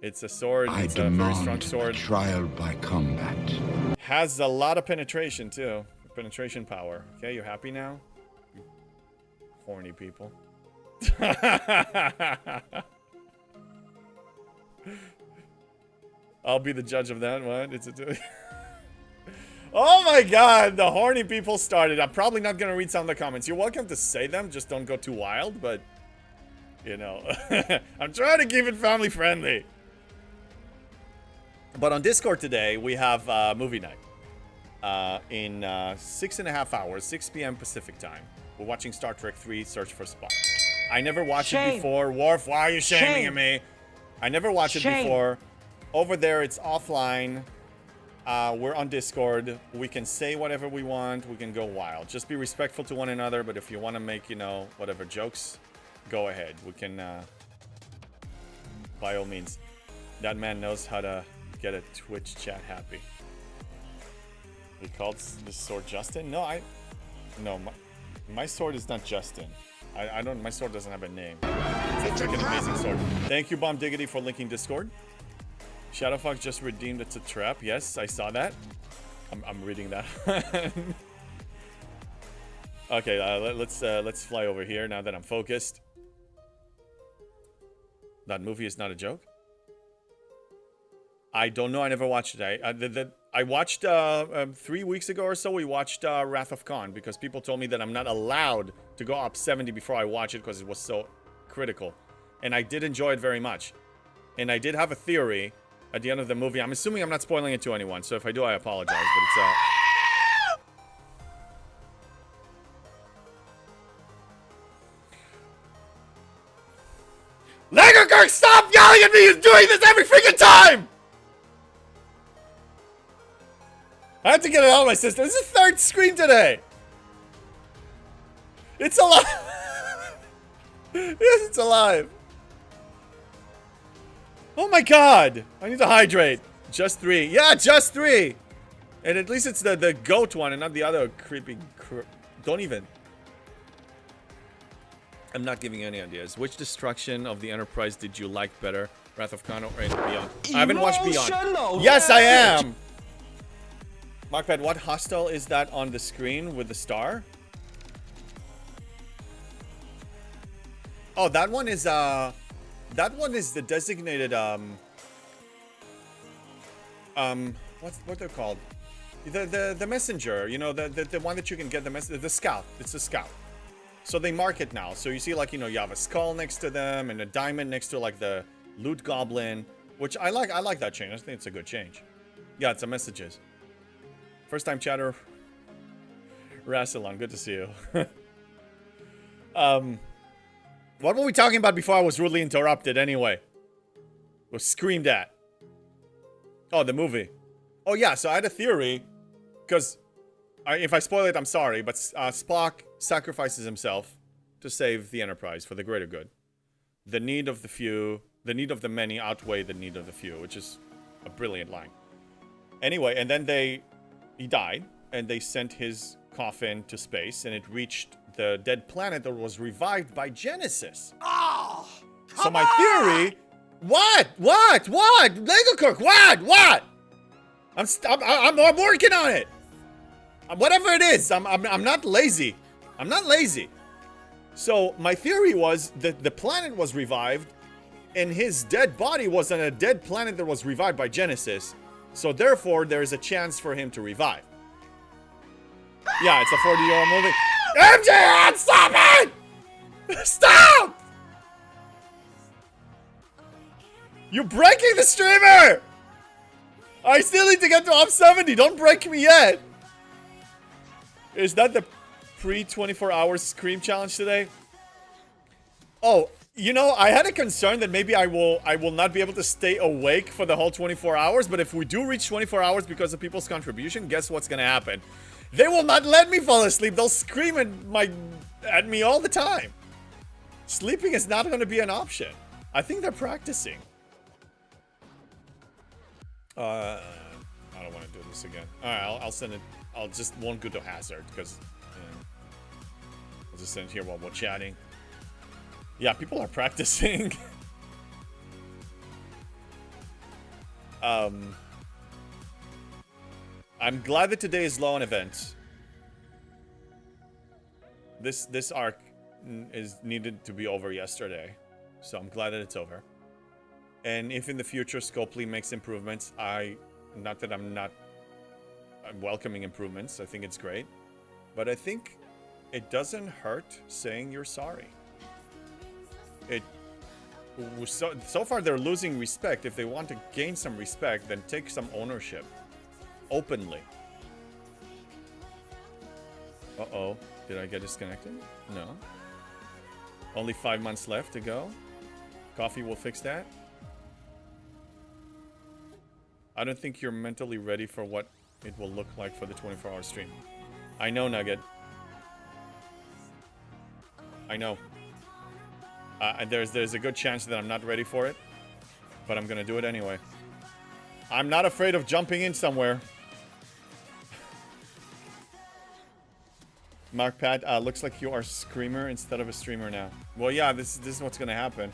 It's a sword. It's a very strong sword. Trial by combat. Has a lot of penetration, too. Penetration power. Okay, you happy now? You horny people. I'll be the judge of that one. It's a... Oh my god, the horny people started. I'm probably not gonna read some of the comments. You're welcome to say them, just don't go too wild, but... You know, I'm trying to keep it family friendly. But on Discord today, we have movie night. In 6.5 hours, 6 p.m. Pacific time. We're watching Star Trek 3, Search for Spock. I never watched it before. Worf, why are you shaming at me? I never watched it before. Over there, it's offline. We're on Discord. We can say whatever we want. We can go wild. Just be respectful to one another. But if you want to make, you know, whatever jokes, go ahead. We can, by all means. That man knows how to get a Twitch chat happy. He called this sword Justin? No, no, my sword is not Justin. I don't, my sword doesn't have a name. It's a freaking amazing sword. Thank you, Bomb Diggity, for linking Discord. Shadowfox just redeemed it's a trap. Yes, I saw that. I'm reading that. Okay, let's fly over here now that I'm focused. That movie is not a joke? I don't know. I never watched it. I watched 3 weeks ago or so. We watched Wrath of Khan because people told me that I'm not allowed to go up 70 before I watch it because it was so critical, and I did enjoy it very much. And I did have a theory at the end of the movie. I'm assuming I'm not spoiling it to anyone, so if I do, I apologize. But it's Lego Kirk, stop yelling at me! He's doing this every freaking time! I have to get it out of my system. This is the third screen today. It's alive. Yes, it's alive. Oh my god. I need to hydrate. Just 3. Yeah, just 3. And at least it's the goat one and not the other creepy... Don't even. I'm not giving any ideas. Which destruction of the Enterprise did you like better? Wrath of Khan or Beyond? I haven't watched Beyond. Yes, I am. Markpad, what hostile is that on the screen with the star? Oh, that one is the designated what they're called? The messenger, you know, the one that you can get the scout. It's a scout. So they mark it now. So you see, like, you know, you have a skull next to them and a diamond next to like the loot goblin, which I like. I like that change. I think it's a good change. Yeah, it's a messages. First time chatter. Rassilon, good to see you. What were we talking about before I was rudely interrupted anyway? Was screamed at. Oh, the movie. Oh yeah, so I had a theory. Because if I spoil it, I'm sorry. But Spock sacrifices himself to save the Enterprise for the greater good. The need of the few, the need of the many outweigh the need of the few, which is a brilliant line. Anyway, and then he died, and they sent his coffin to space, and it reached the dead planet that was revived by Genesis. Oh, so my theory... What? Lego Cook, what? I'm working on it. Whatever it is, I'm not lazy. I'm not lazy. So my theory was that the planet was revived, and his dead body was on a dead planet that was revived by Genesis. So therefore, there is a chance for him to revive. Yeah, it's a 40-year-old movie. MJN, stop it! Stop! You're breaking the streamer! I still need to get to up 70. Don't break me yet. Is that the pre-24 hours scream challenge today? Oh, you know, I had a concern that maybe I will not be able to stay awake for the whole 24 hours. But if we do reach 24 hours because of people's contribution, guess what's gonna happen? They will not let me fall asleep. They'll scream at me all the time. Sleeping is not gonna be an option. I think they're practicing. I don't want to do this again. All right, I'll send it. I'll just won't go to hazard because I'll just send it here while we're chatting. Yeah, people are practicing. I'm glad that today is low on events. This arc is needed to be over yesterday, so I'm glad that it's over. And if in the future Scopely makes improvements, not that I'm welcoming improvements. I think it's great, but I think it doesn't hurt saying you're sorry. So far they're losing respect. If they want to gain some respect, then take some ownership openly. Uh-oh, did I get disconnected? No. Only 5 months left to go. Coffee will fix that. I don't think you're mentally ready for what it will look like for the 24-hour stream. I know, Nugget. I know. There's a good chance that I'm not ready for it, but I'm gonna do it anyway. I'm not afraid of jumping in somewhere. Mark Pat, looks like you are a screamer instead of a streamer now. Well, yeah, this is what's gonna happen.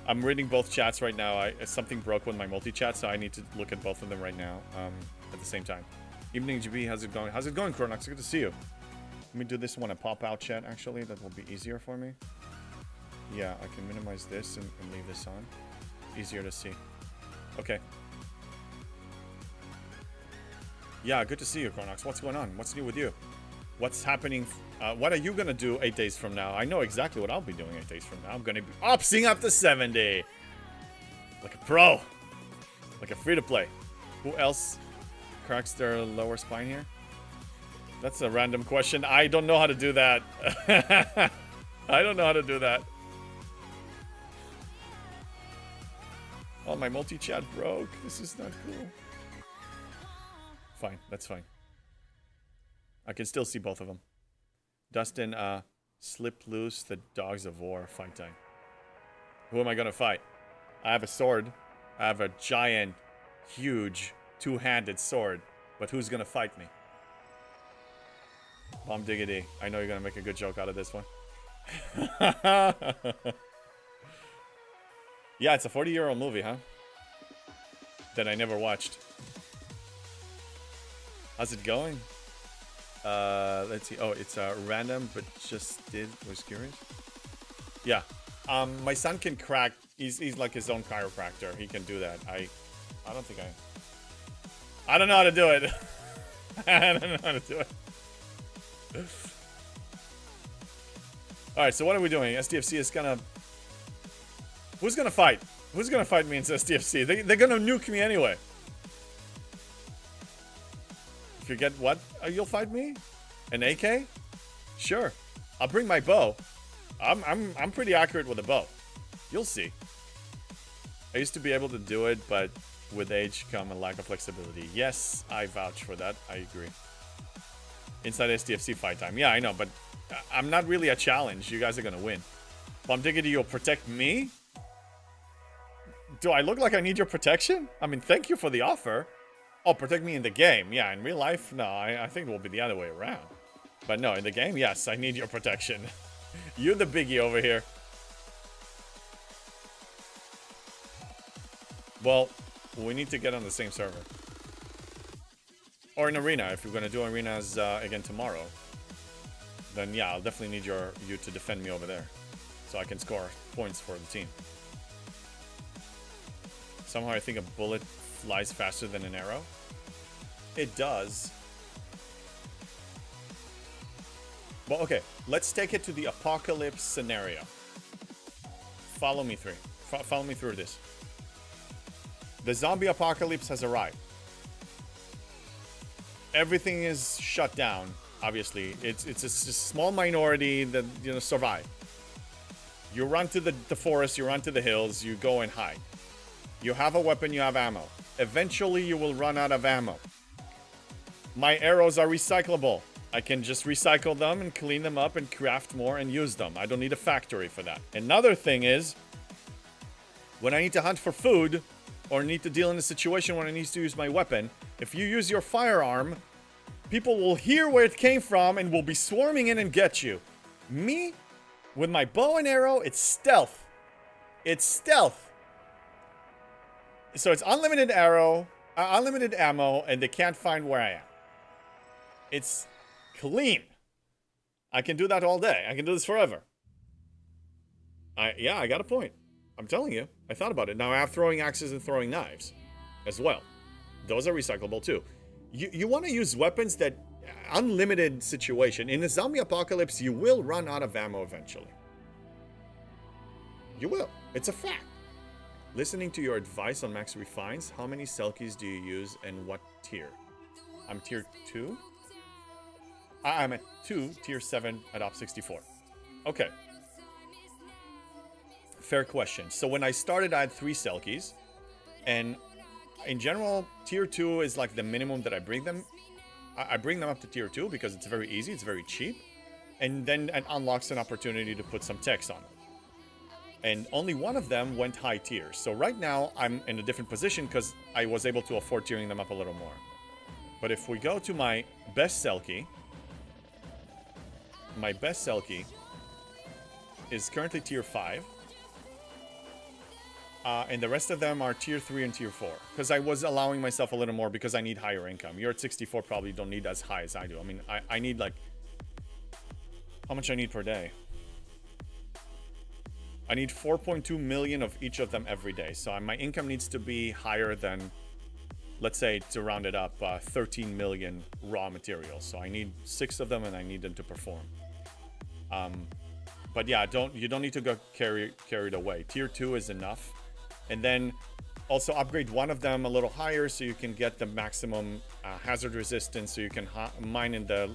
I'm reading both chats right now. Something broke with my multi-chat, so I need to look at both of them right now at the same time. Evening, GB. How's it going? How's it going, Chronox? Good to see you. Let me do this one a pop-out chat, actually. That will be easier for me. Yeah, I can minimize this and leave this on. Easier to see. Okay. Yeah, good to see you, Chronox. What's going on? What's new with you? What's happening? What are you gonna do 8 days from now? I know exactly what I'll be doing 8 days from now. I'm gonna be opsing up to 70. Like a pro. Like a free-to-play. Who else cracks their lower spine here? That's a random question. I don't know how to do that. I don't know how to do that. Oh, my multi-chat broke. This is not cool. Fine, that's fine. I can still see both of them. Dustin, slip loose the dogs of war. Fight time. Who am I gonna fight? I have a sword. I have a giant, huge, two-handed sword. But who's gonna fight me? Bomb diggity. I know you're gonna make a good joke out of this one. Yeah, it's a 40-year-old movie, huh? That I never watched. How's it going? Let's see. Oh, it's random, but just was curious. Yeah. My son can crack. He's like his own chiropractor. He can do that. I don't think I don't know how to do it. I don't know how to do it. All right. So what are we doing? SDFC is gonna. Who's gonna fight? Who's gonna fight me in SDFC? They're gonna nuke me anyway. If you get what? You'll fight me? An AK? Sure. I'll bring my bow. I'm pretty accurate with a bow. You'll see. I used to be able to do it, but with age come a lack of flexibility. Yes, I vouch for that. I agree. Inside SDFC fight time. Yeah, I know, but I'm not really a challenge. You guys are gonna win. Bomb Diggity, you'll protect me? Do I look like I need your protection? I mean, thank you for the offer. Oh, protect me in the game. Yeah, in real life, no, I think it will be the other way around. But no, in the game, yes, I need your protection. You're the biggie over here. Well, we need to get on the same server. Or an arena, if you're going to do arenas again tomorrow. Then yeah, I'll definitely need you to defend me over there. So I can score points for the team. Somehow I think a bullet flies faster than an arrow. It does. Well, okay, let's take it to the apocalypse scenario. Follow me through. Follow me through this. The zombie apocalypse has arrived. Everything is shut down. Obviously, it's a small minority that survive. You run to the forest, you run to the hills, you go and hide. You have a weapon, you have ammo. Eventually, you will run out of ammo. My arrows are recyclable. I can just recycle them and clean them up and craft more and use them. I don't need a factory for that. Another thing is, when I need to hunt for food or need to deal in a situation when I need to use my weapon, if you use your firearm, people will hear where it came from and will be swarming in and get you. Me, with my bow and arrow, it's stealth. It's stealth. So it's unlimited unlimited ammo, and they can't find where I am. It's clean. I can do that all day. I can do this forever. Yeah, I got a point. I'm telling you. I thought about it. Now I have throwing axes and throwing knives as well. Those are recyclable too. You want to use weapons that... Unlimited situation. In a zombie apocalypse, you will run out of ammo eventually. You will. It's a fact. Listening to your advice on Max Refines, how many Selkies do you use and what tier? I'm tier 2? I'm at 2, tier 7 at Op64. Okay. Fair question. So when I started, I had 3 Selkies. And in general, tier 2 is like the minimum that I bring them. I bring them up to tier 2 because it's very easy, it's very cheap. And then it unlocks an opportunity to put some text on it. And only one of them went high tier. So right now, I'm in a different position because I was able to afford tiering them up a little more. But if we go to my best Selkie, my best Selkie is currently tier 5. And the rest of them are tier 3 and tier 4. Because I was allowing myself a little more because I need higher income. You're at 64, probably don't need as high as I do. I mean, I need like... How much I need per day? I need 4.2 million of each of them every day. So my income needs to be higher than, let's say, to round it up, 13 million raw materials. So I need 6 of them and I need them to perform. But yeah, you don't need to go carried away. Tier 2 is enough. And then also upgrade one of them a little higher so you can get the maximum hazard resistance, so you can mine in the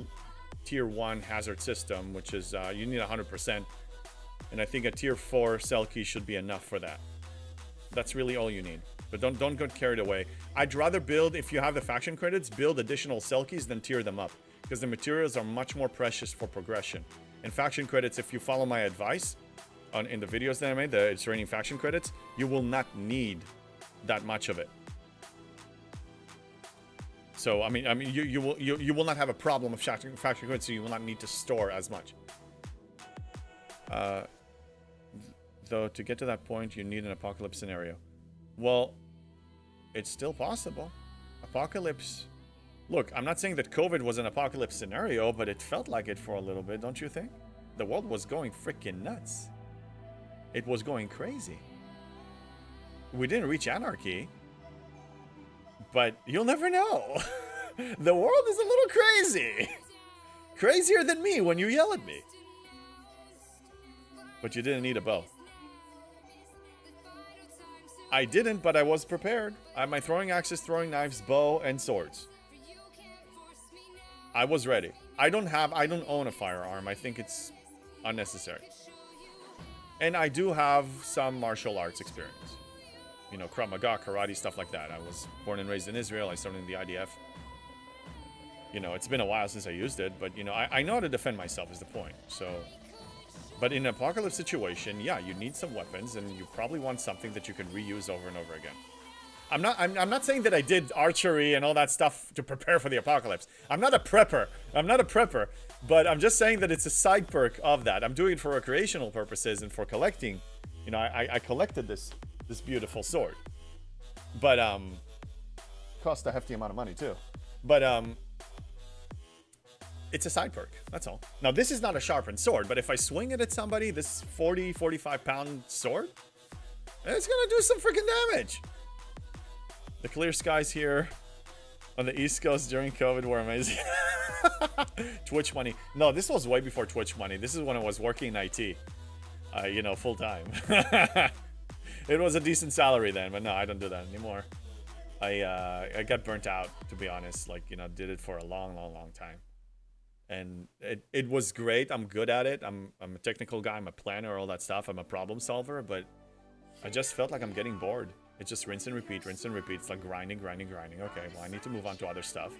tier 1 hazard system, which is you need 100%. And I think a tier 4 Selkie should be enough for that. That's really all you need. But don't get carried away. I'd rather build, if you have the faction credits, build additional Selkies than tier them up, because the materials are much more precious for progression. And faction credits, if you follow my advice in the videos that I made, the It's Raining faction credits, you will not need that much of it. So I mean, you will not have a problem of faction credits, so you will not need to store as much. Though to get to that point, you need an apocalypse scenario. Well, it's still possible. Apocalypse. Look, I'm not saying that COVID was an apocalypse scenario, but it felt like it for a little bit, don't you think? The world was going freaking nuts. It was going crazy. We didn't reach anarchy, but you'll never know. The world is a little crazy. Crazier than me when you yell at me. But you didn't need a bow. I didn't, but I was prepared. I had my throwing axes, throwing knives, bow, and swords. I was ready. I don't own a firearm. I think it's unnecessary. And I do have some martial arts experience. You know, Krav Maga, karate, stuff like that. I was born and raised in Israel. I started in the IDF. You know, it's been a while since I used it, but, you know, I know how to defend myself is the point. So, but in an apocalypse situation, yeah, you need some weapons, and you probably want something that you can reuse over and over again. I'm not saying that I did archery and all that stuff to prepare for the apocalypse. I'm not a prepper. But I'm just saying that it's a side perk of that. I'm doing it for recreational purposes and for collecting. You know, I collected this beautiful sword. But cost a hefty amount of money too. But it's a side perk, that's all. Now this is not a sharpened sword, but if I swing it at somebody, this 40-45 pound sword, it's gonna do some freaking damage. The clear skies here on the East Coast during COVID were amazing. Twitch money. No, this was way before Twitch money. This is when I was working in IT. You know, full time. It was a decent salary then, but no, I don't do that anymore. I got burnt out, to be honest. Like, you know, did it for a long time. And it was great. I'm good at it. I'm a technical guy. I'm a planner, all that stuff. I'm a problem solver, but I just felt like I'm getting bored. It's just rinse and repeat, rinse and repeat. It's like grinding. Okay, well, I need to move on to other stuff.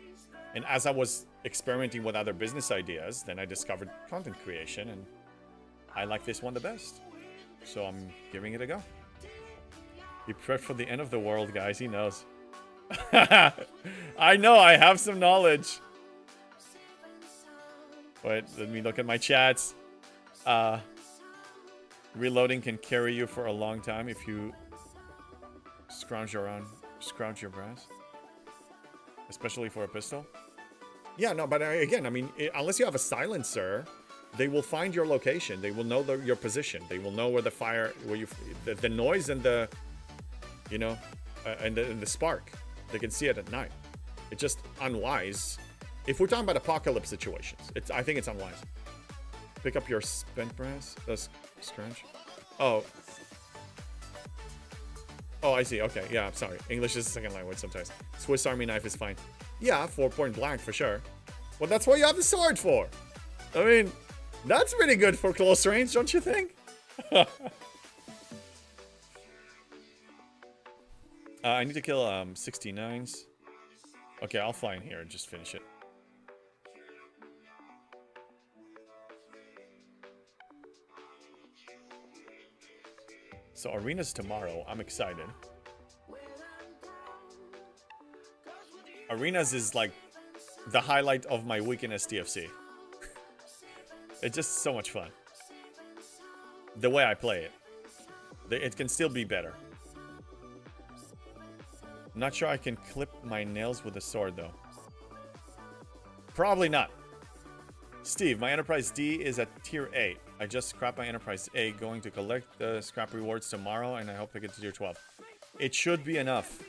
And as I was experimenting with other business ideas, then I discovered content creation, and I like this one the best. So I'm giving it a go. He prepped for the end of the world, guys. He knows. I know, I have some knowledge. Wait, let me look at my chats. Reloading can carry you for a long time if you scrounge your brass. Especially for a pistol. Yeah, no, but again, I mean, unless you have a silencer, they will find your location. They will know your position. They will know where the fire, the noise and the, you know, and the spark. They can see it at night. It's just unwise. If we're talking about apocalypse situations, I think it's unwise. Pick up your spent brass. Scrunch. Oh, I see. Okay, yeah, I'm sorry. English is a second language sometimes. Swiss Army knife is fine. Yeah, 4-point blank for sure. Well, that's what you have the sword for. I mean, that's pretty good for close range, don't you think? I need to kill 69s. Okay, I'll fly in here and just finish it. So arena's tomorrow. I'm excited. Arenas is like the highlight of my week in STFC. It's just so much fun. The way I play it. It can still be better. Not sure I can clip my nails with a sword though. Probably not. Steve, my Enterprise D is at tier 8. I just scrapped my Enterprise A, going to collect the scrap rewards tomorrow, and I hope to get to tier 12. It should be enough.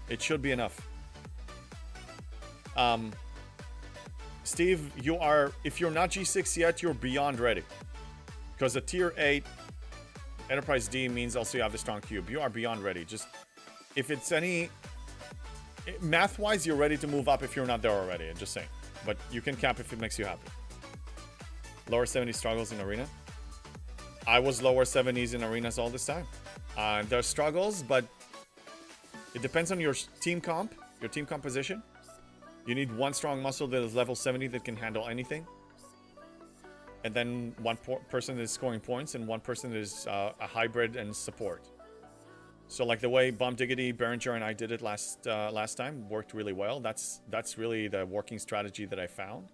It should be enough. Steve, if you're not G6 yet, you're beyond ready. Because a tier 8 Enterprise D means also you have the strong cube. You are beyond ready. Just, if it's any... Math-wise, you're ready to move up if you're not there already. I'm just saying. But you can cap if it makes you happy. Lower 70 struggles in arena. I was lower 70s in arenas all this time. There are struggles, but it depends on your team comp, your team composition. You need one strong muscle that is level 70 that can handle anything. And then one person that is scoring points and one person that is a hybrid and support. So like the way Bomb Diggity, Berenger, and I did it last time worked really well. That's really the working strategy that I found.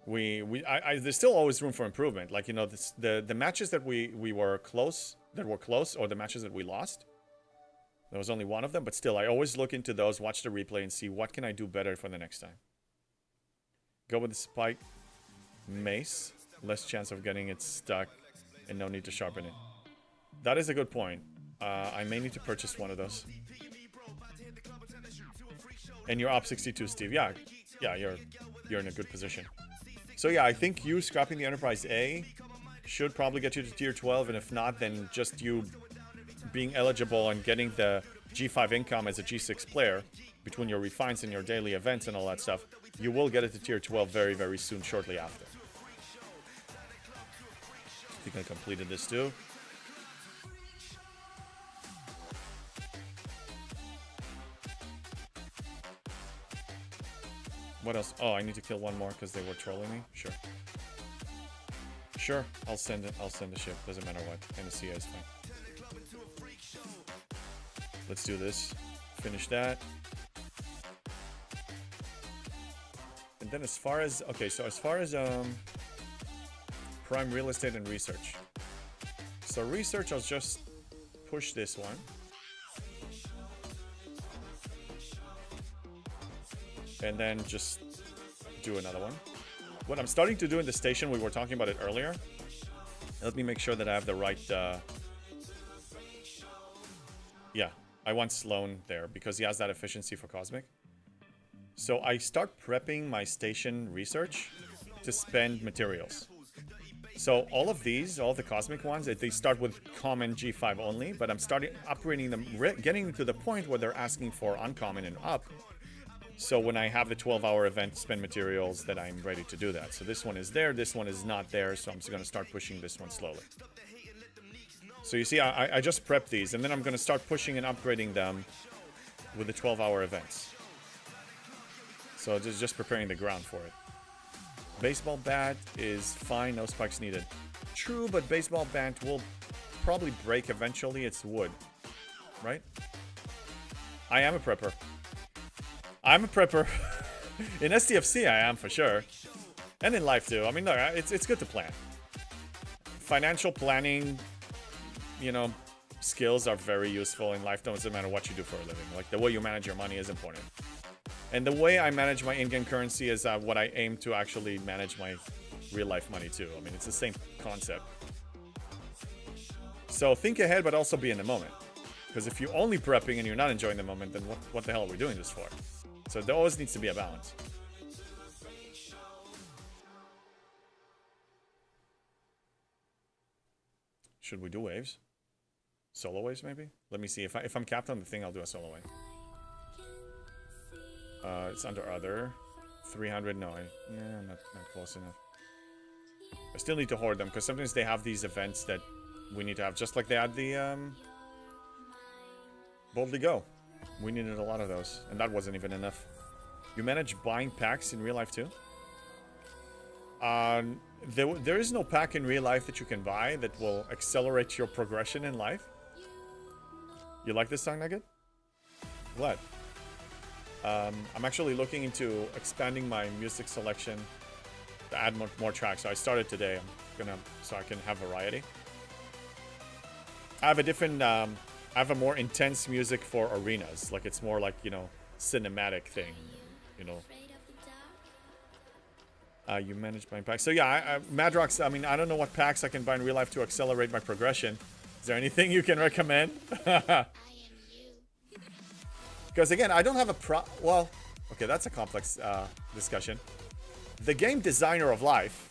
There's still always room for improvement. Like, you know, the matches that we were close, or the matches that we lost, there was only one of them, but still, I always look into those, watch the replay, and see what can I do better for the next time. Go with the spike mace, less chance of getting it stuck, and no need to sharpen it. That is a good point. I may need to purchase one of those. And you're up 62, Steve. Yeah, you're in a good position. So yeah, I think you scrapping the Enterprise A should probably get you to tier 12, and if not, then just you being eligible and getting the G5 income as a G6 player between your refines and your daily events and all that stuff, you will get it to tier 12 very, very soon, shortly after. I think I completed this too. What else? Oh, I need to kill one more because they were trolling me. Sure. Sure, I'll send it. I'll send the ship. Doesn't matter what. NSCA is fine. Let's do this. Finish that. And then as far as prime real estate and research. So research, I'll just push this one. And then just do another one. What I'm starting to do in the station, we were talking about it earlier. Let me make sure that I have the right... Yeah, I want Sloan there because he has that efficiency for Cosmic. So I start prepping my station research to spend materials. So all of these, all the cosmic ones, they start with common G5 only, but I'm starting upgrading them, getting to the point where they're asking for uncommon and up. So when I have the 12-hour event spend materials, that I'm ready to do that. So this one is there, this one is not there, so I'm just going to start pushing this one slowly. So you see, I just prepped these, and then I'm going to start pushing and upgrading them with the 12-hour events. So just preparing the ground for it. Baseball bat is fine, no spikes needed. True, but baseball bat will probably break eventually. It's wood, right? I am a prepper. I'm a prepper. In STFC, I am for sure. And in life too. I mean, look, it's good to plan. Financial planning, you know, skills are very useful in life. Doesn't matter what you do for a living. Like, the way you manage your money is important. And the way I manage my in-game currency is what I aim to actually manage my real-life money too. I mean, it's the same concept. So think ahead, but also be in the moment. Because if you're only prepping and you're not enjoying the moment, then what the hell are we doing this for? So there always needs to be a balance. Should we do waves? Solo waves, maybe? Let me see. If I'm capped on the thing, I'll do a solo wave. It's under other. 300, no. Not close enough. I still need to hoard them, because sometimes they have these events that we need to have. Just like they had the Boldly Go. We needed a lot of those, and that wasn't even enough. You manage buying packs in real life too? There is no pack in real life that you can buy that will accelerate your progression in life. You like this song, Nugget? Glad. I'm actually looking into expanding my music selection to add more tracks. So I started today. So I can have variety. I have a different, I have a more intense music for arenas. Like, it's more like, you know, cinematic thing, you know. You manage buying packs. So yeah, Madrox, I mean, I don't know what packs I can buy in real life to accelerate my progression. Is there anything you can recommend? Because again, I don't have a well, okay, that's a complex discussion. The game designer of life,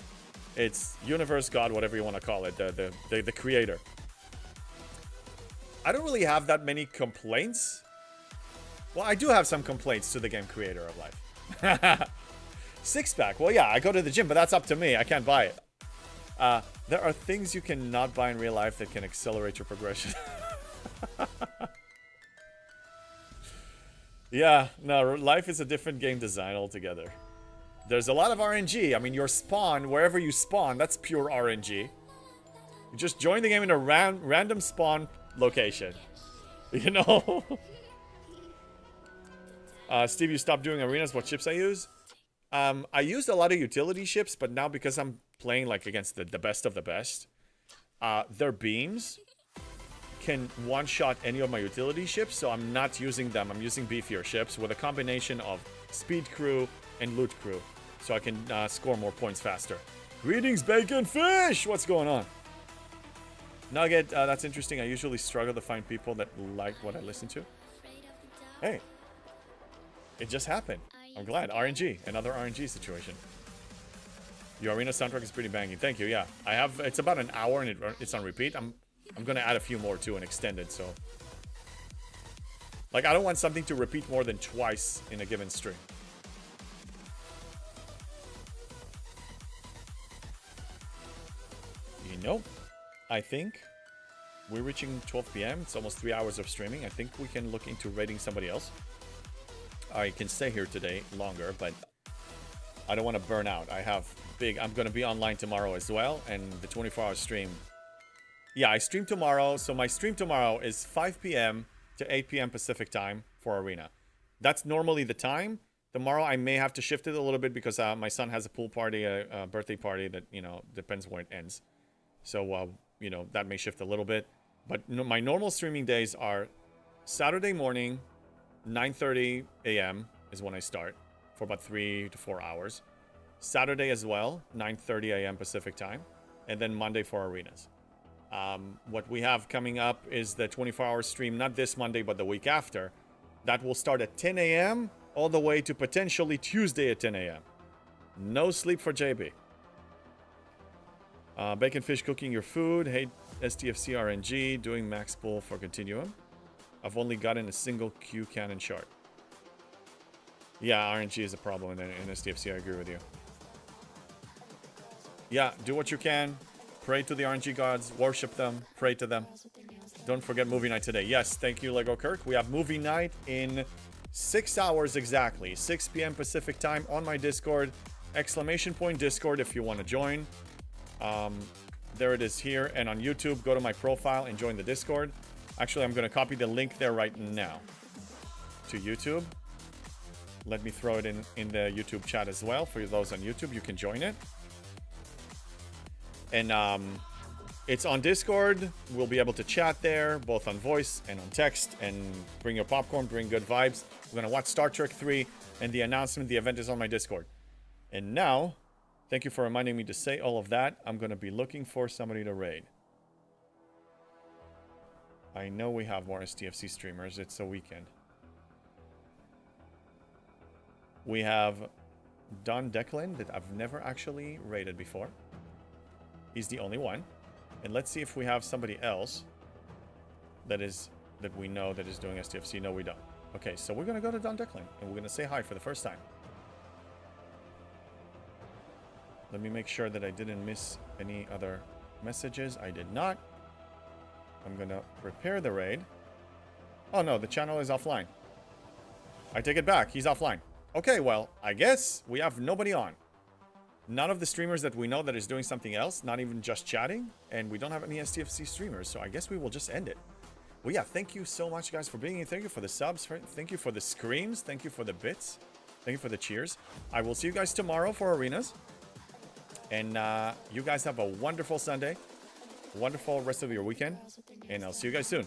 it's universe, God, whatever you want to call it, the creator. I don't really have that many complaints. Well, I do have some complaints to the game creator of life. Six-pack, well, yeah, I go to the gym, but that's up to me. I can't buy it. There are things you cannot buy in real life that can accelerate your progression. Yeah, no, life is a different game design altogether. There's a lot of RNG. I mean, your spawn, wherever you spawn, that's pure RNG. You just join the game in a random spawn location. You know? Steve, you stopped doing arenas. What ships I use? I used a lot of utility ships, but now because I'm playing like against the best of the best, their beams can one-shot any of my utility ships, so I'm not using them. I'm using beefier ships with a combination of speed crew and loot crew, so I can score more points faster. Greetings, bacon fish! What's going on? Nugget, that's interesting. I usually struggle to find people that like what I listen to. Hey, it just happened. I'm glad. RNG, another RNG situation. Your arena soundtrack is pretty banging. Thank you. Yeah, I have. It's about an hour and it's on repeat. I'm gonna add a few more too and extend it. So, like, I don't want something to repeat more than twice in a given stream. You know, I think we're reaching 12 p.m. It's almost 3 hours of streaming. I think we can look into raiding somebody else. I can stay here today longer, but I don't want to burn out. I'm going to be online tomorrow as well, and the 24-hour stream. Yeah, I stream tomorrow, so my stream tomorrow is 5 p.m. to 8 p.m. Pacific time for Arena. That's normally the time. Tomorrow I may have to shift it a little bit because my son has a pool party, a birthday party that, you know, depends when it ends. So, you know, that may shift a little bit. But my normal streaming days are Saturday morning, 9:30 a.m. is when I start for about 3 to 4 hours. Saturday as well, 9:30 a.m. Pacific time. And then Monday for arenas. What we have coming up is the 24-hour stream, not this Monday, but the week after. That will start at 10 a.m. all the way to potentially Tuesday at 10 a.m. No sleep for JB. Bacon Fish cooking your food. Hate STFC RNG. Doing max pull for Continuum. I've only gotten a single Q cannon shard. Yeah, RNG is a problem in STFC. I agree with you. Yeah, do what you can. Pray to the RNG gods. Worship them. Pray to them. Don't forget movie night today. Yes, thank you, Lego Kirk. We have movie night in 6 hours exactly. 6 p.m. Pacific time on my Discord. ! Discord if you want to join. There it is here. And on YouTube, go to my profile and join the Discord. Actually, I'm going to copy the link there right now to YouTube. Let me throw it in the YouTube chat as well. For those on YouTube, you can join it. And it's on Discord. We'll be able to chat there, both on voice and on text. And bring your popcorn, bring good vibes. We're going to watch Star Trek 3. And the announcement, the event is on my Discord. And now, thank you for reminding me to say all of that. I'm going to be looking for somebody to raid. I know we have more STFC streamers. It's a weekend. We have Don Declan that I've never actually raided before. He's the only one. And let's see if we have somebody else that we know that is doing STFC. No, we don't. Okay, so we're going to go to Don Declan and we're going to say hi for the first time. Let me make sure that I didn't miss any other messages. I did not. I'm going to prepare the raid. Oh no, the channel is offline. I take it back. He's offline. Okay, well, I guess we have nobody on. None of the streamers that we know that is doing something else, not even just chatting, and we don't have any STFC streamers, so I guess we will just end it. Well, yeah, thank you so much, guys, for being here. Thank you for the subs. Thank you for the screams. Thank you for the bits. Thank you for the cheers. I will see you guys tomorrow for Arenas. And you guys have a wonderful Sunday. Wonderful rest of your weekend. And I'll see you guys soon.